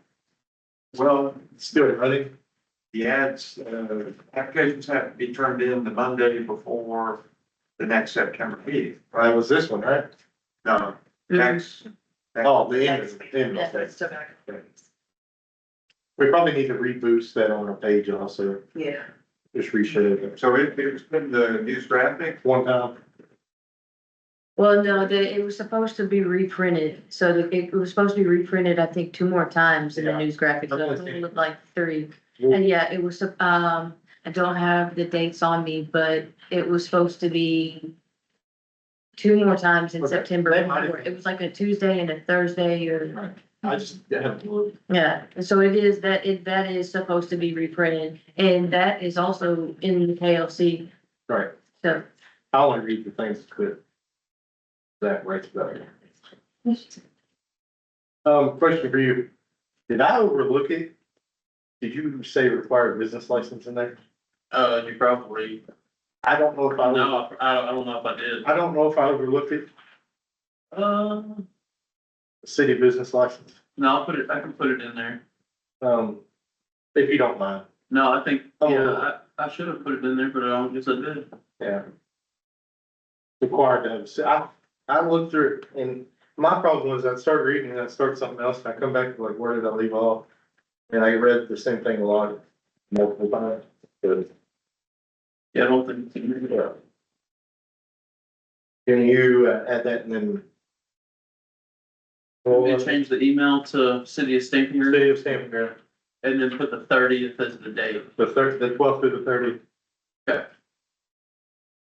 Well, still running? the ads, applications have to be turned in the Monday before the next September meeting. Right, was this one, right? No, next. Oh, the end, okay. We probably need to reboost that on our page also, Yeah. just reshape it. So it was in the news graphic. One time, Well, no, it was supposed to be reprinted, so it was supposed to be reprinted, I think, 2 more times in the Yeah. news graphic, so Okay. it looked like 3. And yeah, it was, I don't have the dates on me, but it was supposed to be 2 more times in Okay. September. They might have- It was like a Tuesday and a Thursday or, I just, yeah, yeah, so it is that is supposed to be reprinted, and that is also in the KLC, right, so. I only read the things that that writes about it. Question for you, did I overlook it? Did you say required business license in there? You probably, I don't know if I, no, I don't know if I did. I don't know if I overlooked it, Um, city business license, no, I can put it in there. if you don't mind, No, I think, Oh. yeah, I should have put it in there, but I don't guess I did. yeah. Required to have, I looked through it and my problem was I'd start reading and I'd start something else and I come back to like, where did I leave off? And I read the same thing a lot, multiple times, but, Yeah, I don't think. it's in there. yeah. Can you add that and then? Maybe change the email to City of Stampede City of Stampede, and then put the 30th as the date. the 12th through the 30th.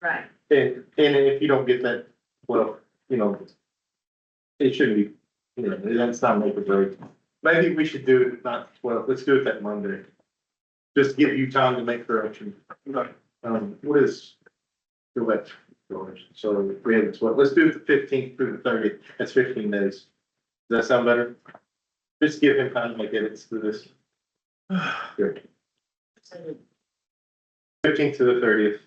Right. And if you don't get that, well, you know, it shouldn't be, you know, that's not make or break. Maybe we should do it, not, well, let's do it that Monday. Just to give you time to make correction. What is the wet, George? So we have this, let's do it the 15th through the 30th. That's 15 days. Does that sound better? Just give him time to make edits to this. Good. 15th to the 30th,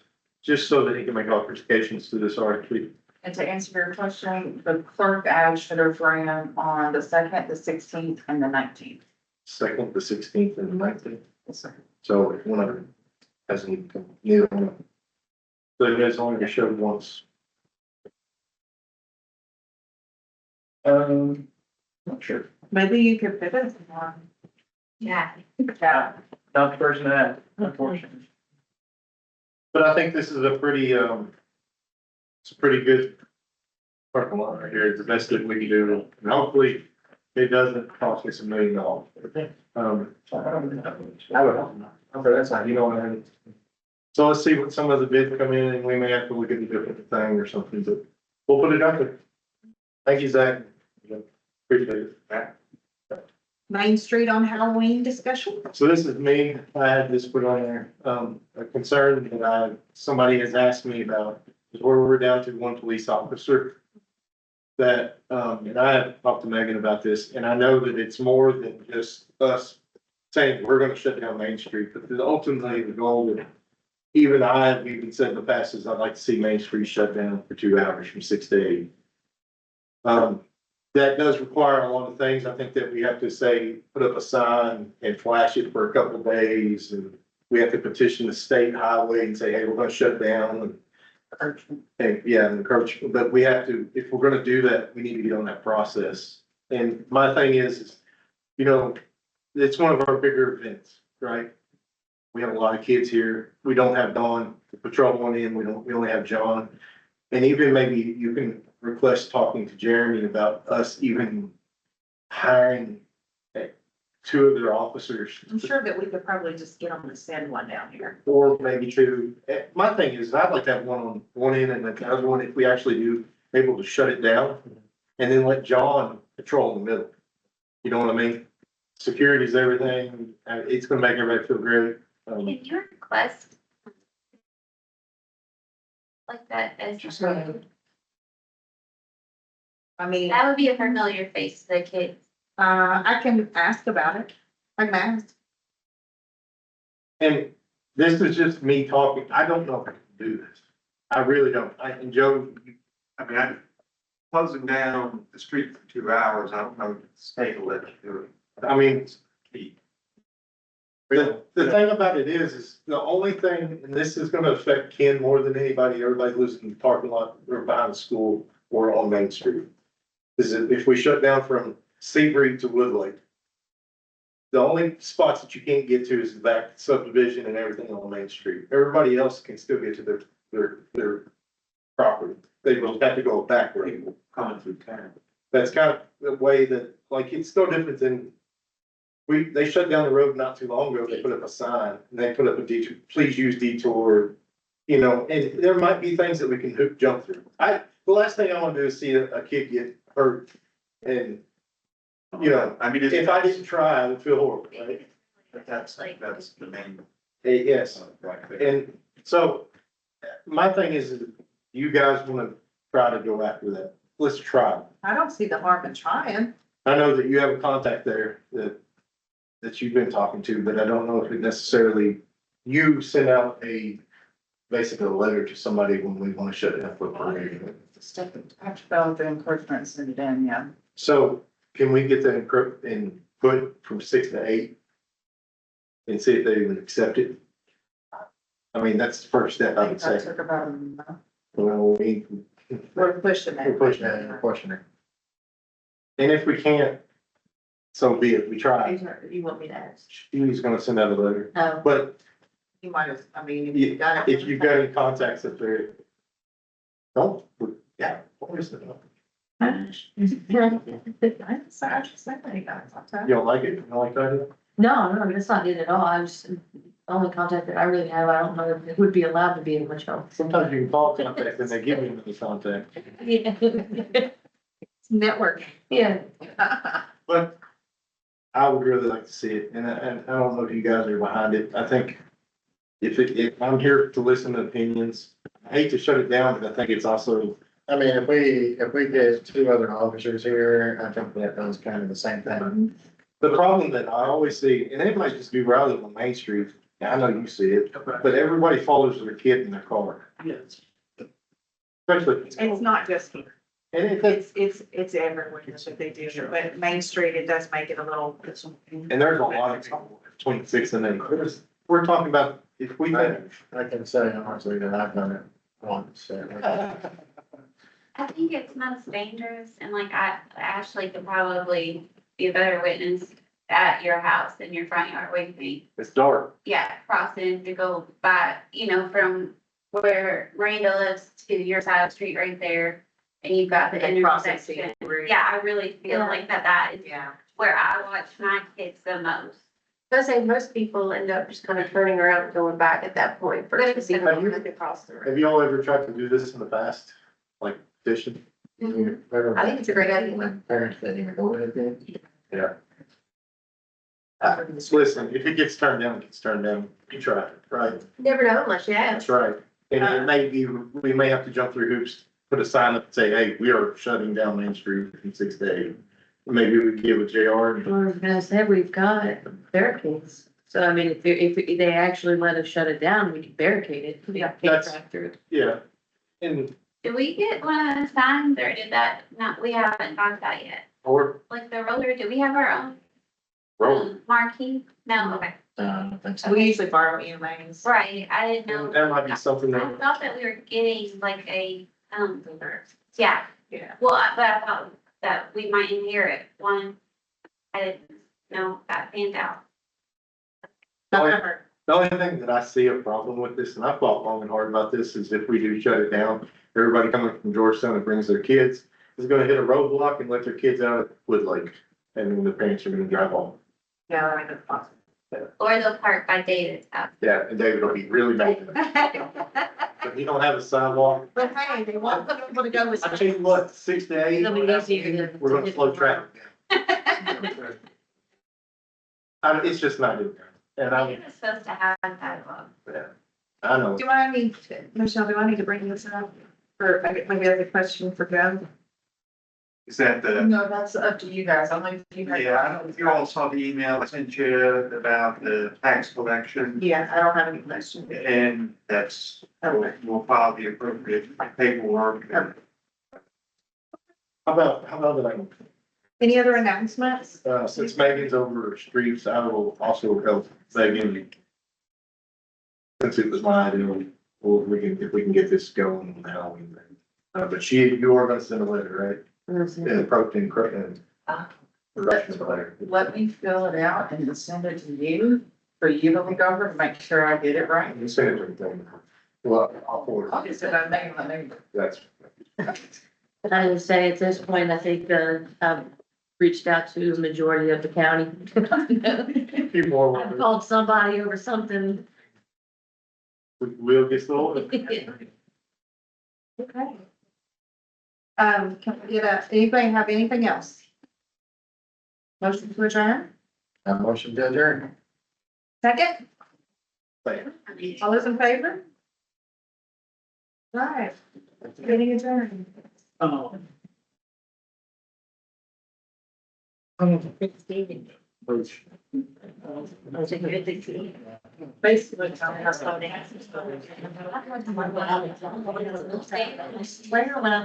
just so that he can make alterations to this RFP. And to answer your question, the clerk ad should have ran on the 2nd, the 16th, and the 19th. 2nd, the 16th, and the 19th. Yes, sir. So if one of them hasn't, neither one. So it has only showed once. Not sure. Maybe you could fit it on. Yeah. Yeah. Not the person that, unfortunately. But I think this is a pretty, it's a pretty good parking lot right here. It's the best that we can do. And hopefully it doesn't cost us $1 million. I would hope not. Okay, that's not, you know what I mean? So let's see what some of the bids come in and we may have to look at a different thing or something, but we'll put it out there. Thank you, Zach. Appreciate it. Main Street on Halloween discussion? So this is me, I had this put on there, a concern that somebody has asked me about, is where we're down to 1 police officer. That, and I have talked to Megan about this, and I know that it's more than just us saying we're gonna shut down Main Street, but ultimately the goal that even I have even said in the past is I'd like to see Main Street shut down for 2 hours from 6 to 8. That does require a lot of things. I think that we have to say, put up a sign and flash it for a couple of days. And we have to petition the state highway and say, hey, we're gonna shut down. And yeah, encourage, but we have to, if we're gonna do that, we need to get on that process. And my thing is, you know, it's one of our bigger events, right? We have a lot of kids here. We don't have Dawn to patrol on in. We only have John. And even maybe you can request talking to Jeremy about us even hiring two of their officers. I'm sure that we could probably just get them to send one down here. Or maybe two. My thing is, I'd like to have one on one end and the other one, if we actually do, able to shut it down. And then let John patrol in the middle. You know what I mean? Security's everything. It's gonna make everybody feel great. Can you request like that as, I mean, that would be a familiar face to the kids. I can ask about it. I can ask. And this is just me talking. I don't know if I can do this. I really don't. And Joe, I mean, closing down the street for 2 hours, I don't know if the state will let you do it. I mean, Key. the thing about it is the only thing, and this is gonna affect Ken more than anybody, everybody lives in the parking lot or behind the school or on Main Street. Is that if we shut down from Seabury to Woodlake, the only spots that you can't get to is the back subdivision and everything on Main Street. Everybody else can still get to their property. They will have to go back way. Coming through town. That's kind of the way that, like, it's no different than, they shut down the road not too long ago, they put up a sign, and they put up a detour, please use detour, you know, and there might be things that we can jump through. The last thing I want to do is see a kid get hurt, and, you know, I mean, if I didn't try, I would feel horrible, right? that's the main. Yes, Right there. and so, my thing is, you guys wanna try to go after that, let's try. I don't see the harm in trying. I know that you have a contact there that you've been talking to, but I don't know if it necessarily, you send out basically a letter to somebody when we wanna shut down for a parade. I felt the encouragement sent it in, yeah. So can we get that input from 6 to 8? And see if they even accept it? I mean, that's the first step, I I would think that say. took about a month. Well, We're pushing it. We're pushing it, we're pushing it. and if we can't, so be it, we try. You want me to ask? She's gonna send out a letter, No. but You might have, I mean, if you got it. if you've got any contacts up there, don't, yeah, what is it? You don't like it? You don't like that? No, that's not it at all. I was, the only contact that I really have, I don't know if it would be allowed to be in Wichita. Sometimes you can call contact and they give you another contact. Network. Yeah. But I would really like to see it, and I don't know if you guys are behind it. I think if I'm here to listen to opinions, I hate to shut it down, but I think it's also, I mean, if we get two other officers here, I think that does kind of the same thing. the problem that I always see, and it might just be where I live on Main Street. I know you see it, but everybody follows their kid in their car, Yes. especially. It's not just here. And it, It's everywhere that they do, but Main Street, it does make it a little. and there's a lot of trouble between 6 and 8. We're talking about, if we think, I can say honestly that I've done it once, so. I think it's most dangerous and like Ashley could probably be a better witness at your house in your front yard with me. it's dark. Yeah, crossing to go by, you know, from where Miranda lives to your side of the street right there. And you've got the And crossing intersection. Seabury. Yeah, I really feel like that is Yeah. where I watch my kids the most. I say most people end up just kind of turning around and going back at that point versus even Have you- having to cross the road. Have you all ever tried to do this in the past? Like fishing? I think it's a great idea. Parents didn't even go with it. Yeah. Listen, if it gets turned down, it gets turned down. You try it, right? Never know unless you That's ask. right. And it may be, we may have to jump through hoops, put a sign up and say, hey, we are shutting down Main Street from 6 to 8. Maybe we can get with JR and Well, as I said, we've got barricades. So I mean, if they actually let us shut it down, we can barricade it. We can't That's- drive through it. yeah. And, Did we get one of the signs or did that, not, we haven't got that yet? or Like the roller, do we have our own roll. marquee? No, okay. I don't think so. We usually borrow EMAs. Right, I didn't know. That might be something I that, thought that we were getting like a, yeah, Yeah. well, but I thought that we might inherit one. I didn't know that panned out. the The only thing that I see a problem with this, and I've thought long and hard about this, is if we do shut it down, everybody coming from Georgetown that brings their kids is gonna hit a roadblock and let their kids out at Wood Lake. And then the parents are gonna drive home. Yeah, I mean, it's possible. Or they'll park by David's house. Yeah, and David will be really mad. But you don't have a sidewalk. But hey, they want people to go with. I tell you what, 6 to 8, It'll be easier to- we're gonna slow traffic down. It's just not in there. And I I, think it's supposed to have a sidewalk. yeah, I know. Do I need, Michelle, do I need to bring this up? Or I get maybe I have a question for Joe? Is that the, No, that's up to you guys. I'll leave you guys. yeah, I don't know if you all saw the email I sent you about the tax collection. Yeah, I don't have any questions. And that's, we'll file the appropriate paperwork. How about that Any other announcements? since Megan's over streets, I will also help Megan. Since it was my idea, if we can get this going now. But you are gonna send a letter, right? Yeah, protein, Let me fill it out and send it to you, for you to look over, and make sure I get it right. You send it to them. Well, I'll forward I'll it. just say that name, my name. That's. But I would say at this point, I think, I've reached out to the majority of the county. Few more. I've called somebody over something. We'll get started. Okay. Can we get anybody have anything else? Motion to adjourn? A motion to adjourn. Second? Second. All those in favor? Right, getting adjourned. Oh. Basically, tell me how slow it is. Where when I.